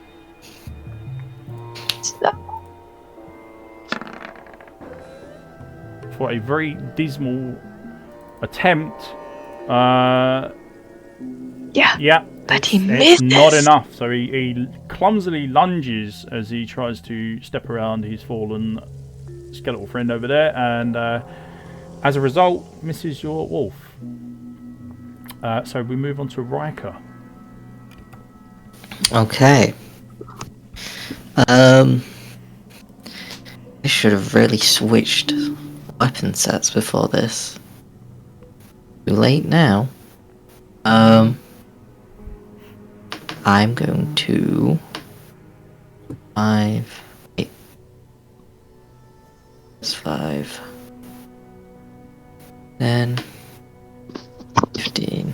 For a very dismal attempt. Yeah. But he It's missed. not enough. So he clumsily lunges as he tries to step around his fallen skeletal friend over there, and as a result, misses your wolf. So we move on to Riker. Okay. I should have really switched weapon sets before this. Too late now. I'm going to 5, 8, 5, 10, 15,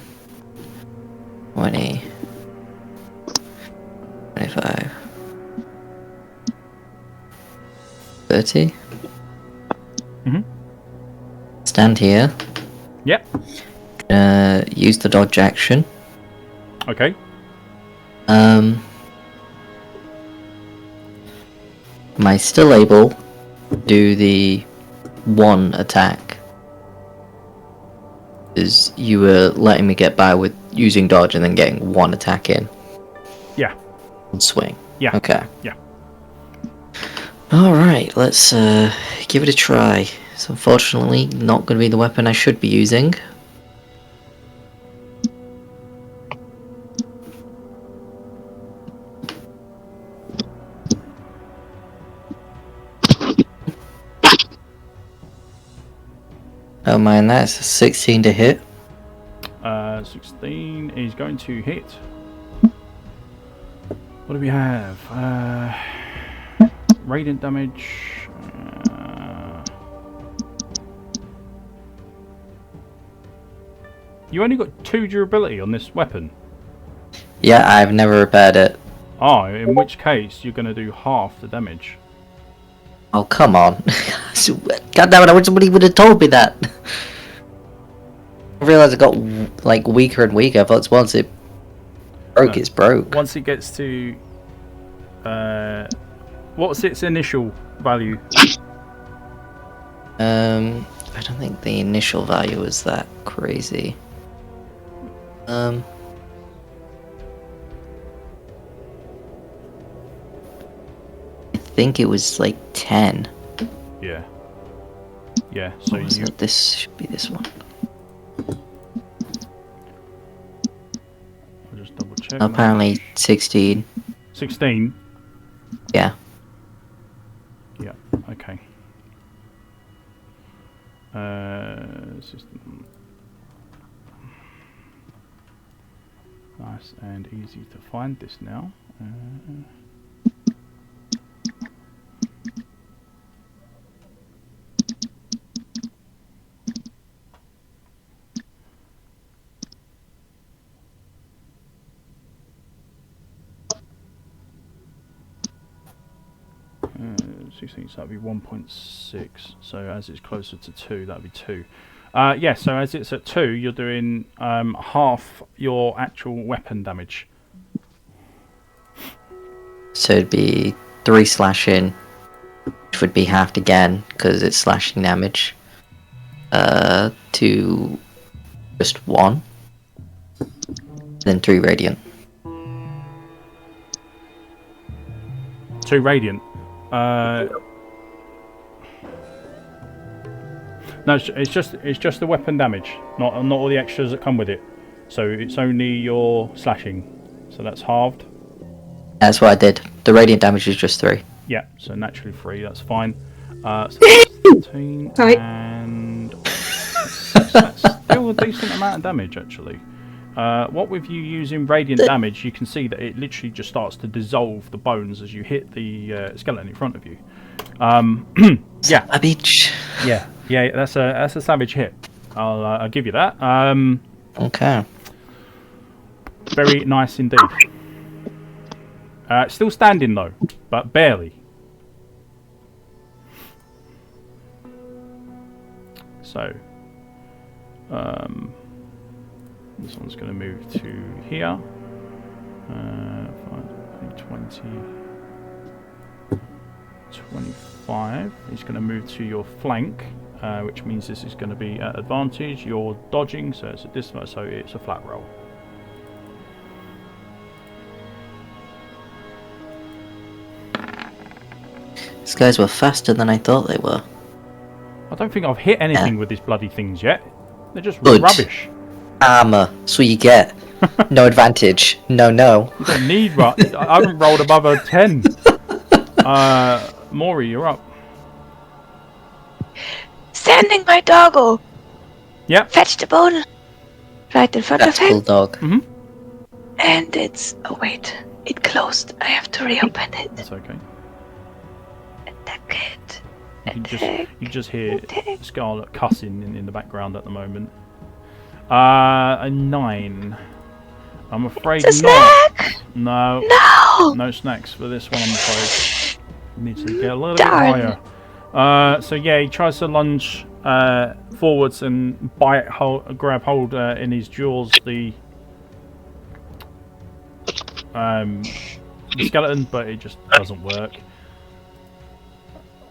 20, 25, 30. Stand here. Yep. Use the dodge action. Okay. Am I still able to do the one attack? Because you were letting me get by with using dodge and then getting one attack in. Yeah. And swing. Yeah. Okay. Yeah. Alright, let's give it a try. It's unfortunately not going to be the weapon I should be using. Oh man, that's a 16 to hit. 16 is going to hit. What do we have? Radiant damage. You only got 2 durability on this weapon. Yeah, I've never repaired it. Oh, in which case you're going to do half the damage. Oh, come on. God damn it, I wish somebody would have told me that. I realised it got, like, weaker and weaker. I thought once it broke, it's broke. Once it gets to... what's its initial value? I don't think the initial value was that crazy. I think it was like 10. Yeah. Yeah, so you... This should be this one. I'll just double check. Apparently 16. 16? Yeah. Yeah, okay. System. Nice and easy to find this now. 16, so that'd be 1.6. So as it's closer to 2, that'd be 2. Yeah, so as it's at 2, you're doing half your actual weapon damage. So it'd be 3 slashing, which would be halved again because it's slashing damage. To just 1. Then 3 radiant. 2 radiant. No, it's just the weapon damage, not all the extras that come with it. So it's only your slashing. So that's halved. That's what I did. The radiant damage is just 3. Yeah, so naturally 3. That's fine. So that's 13 Sorry. and that's still a decent amount of damage actually. What with you using radiant damage, you can see that it literally just starts to dissolve the bones as you hit the skeleton in front of you. Yeah, A beach. yeah, that's a savage hit. I'll give you that. Okay. Very nice indeed. Still standing though, but barely. So, this one's going to move to here. 20, 25. He's going to move to your flank, which means this is going to be at advantage. You're dodging, so it's a distance, so it's a flat roll. These guys were faster than I thought they were. I don't think I've hit anything with these bloody things yet. They're just Good. rubbish. Armor. That's what you get. No advantage. No. You don't need I haven't rolled above a 10. Maury, you're up. Standing my doggo. Yep. Fetch the bone. Right in front That's of him. cool, dog. And it's... Oh, wait. It closed. I have to reopen it. That's okay. Attack it. You just hear Scarlet cussing in the background at the moment. A 9. I'm afraid It's a not. snack! No. No! Snacks for this one, I'm afraid. Needs to get a little Darn. bit higher. So yeah, he tries to lunge forwards and grab hold in his jaws the skeleton, but it just doesn't work.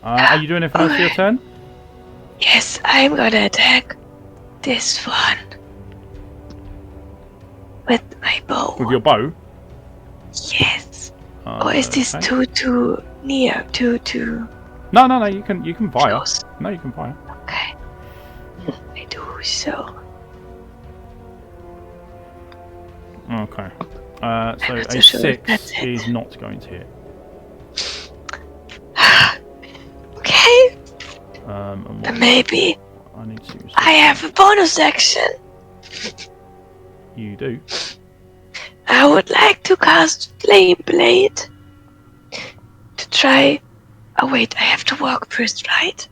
Are you doing anything else for your turn? Yes, I'm gonna attack this one. With my bow. With your bow? Yes. Or is this Okay. too near? Too No, you can fire. close? No, you can fire. Okay. I do so. Okay. So I'm not so a sure if 6 that's it. is not going to hit. Okay. And But what maybe I need to use. I have a bonus action. You do. I would like to cast Flame Blade. To try... Oh wait, I have to walk first, right?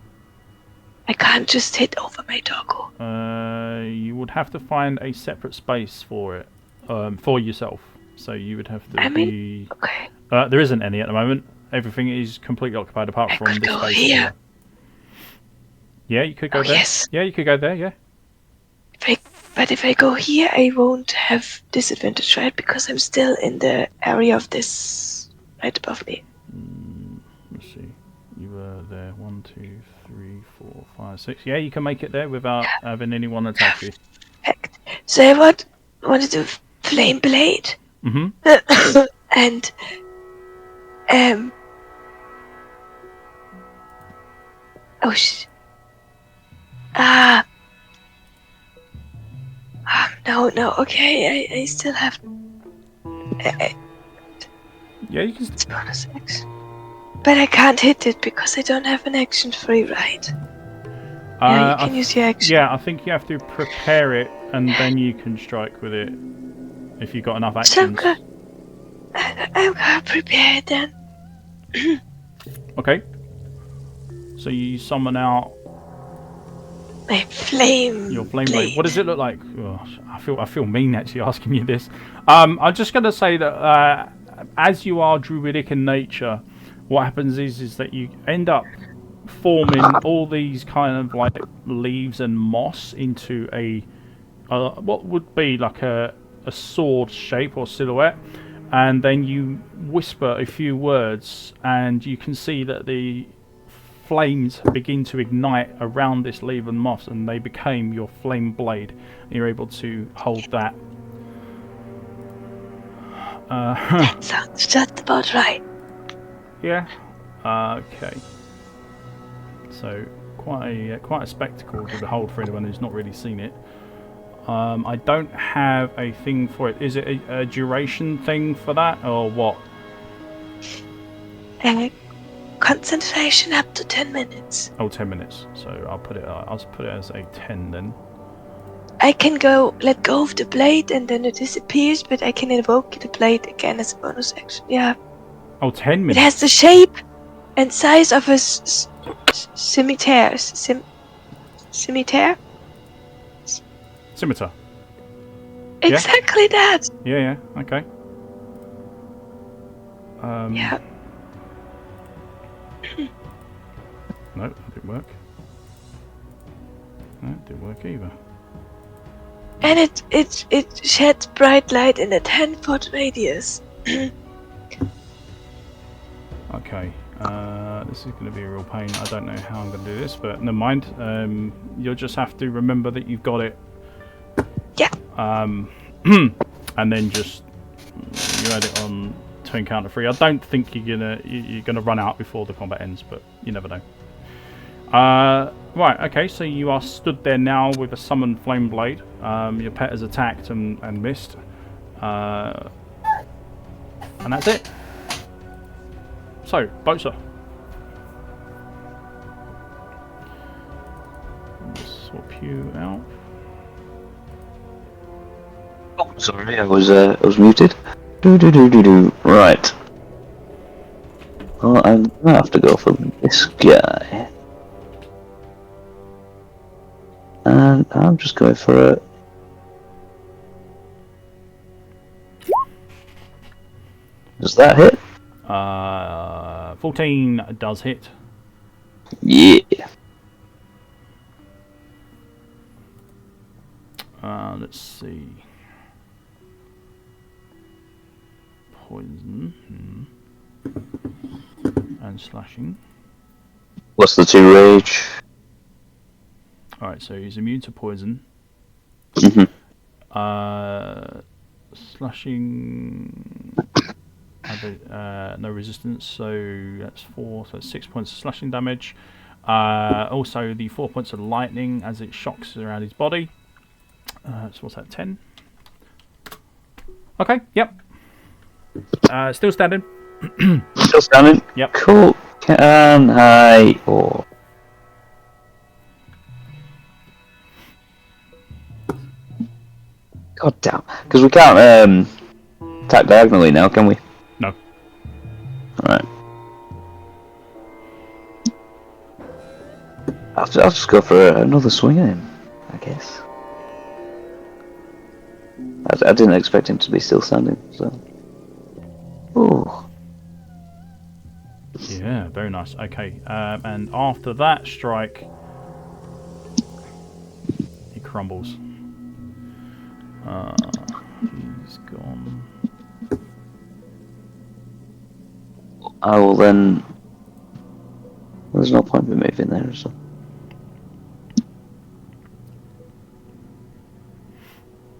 I can't just hit over my doggo. You would have to find a separate space for it, for yourself. So you would have to be. Okay. There isn't any at the moment. Everything is completely occupied apart from could this go space. here. Yeah, you could go Oh, there. yes. Yeah, you could go there. Yeah. But if I go here, I won't have disadvantage, right? Because I'm still in the area of this right above me. Let's see. You were there. 1, 2, 3, 4, 5, 6. Yeah, you can make it there without having anyone attack you. Perfect. So I want to do Flame Blade. Mm-hmm. And oh no, okay, I still have Yeah, you can. it's bonus action. But I can't hit it because I don't have an action free, right? Yeah, you can use your action. Yeah, I think you have to prepare it and then you can strike with it if you've got enough So actions. I'm gonna prepare it then. Okay. So you summon out My flame. your flame blade. What does it look like? Oh, I feel mean actually asking you this. I'm just gonna say that as you are druidic in nature, what happens is that you end up forming all these kind of like leaves and moss into a what would be like a sword shape or silhouette, and then you whisper a few words, and you can see that the flames begin to ignite around this leaven moss, and they became your flame blade. You're able to hold that. That sounds just about right. Yeah. Okay. So quite a spectacle to behold for anyone who's not really seen it. I don't have a thing for it. Is it a duration thing for that, or what? Concentration up to 10 minutes. Oh, 10 minutes. So I'll put it as a 10 then. I can let go of the blade and then it disappears, but I can invoke the blade again as a bonus action. Yeah. Oh, 10 minutes. It has the shape and size of a scimitar. Scimitar? Scimitar. Exactly that. Yeah. Okay. Yeah. No, that didn't work. No, it didn't work either. And it sheds bright light in a 10-foot radius. Okay. This is going to be a real pain. I don't know how I'm going to do this, but never mind. You'll just have to remember that you've got it. Yeah. And then just you add it on to encounter 3. I don't think you're gonna run out before the combat ends, but you never know. Right. Okay. So you are stood there now with a summoned flame blade. Your pet has attacked and missed. And that's it. So, Bosa. Swap you out. Oh, sorry, I was muted. Right. Well, I'm gonna have to go for this guy, and I'm just going for a. Does that hit? 14 does hit. Yeah. Let's see. Poison and slashing. What's the 2 rage? Alright, so he's immune to poison. Slashing. No resistance, so that's 4, so that's 6 points of slashing damage. Also, the 4 points of lightning as it shocks around his body. So what's that, 10? Okay, yep. Still standing. Still standing? Yep. Cool. Can I... Oh. God damn. Because we can't attack diagonally now, can we? No. Alright. I'll just go for another swing at him, I guess. I didn't expect him to be still standing, so... Ooh. Yeah, very nice. Okay, and after that strike, he crumbles. He's gone. I will then... There's no point in moving there, so...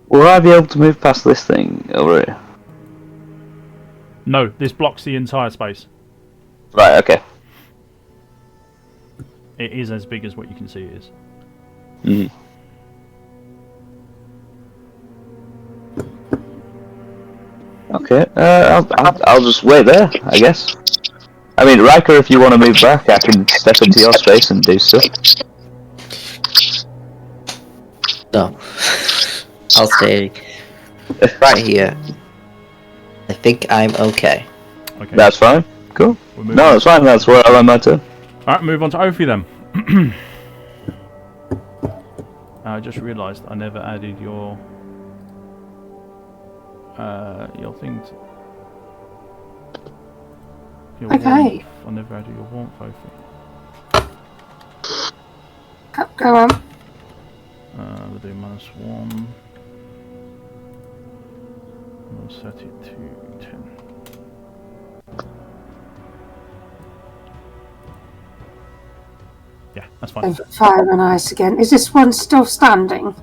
Will I be able to move past this thing over here? No, this blocks the entire space. Right, okay. It is as big as what you can see it is. Mm. Okay, I'll just wait there, I guess. I mean, Riker, if you want to move back, I can step into your space and do stuff. No. I'll stay right here. I think I'm okay. Okay. That's fine. Cool. No, that's fine. That's where I'm at. Alright, move on to Ophi then. I just realised I never added your thing. Your Okay. warmth. I never added your warmth, Ophi. Go on. We'll do -1. We'll set it to 10. Yeah, that's fine. And fire and ice again. Is this one still standing?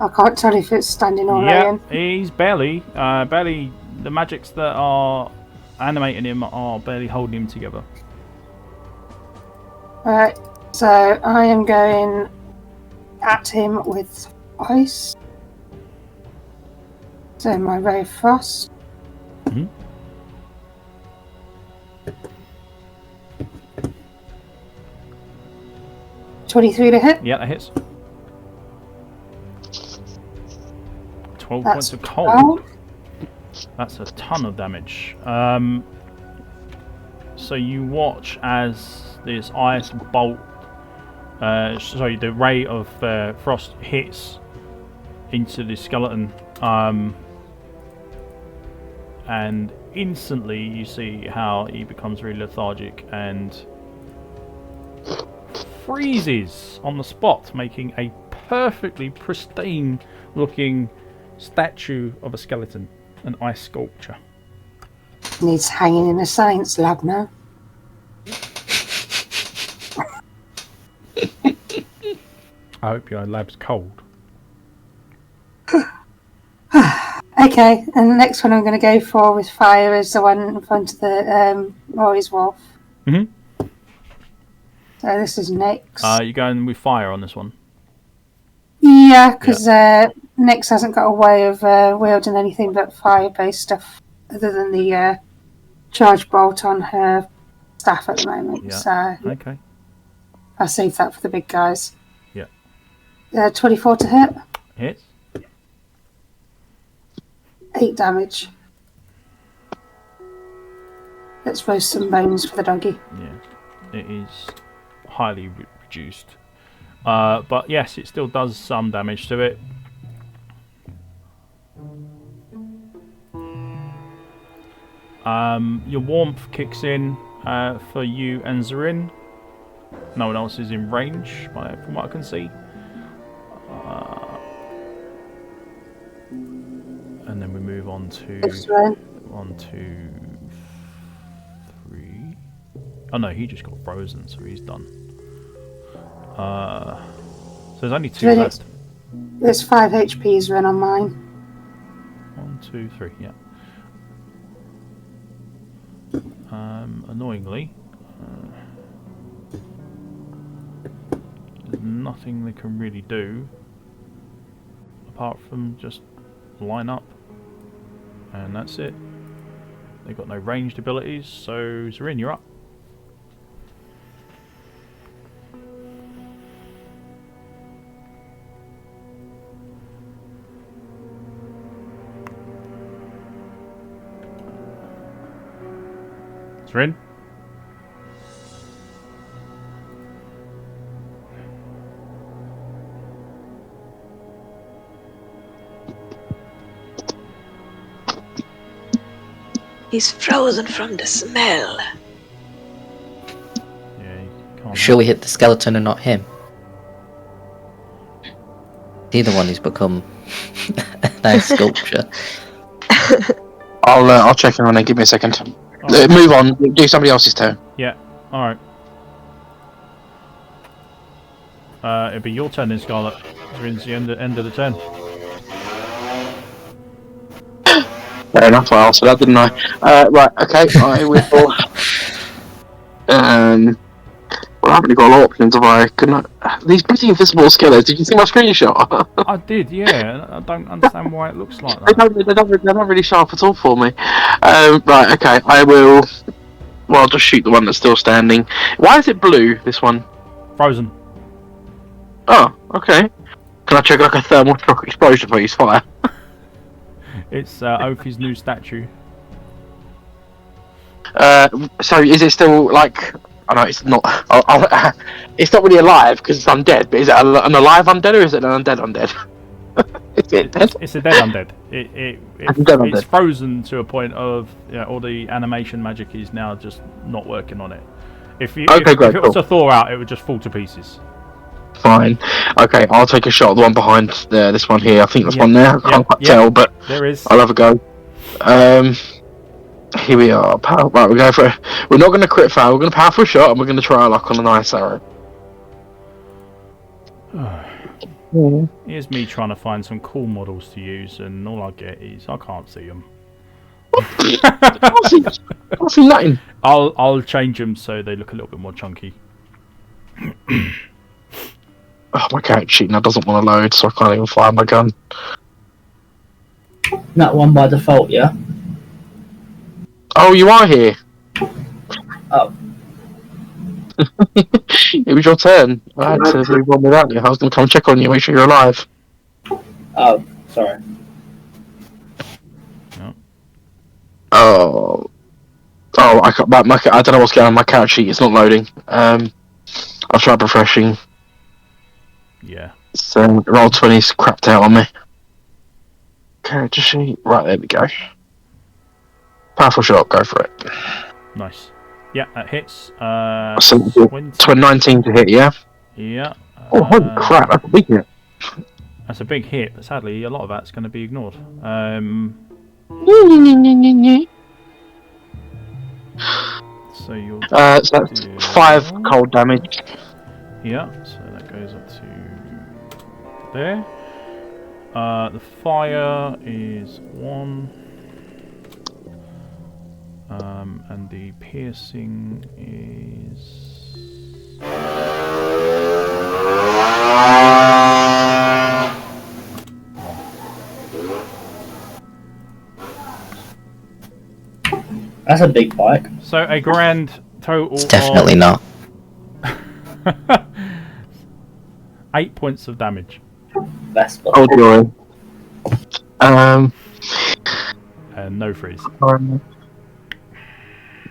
I can't tell if it's standing or Yeah, laying. he's barely. The magics that are animating him are barely holding him together. Alright, so I am going at him with ice. So my ray of frost. Mhm. $23 to hit. Yeah, that hits. 12 That's points of cold. cold. That's a ton of damage. So you watch as this ice bolt, the ray of frost hits into the skeleton, and instantly you see how he becomes really lethargic and freezes on the spot, making a perfectly pristine looking statue of a skeleton, an ice sculpture. Needs hanging in a science lab now. I hope your lab's cold. Okay, and the next one I'm going to go for with fire is the one in front of the Rory's Wolf. Mhm. So this is Nyx. You're going with fire on this one. Yeah, because Nyx hasn't got a way of wielding anything but fire-based stuff other than the charge bolt on her staff at the moment. Yeah. So Okay. I'll save that for the big guys. Yeah. 24 to hit, Hits. 8 damage. Let's roast some bones for the doggy. Yeah. It is highly reduced. But yes, it still does some damage to it. Your warmth kicks in for you and Zarin. No one else is in range, from what I can see. And then we move on to Next one. 1, 2, 3. Oh no, he just got frozen, so he's done. So there's only 2 Really? left. There's 5 HP's run on mine. 1, 2, 3. Yeah. Annoyingly, there's nothing they can really do apart from just line up, and that's it. They've got no ranged abilities, so Zarin, you're up. Zarin? He's frozen from the smell. Yeah, you can't. Sure we hit the skeleton and not him? He's the one who's become a nice sculpture. I'll check in on it. Give me a second. Alright. Move on. Do somebody else's turn. Yeah, alright. It'll be your turn then, Scarlet. Zarin's the end of the turn. Fair enough. I answered that, didn't I? Right. Okay. I will. Well, I haven't really got a lot of options, have I? Couldn't I? These pretty invisible skeletons. Did you see my screenshot? I did, yeah. I don't understand why it looks like that. They're not really sharp at all for me. Right. Okay. I will. Well, I'll just shoot the one that's still standing. Why is it blue? This one. Frozen. Oh. Okay. Can I check like a thermal shock explosion for his fire? It's Ophi's new statue. So is it still like? I know it's not. It's not really alive because it's undead. But is it an alive undead or is it an undead undead? Is it dead? It's a dead undead. It's dead undead. It's frozen to a point of all the animation magic is now just not working on it. If it was to thaw out, it would just fall to pieces. Fine. Okay, I'll take a shot at the one behind this one here. I think there's one there. I can't quite tell, but there is. I'll have a go. Here we are. Right, we're going for it. We're not going to crit foul. We're going to powerful shot, and we're going to try our luck on a nice arrow. Here's me trying to find some cool models to use, and all I get is I can't see them. I'll see nothing. I'll change them so they look a little bit more chunky. Oh, my character sheet now doesn't want to load, so I can't even fire my gun. That one by default, yeah? Oh, you are here. Oh. It was your turn. I had to move on without you. I was going to come check on you, make sure you're alive. Oh, sorry. Yep. Oh, I don't know what's going on. My character sheet is not loading. I'll try refreshing. Yeah. So roll 20's crapped out on me. Character sheet. Right, there we go. Powerful shot. Go for it. Nice. Yeah, that hits. So 19 to hit. Yeah. Yeah. Oh, holy crap! That's a big hit. That's a big hit, but sadly, a lot of that's going to be ignored. So you'll. So that's 5 cold damage. Yeah. So that goes up to there. The fire is 1. And the piercing is... That's a big bike. So a grand total It's definitely not. 8 points of damage. Vespa. Oh, joy. And no freeze.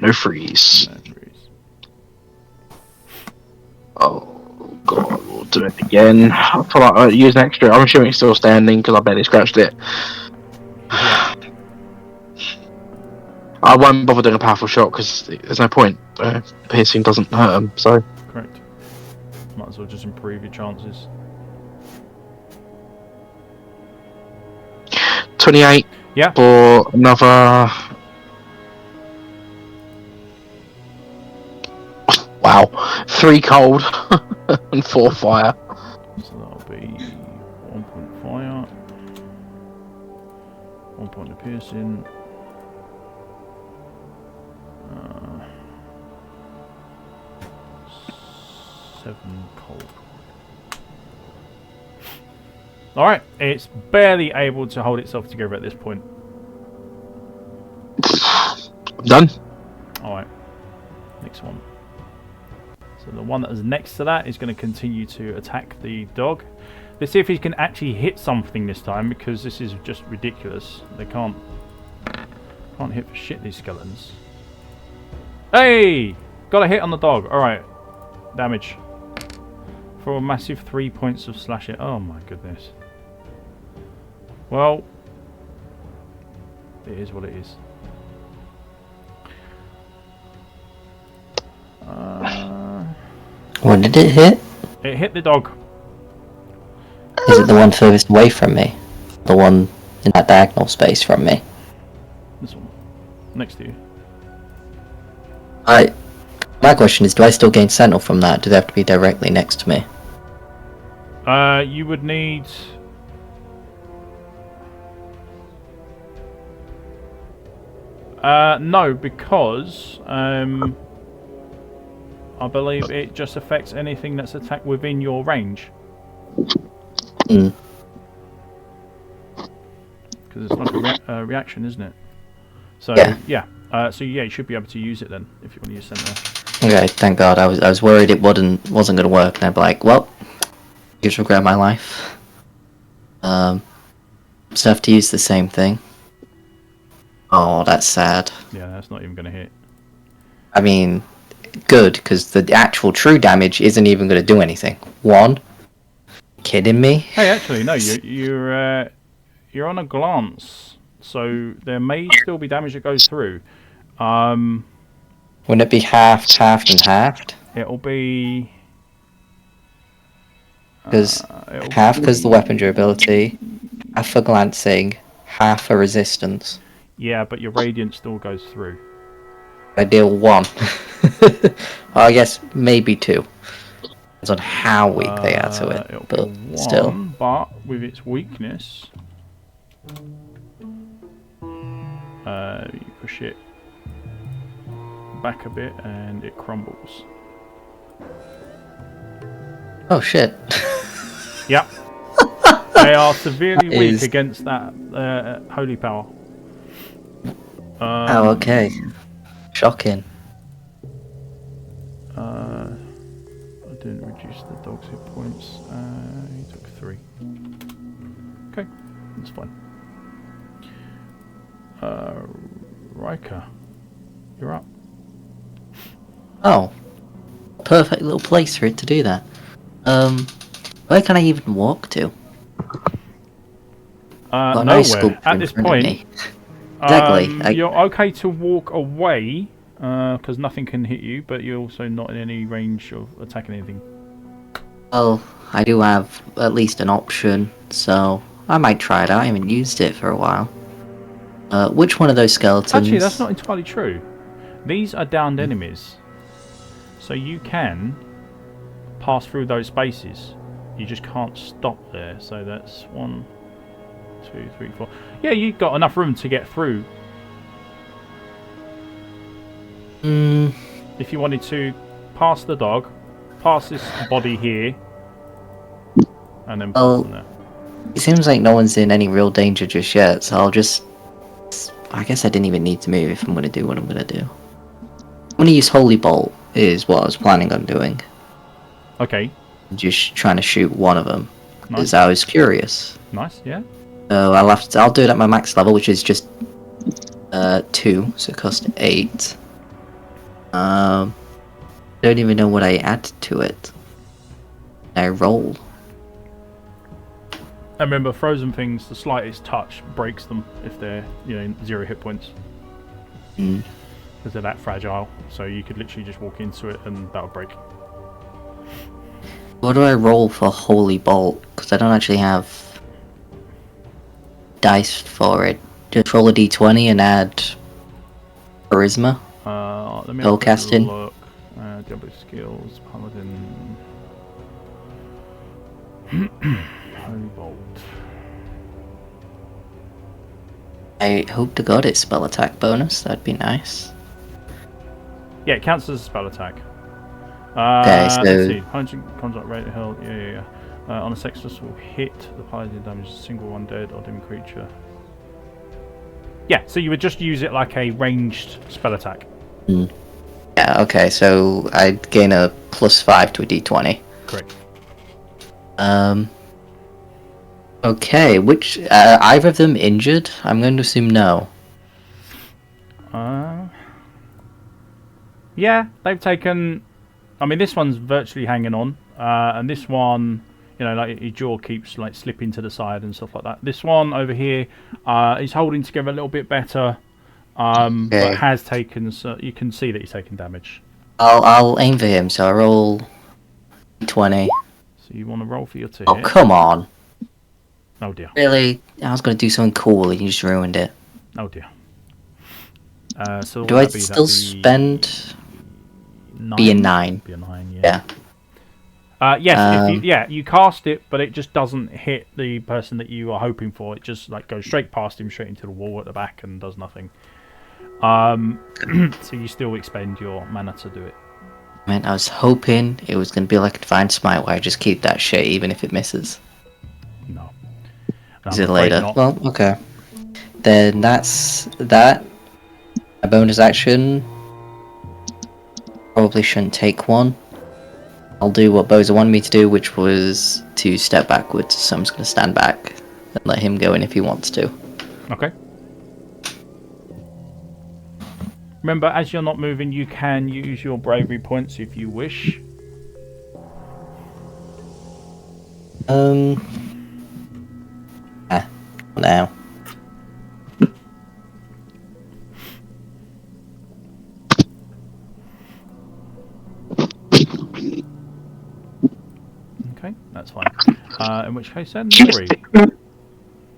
No freeze. No freeze. Oh god, we'll do it again. I feel like I'll use an extra. I'm assuming it's still standing because I barely scratched it. Yeah. I won't bother doing a powerful shot because there's no point. Piercing doesn't hurt him, so. Correct. Might as well just improve your chances. 28. Yeah. For another. Wow. 3 cold and 4 fire. So that'll be 1 point fire, 1 point of piercing, 7 cold. Alright, it's barely able to hold itself together at this point. Done. Alright, next one. So the one that is next to that is going to continue to attack the dog. Let's see if he can actually hit something this time, because this is just ridiculous. They can't hit for shit, these skeletons. Hey! Got a hit on the dog. Alright. Damage. For a massive 3 points of slashing. Oh my goodness. Well, it is what it is. What did it hit? It hit the dog. Is it the one furthest away from me? The one in that diagonal space from me? This one. Next to you. My question is, do I still gain sentinel from that? Do they have to be directly next to me? You would need... no, because I believe it just affects anything that's attacked within your range. Mm. Because it's like a reaction, isn't it? So yeah, so yeah, you should be able to use it then if you want to use Sentinel. Okay, thank God. I was worried it wasn't going to work, and I'd be like, well, just regret my life. Just have to use the same thing. Oh, that's sad. Yeah, that's not even going to hit. I mean, good, because the actual true damage isn't even going to do anything. 1? Kidding me? Hey, actually, no, you're on a glance, so there may still be damage that goes through. Wouldn't it be halved, and halved? It'll be... Because half because the weapon durability, half for glancing, half for resistance. Yeah, but your radiant still goes through. I deal 1. I guess maybe 2. Depends on how weak they are to it. It'll But be 1, still. but with its weakness, you push it back a bit and it crumbles. Oh shit. Yep. They are severely That weak is- against that holy power. Oh, okay. Shocking. I didn't reduce the dog's hit points. He took 3. Okay, that's fine. Riker, you're up. Oh. Perfect little place for it to do that. Where can I even walk to? Got a nice Nowhere. sculpture At in this front of point, me. Exactly. you're okay to walk away because nothing can hit you, but you're also not in any range of attacking anything. Well, I do have at least an option, so I might try it out. I haven't used it for a while. Which one of those skeletons? Actually, that's not entirely true. These are downed enemies, so you can pass through those spaces. You just can't stop there. So that's 1, 2, 3, 4. Yeah, you've got enough room to get through. If you wanted to pass the dog, pass this body here, and then pass from there. It seems like no one's in any real danger just yet, so I'll just... I guess I didn't even need to move if I'm going to do what I'm going to do. I'm going to use Holy Bolt, is what I was planning on doing. Okay. Just trying to shoot one of them, because Nice. I was curious. Nice, yeah. So I'll do it at my max level, which is just 2, so it costs 8. Don't even know what I add to it. I roll. And remember, frozen things, the slightest touch breaks them if they're, 0 hit points. Because they're that fragile. So you could literally just walk into it and that'll break. What do I roll for Holy Bolt? Because I don't actually have dice for it. Just roll a d20 and add Charisma. Let me Spell have a casting. look. Diablo skills, Paladin. Holy Bolt. I hope to God it's spell attack bonus. That'd be nice. Yeah, it counts as a spell attack. Okay, so- Let's see. Punching contact rate held. Yeah. On a successful hit, the paladin damages a single undead or dim creature. Yeah, so you would just use it like a ranged spell attack. Yeah, okay, so I'd gain a +5 to a d20. Correct. Okay, which, either of them injured? I'm going to assume no. Yeah, they've taken... I mean, this one's virtually hanging on. And this one, like your jaw keeps like slipping to the side and stuff like that. This one over here is holding together a little bit better. But has taken... So you can see that he's taken damage. I'll aim for him, so I roll 20. So you want to roll for your to Oh, hit. come on. Oh dear. Really? I was going to do something cool and you just ruined it. Oh dear. So Do I still spend... Be a 9. Be a 9, yeah. Yeah. Yes, you cast it, but it just doesn't hit the person that you are hoping for. It just like goes straight past him, straight into the wall at the back, and does nothing. So you still expend your mana to do it. Man, I was hoping it was going to be like a Divine Smite where I just keep that shit even if it misses. No. Is it later? Well, okay. Then that's that. A bonus action. Probably shouldn't take one. I'll do what Boza wanted me to do, which was to step backwards. So I'm just going to stand back and let him go in if he wants to. Okay. Remember, as you're not moving, you can use your bravery points if you wish. Now. Okay, that's fine. In which case then, Rory,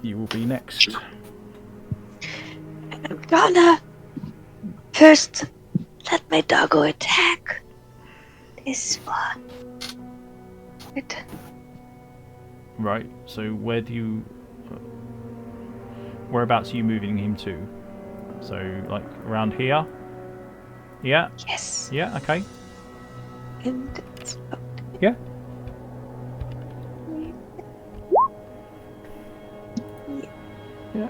you will be next. Donna, first, let my doggo attack. This one. It. Right. So where do you? Whereabouts are you moving him to? So like around here. Yeah. Yes. Yeah. Okay. And it's Yeah. Yeah.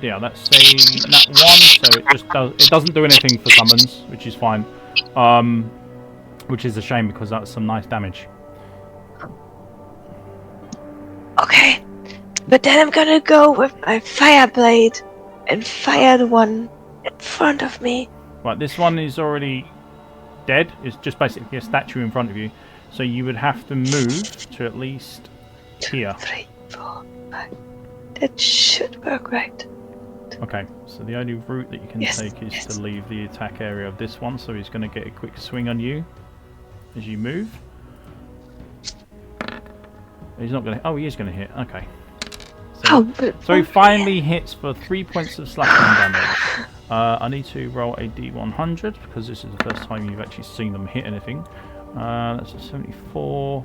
Yeah. Let's say that one. So it doesn't do anything for summons, which is fine. Which is a shame because that's some nice damage. okay. But then I'm gonna go with my fire blade and fire the one in front of me. Right. This one is already dead. It's just basically a statue in front of you. So you would have to move to at least here. 3, 4, 5. That should work, right? Okay, so the only route that you can take is to leave the attack area of this one, so he's going to get a quick swing on you as you move. He's not going to... Oh, he is going to hit. Okay. So he finally hits for 3 points of slashing damage. I need to roll a D100 because this is the first time you've actually seen them hit anything. That's a 74.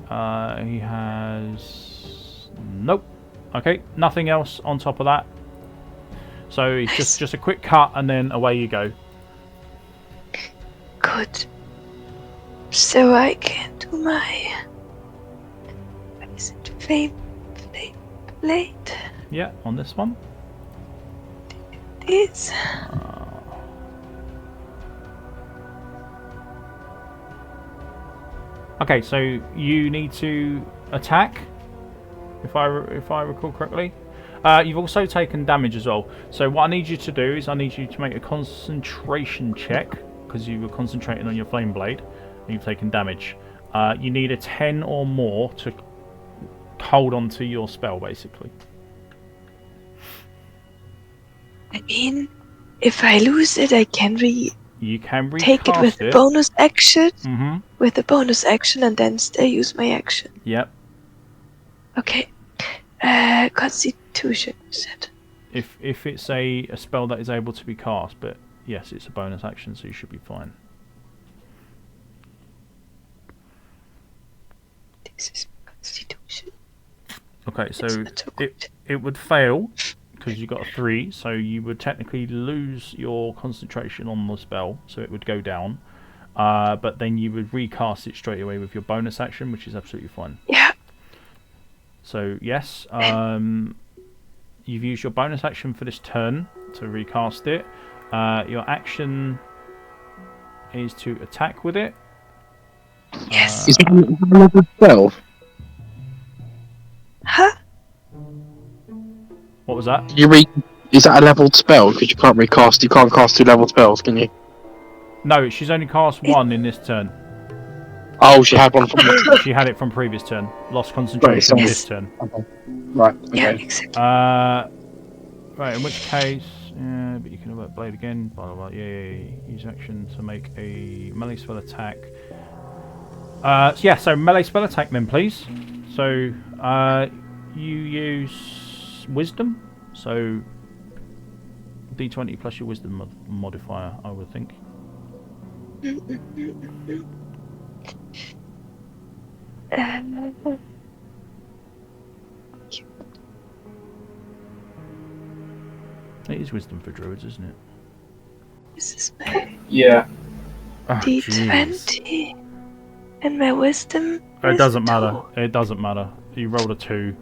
He has... Nope. Okay, nothing else on top of that. So it's just a quick cut and then away you go. Good. So I can do my... What is it? Flame blade? Yeah, on this one. This. Okay, so you need to attack, if I recall correctly. You've also taken damage as well. So what I need you to do is I need you to make a concentration check because you were concentrating on your flame blade and you've taken damage. You need a 10 or more to hold on to your spell, basically. I mean, if I lose it, I can You can take it with a bonus action. Mm-hmm. With a bonus action, and then still use my action. Yep. Okay. Constitution set. If it's a spell that is able to be cast, but yes, it's a bonus action, so you should be fine. This is Constitution. Okay, so it would fail because you got a 3, so you would technically lose your concentration on the spell, so it would go down. But then you would recast it straight away with your bonus action, which is absolutely fine. Yeah. So yes, you've used your bonus action for this turn to recast it. Your action is to attack with it. Yes. Is it level 12? Huh? What was that? Is that a leveled spell? Because you can't recast. You can't cast 2 leveled spells, can you? No, she's only cast 1 in this turn. Oh, she had one from She had it from previous turn. Lost concentration this turn. Okay. Right. Okay. Yeah, exactly. Right, in which case, yeah, but you can avert blade again. Blah blah blah. Yeah. Use action to make a melee spell attack. So melee spell attack then, please. So, you use wisdom. So, D20 plus your wisdom modifier, I would think. It is wisdom for druids, isn't it? This is my D20. And my wisdom. It doesn't matter. It doesn't matter. You rolled a 2.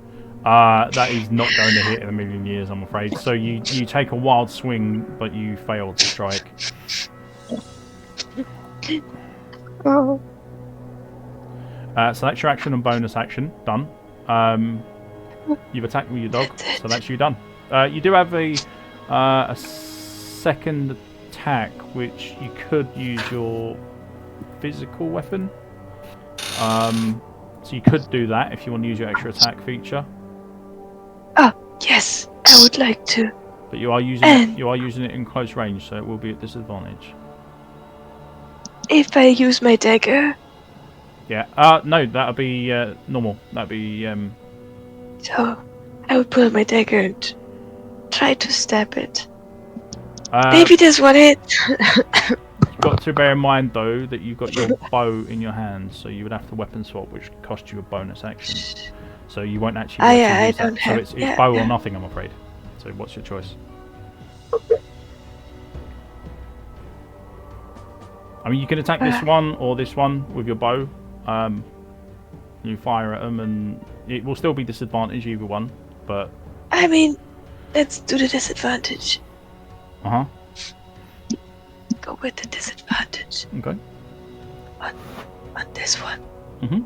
That is not going to hit in a million years, I'm afraid. So you take a wild swing, but you fail to strike. Oh. So that's your action and bonus action. Done. You've attacked with your dog, so that's you done. You do have a second attack, which you could use your physical weapon. So you could do that if you want to use your extra attack feature. Oh, yes, I would like to. But you are using it in close range, so it will be at disadvantage. If I use my dagger. Yeah. No, that'll be normal. That'll be So I would pull my dagger and try to stab it. Uh, Maybe this one hit. You've got to bear in mind though that you've got your bow in your hand, so you would have to weapon swap, which could cost you a bonus action. So you won't actually be able to use that. So it's bow or nothing, I'm afraid. So what's your choice? I mean, you can attack this one or this one with your bow. You fire at them, and it will still be disadvantage either one. But I mean, let's do the disadvantage. Uh-huh. Go with the disadvantage. Okay. On this one. Mm-hmm.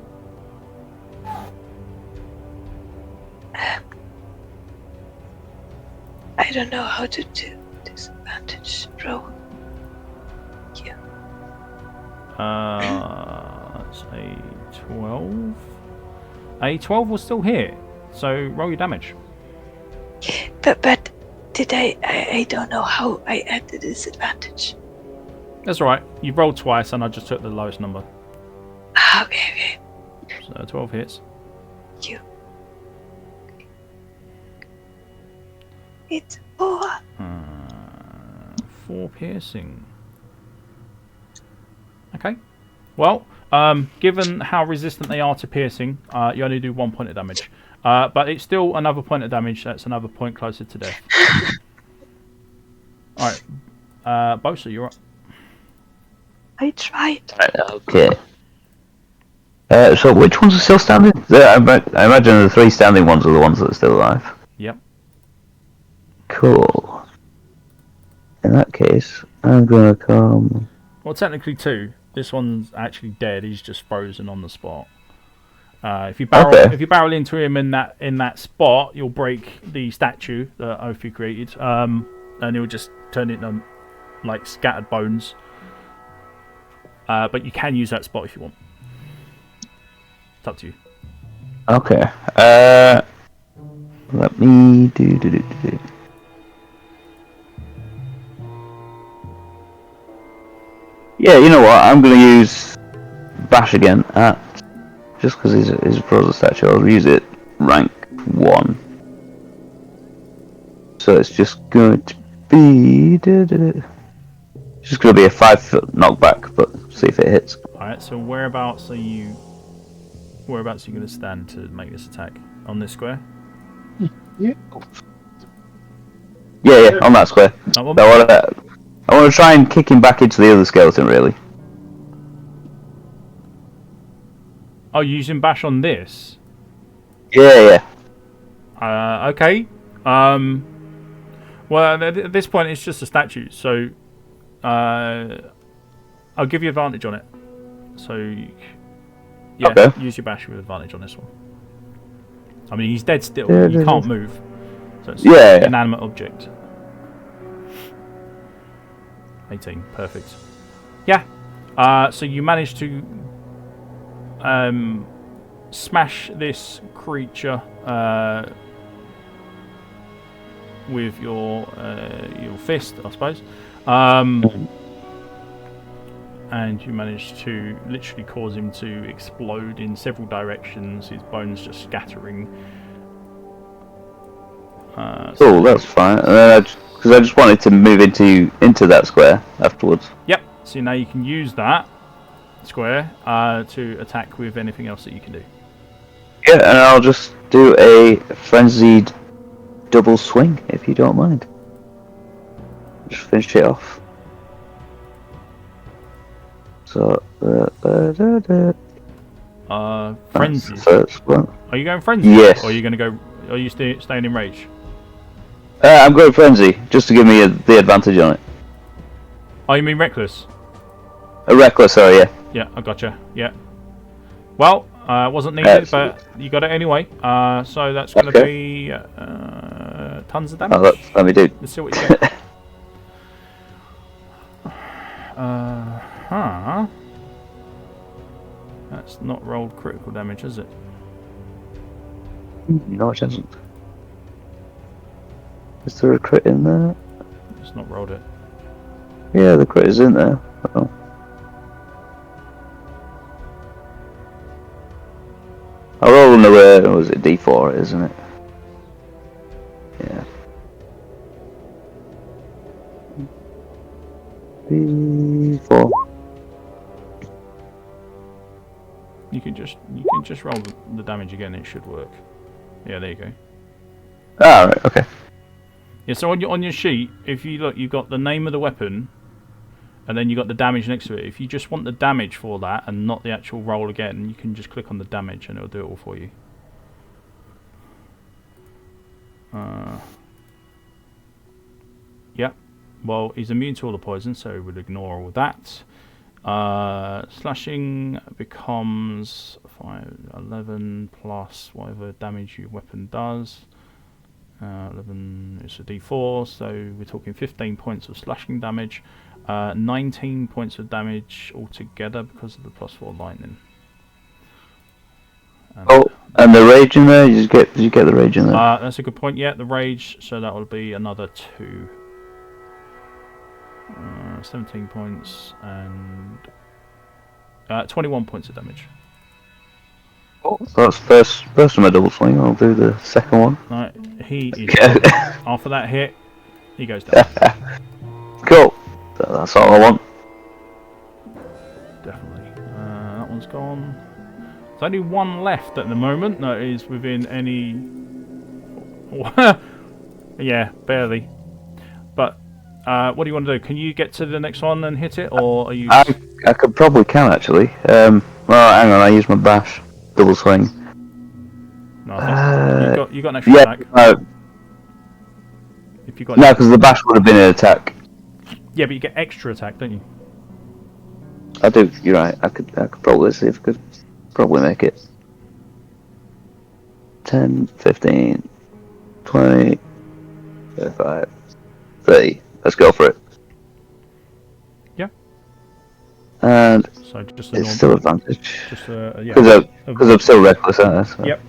I don't know how to do disadvantage roll. Yeah. That's a 12. A 12 will still hit, so roll your damage. But did I don't know how I add the disadvantage. That's alright. You rolled twice, and I just took the lowest number. Okay. So 12 hits. You. It's 4. 4 piercing. Okay. Well, given how resistant they are to piercing, you only do 1 point of damage. But it's still another point of damage. That's another point closer to death. Alright. Bosa, you're up. I tried. Okay. So which ones are still standing? I imagine the 3 standing ones are the ones that are still alive. Yep. Cool. In that case, I'm gonna come... Well, technically 2. This one's actually dead. He's just frozen on the spot. If you barrel into him in that spot, you'll break the statue that Ophi created, and he'll just turn it into like scattered bones. But you can use that spot if you want. It's up to you. Okay. Let me do. Yeah, you know what? I'm going to use Bash again just because he's a frozen statue. I'll use it rank 1. So it's just going to be... Just going to be a 5-foot knockback, but see if it hits. Alright, so whereabouts are you going to stand to make this attack? On this square? Yeah, on that square. That one? I want to try and kick him back into the other skeleton, really. Oh, you're using Bash on this? Yeah. Okay. Well, at this point, it's just a statue, so I'll give you advantage on it. So, okay. Use your Bash with advantage on this one. I mean, he's dead still. You can't move. So it's an inanimate object. 18, perfect. Yeah. So you managed to smash this creature with your fist, I suppose. And you managed to literally cause him to explode in several directions, his bones just scattering. Cool, that's fine. Because I just wanted to move into that square afterwards. Yep, so now you can use that square to attack with anything else that you can do. Yeah, and I'll just do a frenzied double swing, if you don't mind. Just finish it off. So, frenzy. First one. Are you going frenzy? Yes. Or are you going to go? Are you staying in rage? I'm going frenzy, just to give me the advantage on it. Oh, you mean reckless? Reckless, sorry, yeah. Yeah, I gotcha. Yeah. Well, wasn't needed, but you got it anyway. So that's going to be tons of damage. Oh, let me do. Let's see what you get. That's not rolled critical damage, is it? No, it hasn't. Is there a crit in there? It's not rolled it. Yeah, the crit is in there. Oh. I'll roll another, was it D4, isn't it? Yeah. 24. You can just roll the damage again. It should work. Yeah, there you go. Ah, right, okay. Yeah, so on your sheet, if you look, you've got the name of the weapon, and then you got the damage next to it. If you just want the damage for that and not the actual roll again, you can just click on the damage and it'll do it all for you. Yep. Well, he's immune to all the poison, so we'll ignore all that. Slashing becomes 11 plus whatever damage your weapon does. 11 is a d4, so we're talking 15 points of slashing damage. 19 points of damage altogether because of the +4 lightning. And the rage in there? Did you get the rage in there? That's a good point. Yeah, the rage. So that will be another 2. 17 points and 21 points of damage. So that's first of my double swing. I'll do the second one. Right, he is after that hit, he goes down. Cool. That's all I want. Definitely. That one's gone. There's only one left at the moment that is within any. Yeah, barely. But what do you want to do? Can you get to the next one and hit it, or are you? I could probably can actually. Well, hang on. I use my bash double swing. No, I think you got an extra attack. If you got no, because the bash would have been an attack. Yeah, but you get extra attack, don't you? I do. You're right. I could probably see if I could probably make it. 10, 15, 20, 25, 30. Let's go for it. Yeah. And so just it's still advantage. Just yeah. Because I'm still reckless, aren't I? So. Yep.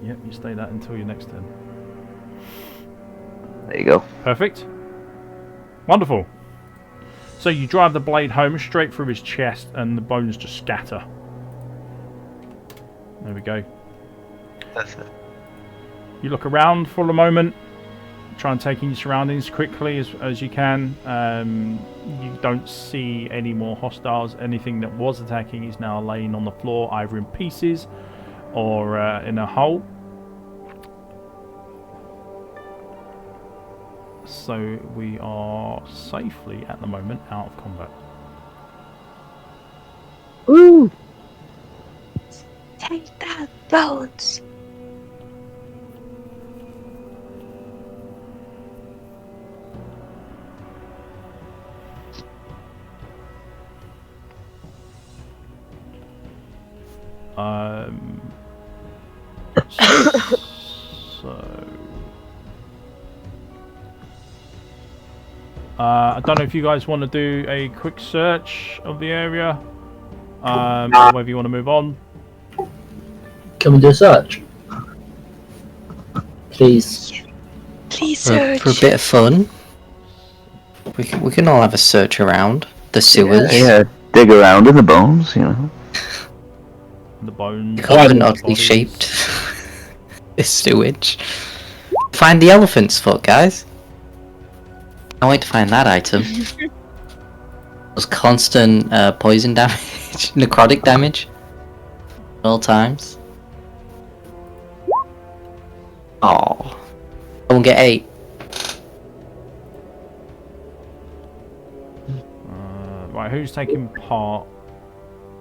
Yep. You stay that until your next turn. There you go. Perfect. Wonderful. So you drive the blade home straight through his chest, and the bones just scatter. There we go. Perfect. You look around for a moment, try and take in your surroundings quickly as you can. You don't see any more hostiles. Anything that was attacking is now laying on the floor, either in pieces or in a hole. So we are safely at the moment out of combat. Woo! Take that, bones. So I don't know if you guys want to do a quick search of the area, or whether you want to move on. Can we do a search? Please. Please search. For a bit of fun, we can all have a search around the sewers. Yeah, dig around in the bones, you know. The bones. Carving oddly shaped sewage. Find the elephant's foot, guys. Can't wait to find that item. Those constant poison damage, necrotic damage, at all times. Oh, don't get 8. Right, who's taking part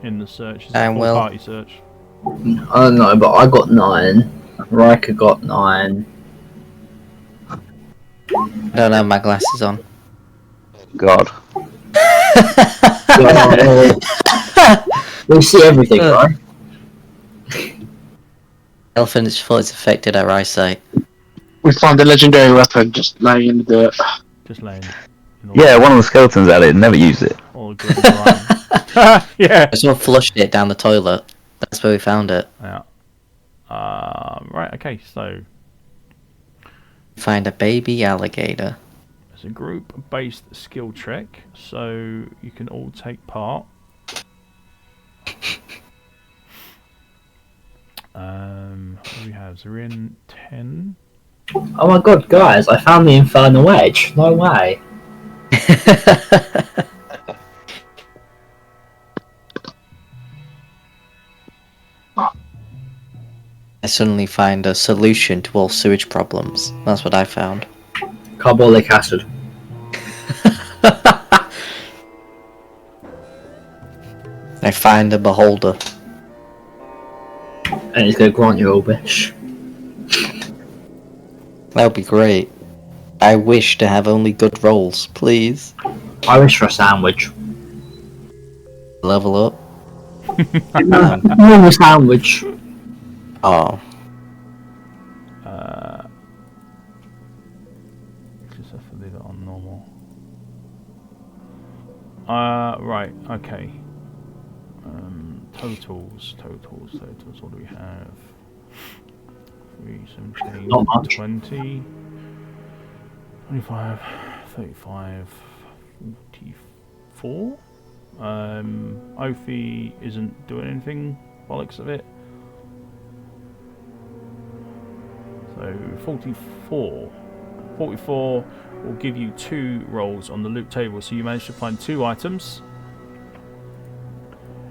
in the search? Is it I a full will. party search? I don't know, but I got 9. Riker got 9. I don't have my glasses on. God. We see everything, right? Elephant's foot is affected our eyesight. We found a legendary weapon just laying in the dirt. Just laying. Yeah, one of the skeletons had it and never used it. All good around. Yeah. Someone flushed it down the toilet. That's where we found it. Yeah. Right. Okay. So Find a baby alligator. it's a group-based skill check, so you can all take part. What do we have? So we're in 10. Oh my god, guys, I found the Infernal Edge. No way. I suddenly find a solution to all sewage problems. That's what I found. Carbolic acid. I find a beholder. And he's going to grant you a wish. That would be great. I wish to have only good rolls, please. I wish for a sandwich. Level up. Normal sandwich. Oh. Just have to leave it on normal. Right, okay. Totals. What do we have? 3, 17, Not much. 20, 25, 35, 44. Ophi isn't doing anything, bollocks of it. So 44. 44 will give you 2 rolls on the loot table, so you managed to find 2 items.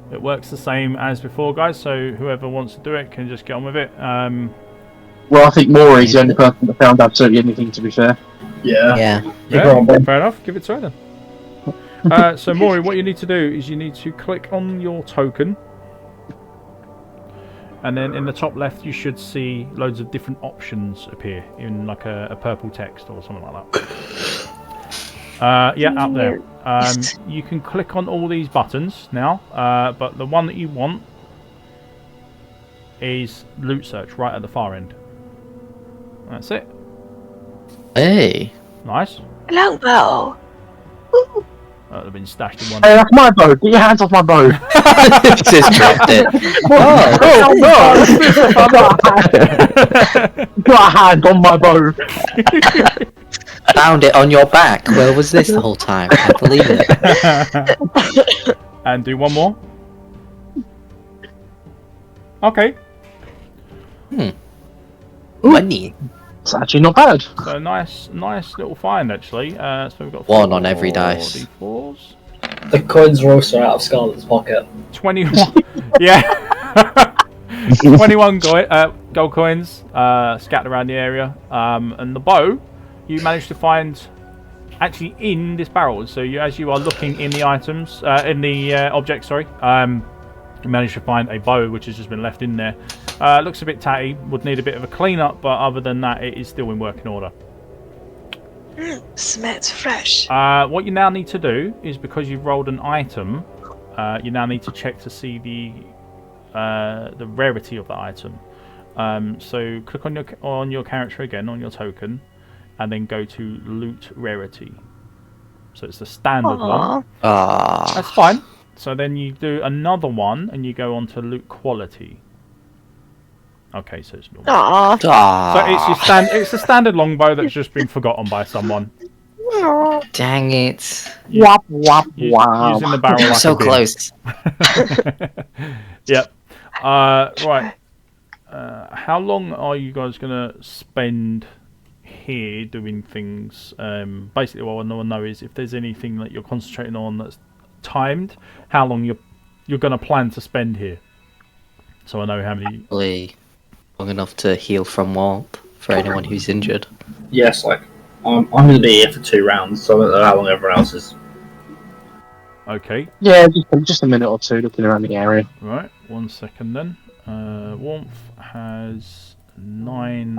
It works the same as before, guys, so whoever wants to do it can just get on with it. Well, I think Maury's the only person that found absolutely anything, to be fair. Yeah. Yeah. Fair enough, give it to her then. So Maury, what you need to do is you need to click on your token, and then in the top left you should see loads of different options appear in like a purple text or something like that. Yeah, up there. You can click on all these buttons now, but the one that you want is loot search right at the far end. That's it. Hey. Nice. Longbow. That would have been stashed in one. Hey, that's my bow! Get your hands off my bow! Just dropped it. Oh no! Got a hand on my bow! Found it on your back. Where was this the whole time? I can't believe it. And do one more. Okay. Money. It's actually not bad. So nice little find actually. So we've got One on every dice. D4s. The coins are also out of Scarlet's pocket. 21. Yeah. 21 gold coins scattered around the area. And the bow, you managed to find actually in this barrel. So as you are looking in the items, in the objects, sorry, you managed to find a bow which has just been left in there. Looks a bit tatty, would need a bit of a clean up, but other than that, it is still in working order. Smells fresh. What you now need to do is, because you've rolled an item, you now need to check to see the rarity of the item. So click on your character again, on your token, and then go to loot rarity. So it's the standard one. That's fine. So then you do another one, and you go on to loot quality. Okay, so it's normal. Aww. So it's a standard longbow that's just been forgotten by someone. Dang it. Wop, wop, wow. Using the barrel like So a bin. close. Yep. Right. How long are you guys going to spend here doing things? Basically, what I want to know is if there's anything that you're concentrating on that's timed, how long you're going to plan to spend here. So I know how many... Probably long enough to heal from warmth for anyone who's injured. Yes, like, I'm going to be here for 2 rounds, so I don't know how long everyone else is. Okay. Yeah, just a minute or two looking around the area. Right, 1 second then. Warmth has 9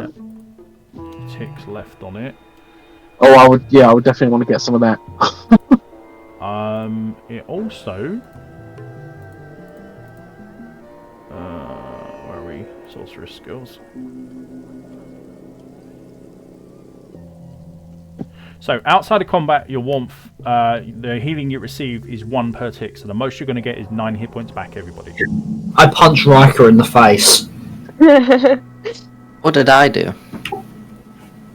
ticks left on it. Oh, I would definitely want to get some of that. It also... where are we? Sorceress skills. So, outside of combat, your warmth, the healing you receive is 1 per tick. So the most you're going to get is 9 hit points back, everybody. I punch Riker in the face. What did I do?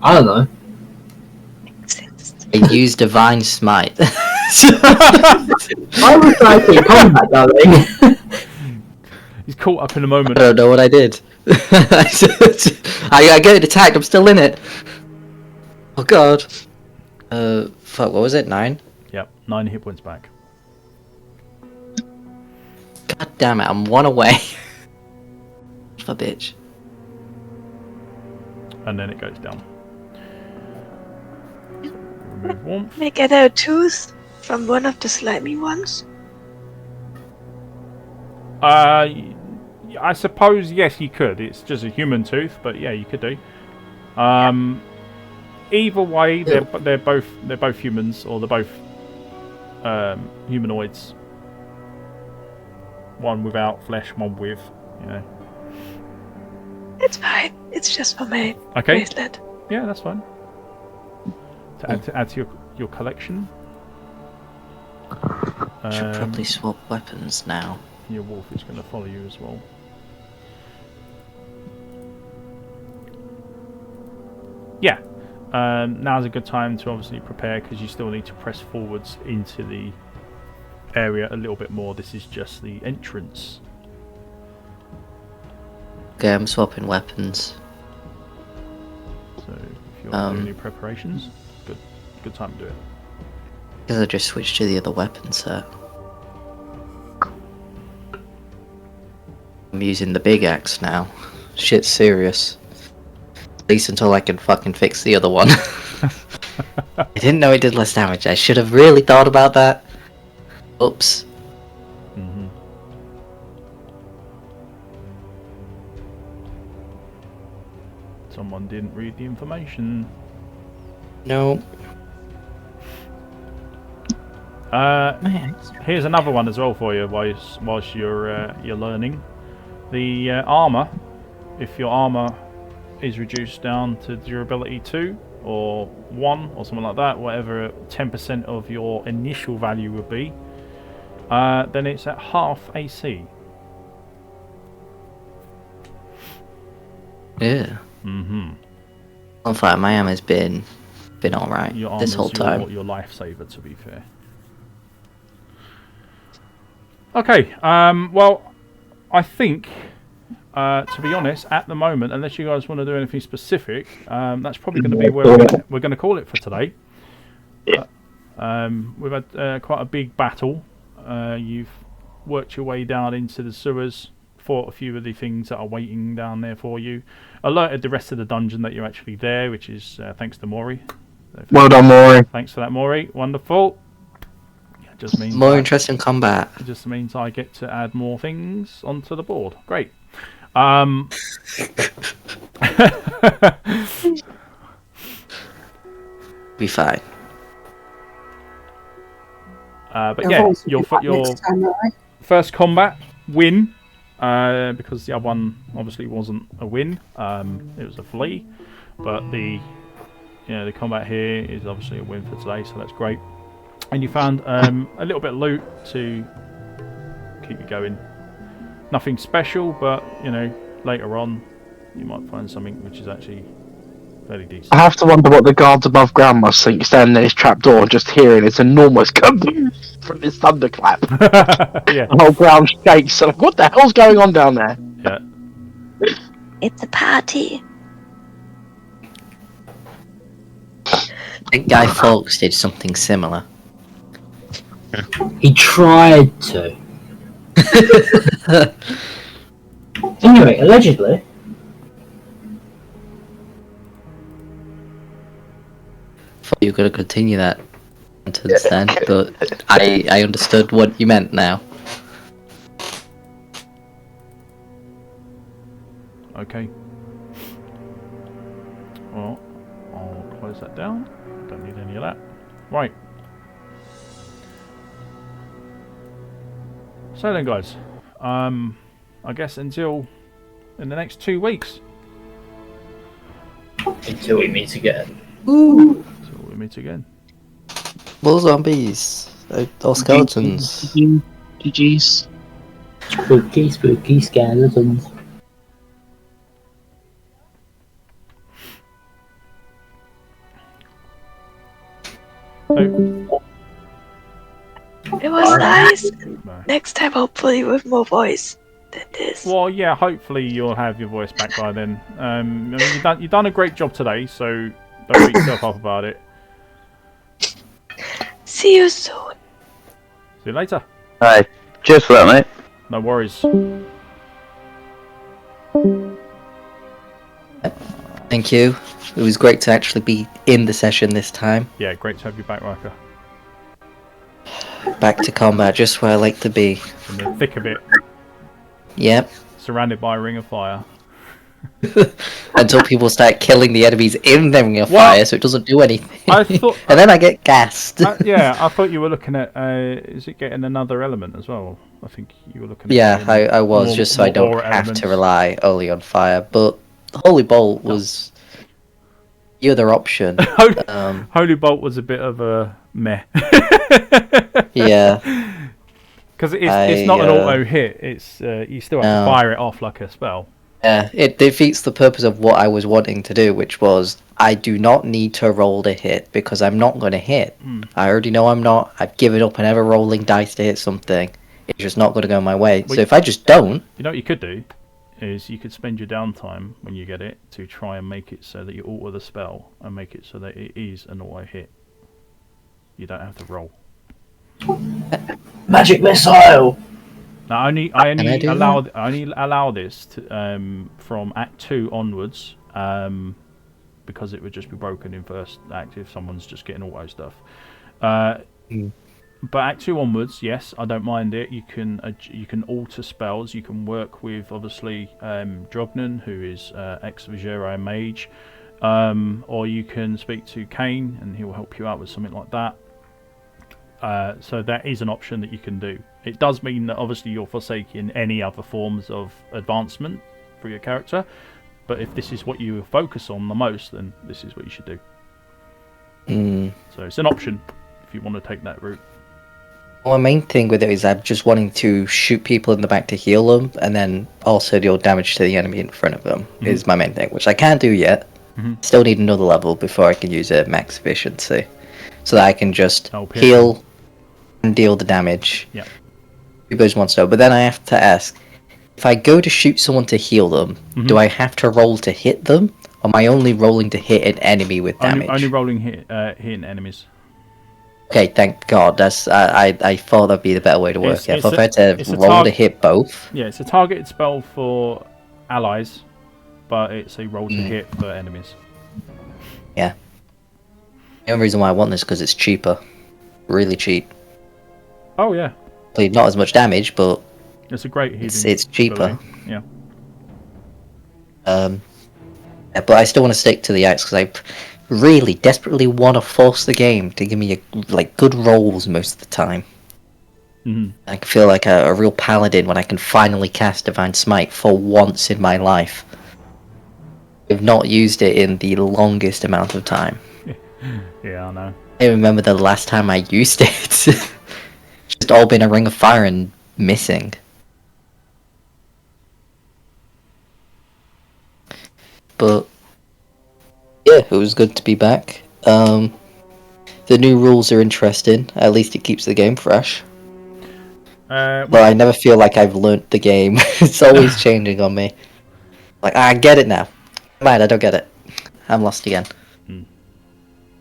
I don't know. I used Divine Smite. I was like in combat, darling. He's caught up in a moment. I don't know what I did. I get attacked, I'm still in it. Oh god. Fuck, what was it? 9? Yep, 9 hit points back. God damn it, I'm 1 away. What a bitch. And then it goes down. Remove warmth. Can I get a tooth from one of the slimy ones? I suppose yes, you could. It's just a human tooth, but yeah, you could do. Either way, they're both humans, or they're both humanoids. One without flesh, one with, you know. It's fine. It's just for my Okay. bracelet. Yeah, that's fine. To add to your collection. Should probably swap weapons now. Your wolf is going to follow you as well. Yeah. Now's a good time to obviously prepare, because you still need to press forwards into the area a little bit more. This is just the entrance. Okay, I'm swapping weapons. So if you're doing any preparations, good time to do it. Because I just switched to the other weapon set. I'm using the big axe now. Shit's serious. At least until I can fucking fix the other one. I didn't know it did less damage. I should have really thought about that. Oops. Mm-hmm. Someone didn't read the information. No. Here's another one as well for you whilst you're learning. The armor. If your armor is reduced down to durability 2 or 1 or something like that, whatever 10% of your initial value would be, then it's at half AC. Yeah. Mm-hmm. On fire, my armor's been alright this whole time. Your lifesaver, to be fair. Okay, well, I think, to be honest, at the moment, unless you guys want to do anything specific, that's probably going to be where we're going to call it for today. We've had quite a big battle. You've worked your way down into the sewers, fought a few of the things that are waiting down there for you, alerted the rest of the dungeon that you're actually there, which is thanks to Maury. So Well done, Maury. Thanks for that, Maury. Wonderful. It just means More interesting combat. It just means I get to add more things onto the board. Great. Be fine. But yeah, your first combat win, because the other one obviously wasn't a win. It was a flee, but the combat here is obviously a win for today, so that's great. And you found a little bit of loot to keep you going. Nothing special, but later on you might find something which is actually fairly decent. I have to wonder what the guards above ground must think, standing at his trapdoor and just hearing its enormous kaboom from this thunderclap. Yeah. The whole ground shakes. So what the hell's going on down there? Yeah. It's a party. I think Guy Fawkes did something similar. He tried to. Anyway, allegedly. Thought you were going to continue that sentence then, but I understood what you meant now. Okay. Well, I'll close that down. Don't need any of that. Right. So then, guys, I guess until in the next 2 weeks. Until we meet again. Ooh. Until we meet again. More zombies. Or skeletons. GG's. Spooky, spooky skeletons. Oh. It was nice. No. Next time, hopefully, with more voice than this. Well, yeah, hopefully you'll have your voice back by then. I mean, you've done a great job today, so don't beat yourself up about it. See you soon. See you later. Alright, cheers for that, mate. No worries. Thank you. It was great to actually be in the session this time. Yeah, great to have you back, Riker. Back to combat, just where I like to be. In the thick of it. Yep. Surrounded by a ring of fire. Until people start killing the enemies in the ring of fire, so it doesn't do anything. I thought, and then I get gassed. yeah, I thought you were looking at. Is it getting another element as well? I think you were looking at. Yeah, I was, just so I don't have to rely only on fire. But Holy Bolt was the other option. Holy Bolt was a bit of a meh. Yeah. Because it's not an auto hit. It's you still have to fire it off like a spell. Yeah, it defeats the purpose of what I was wanting to do, which was I do not need to roll to hit because I'm not going to hit. I already know I'm not. I've given up on ever rolling dice to hit something. It's just not going to go my way. So if I just don't... You know what you could do? Is you could spend your downtime when you get it to try and make it so that you alter the spell and make it so that it is an auto hit. You don't have to roll. Magic missile! Now, I only allow this to, from Act 2 onwards, because it would just be broken in first act if someone's just getting auto stuff. But Act 2 onwards, yes, I don't mind it. You can alter spells. You can work with obviously Drognan, who is ex Vigero mage, or you can speak to Kane and he will help you out with something like that. So that is an option that you can do. It does mean that obviously you're forsaking any other forms of advancement for your character, but if this is what you focus on the most, then this is what you should do. So it's an option if you want to take that route. Well, my main thing with it is I'm just wanting to shoot people in the back to heal them, and then also deal damage to the enemy in front of them is my main thing, which I can't do yet. Still need another level before I can use it at max efficiency, so that I can just heal and deal the damage. Yeah. Because one so, but then I have to ask, if I go to shoot someone to heal them, do I have to roll to hit them, or am I only rolling to hit an enemy with damage? Only rolling hitting enemies. Okay, thank God. That's I thought that'd be the better way to work. I thought I had to roll to hit both. Yeah, it's a targeted spell for allies, but it's a roll to hit for enemies. Yeah. The only reason why I want this is because it's cheaper, really cheap. Oh yeah. Not as much damage, but it's a great healing. It's cheaper. Ability. Yeah. But I still want to stick to the axe because I really desperately want to force the game to give me good rolls most of the time. I can feel like a real paladin when I can finally cast Divine Smite for once in my life. I've not used it in the longest amount of time. Yeah, I know. I remember the last time I used it. Just all been a ring of fire and missing. But yeah, it was good to be back. The new rules are interesting. At least it keeps the game fresh. But I never feel like I've learnt the game. It's always changing on me. Like, I get it now. Man, I don't get it. I'm lost again. I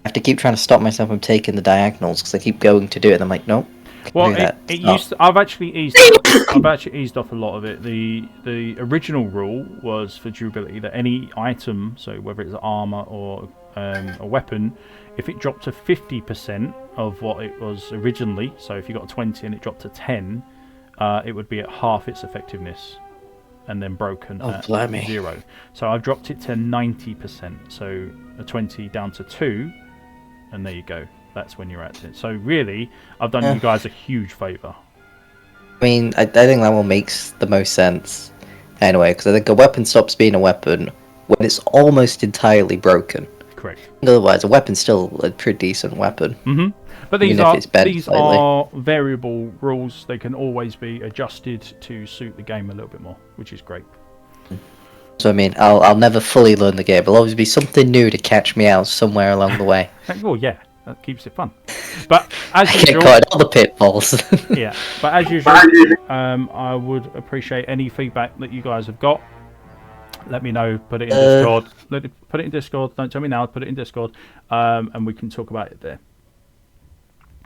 have to keep trying to stop myself from taking the diagonals because I keep going to do it and I'm like, nope. Well, I've actually eased off a lot of it. The original rule was for durability that any item, so whether it's armor or a weapon, if it dropped to 50% of what it was originally, so if you got a 20 and it dropped to 10, it would be at half its effectiveness, and then broken at 0. So I've dropped it to 90%, so a 20 down to 2, and there you go. That's when you're at it. So really, I've done you guys a huge favour. I mean, I think that one makes the most sense anyway, because I think a weapon stops being a weapon when it's almost entirely broken. Correct. Otherwise, a weapon's still a pretty decent weapon. But these are variable rules. They can always be adjusted to suit the game a little bit more, which is great. So I mean, I'll never fully learn the game. There'll always be something new to catch me out somewhere along the way. Well, yeah. That keeps it fun. But as usual, get caught in all the pitfalls. Yeah, but as usual, I would appreciate any feedback that you guys have got. Let me know. Put it in Discord. Put it in Discord. Don't tell me now. Put it in Discord, and we can talk about it there.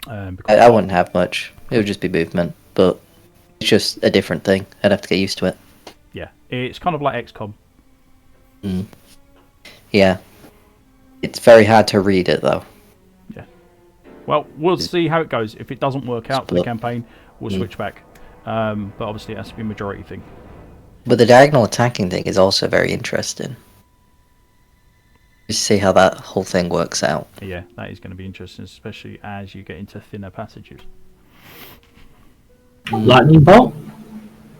Because I wouldn't have much. It would just be movement, but it's just a different thing. I'd have to get used to it. yeah, it's kind of like XCOM. Yeah. It's very hard to read it, though. Yeah. Well, we'll see how it goes. If it doesn't work out for the Split. campaign, we'll switch back. But obviously it has to be a majority thing. But the diagonal attacking thing is also very interesting. Just see how that whole thing works out. Yeah, that is going to be interesting, especially as you get into thinner passages. Lightning bolt.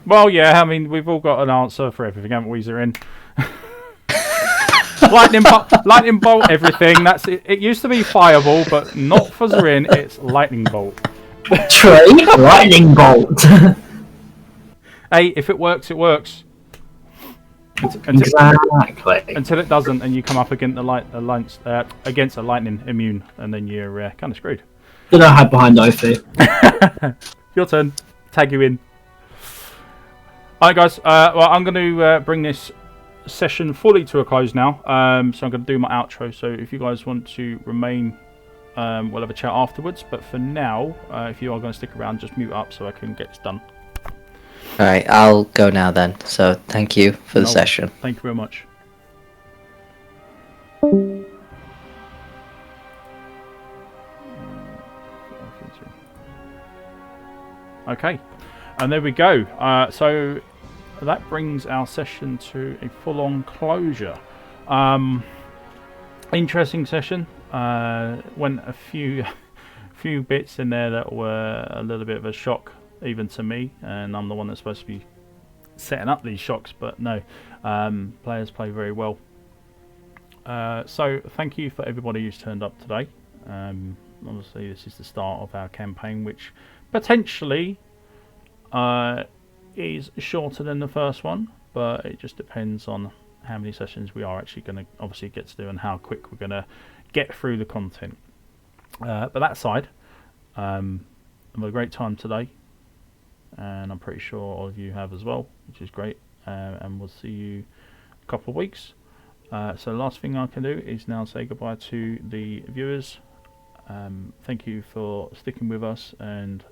Well, yeah, I mean, we've all got an answer for everything, haven't we, Zorin? lightning bolt, everything. That's it. It used to be fireball, but not for Zorin. It's lightning bolt. Tree. Lightning bolt. Hey, if it works, it works. Exactly. Until it doesn't, and you come up against against a lightning immune, and then you're kind of screwed. Then I hide behind Ophi. Your turn. Tag you in. Alright, guys. Well, I'm going to bring this session fully to a close now. So I'm going to do my outro. So if you guys want to remain, we'll have a chat afterwards. But for now, if you are going to stick around, just mute up so I can get this done. Alright, I'll go now then. So thank you for the session. Thank you very much. Okay, and there we go. So that brings our session to a full-on closure. Interesting session. Went a few bits in there that were a little bit of a shock even to me, and I'm the one that's supposed to be setting up these shocks, but no, players play very well. So thank you for everybody who's turned up today. Obviously this is the start of our campaign, which potentially is shorter than the first one, but it just depends on how many sessions we are actually going to obviously get to do and how quick we're going to get through the content. But that aside, I've had a great time today, and I'm pretty sure all of you have as well, which is great. And we'll see you in a couple of weeks. So the last thing I can do is now say goodbye to the viewers. Thank you for sticking with us, and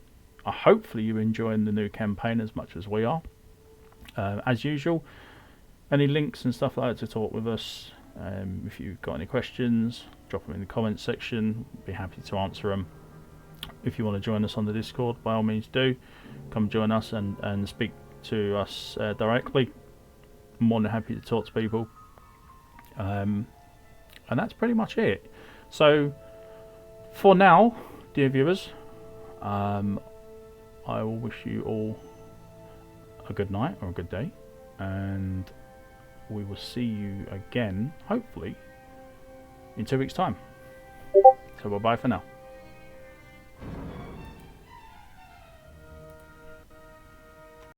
hopefully you're enjoying the new campaign as much as we are. As usual, any links and stuff like that to talk with us. If you've got any questions, drop them in the comments section. Be happy to answer them. If you want to join us on the Discord, by all means do. Come join us and speak to us directly. I'm more than happy to talk to people. And that's pretty much it. So for now, dear viewers, I will wish you all a good night or a good day, and we will see you again, hopefully, in 2 weeks' time. So bye-bye for now.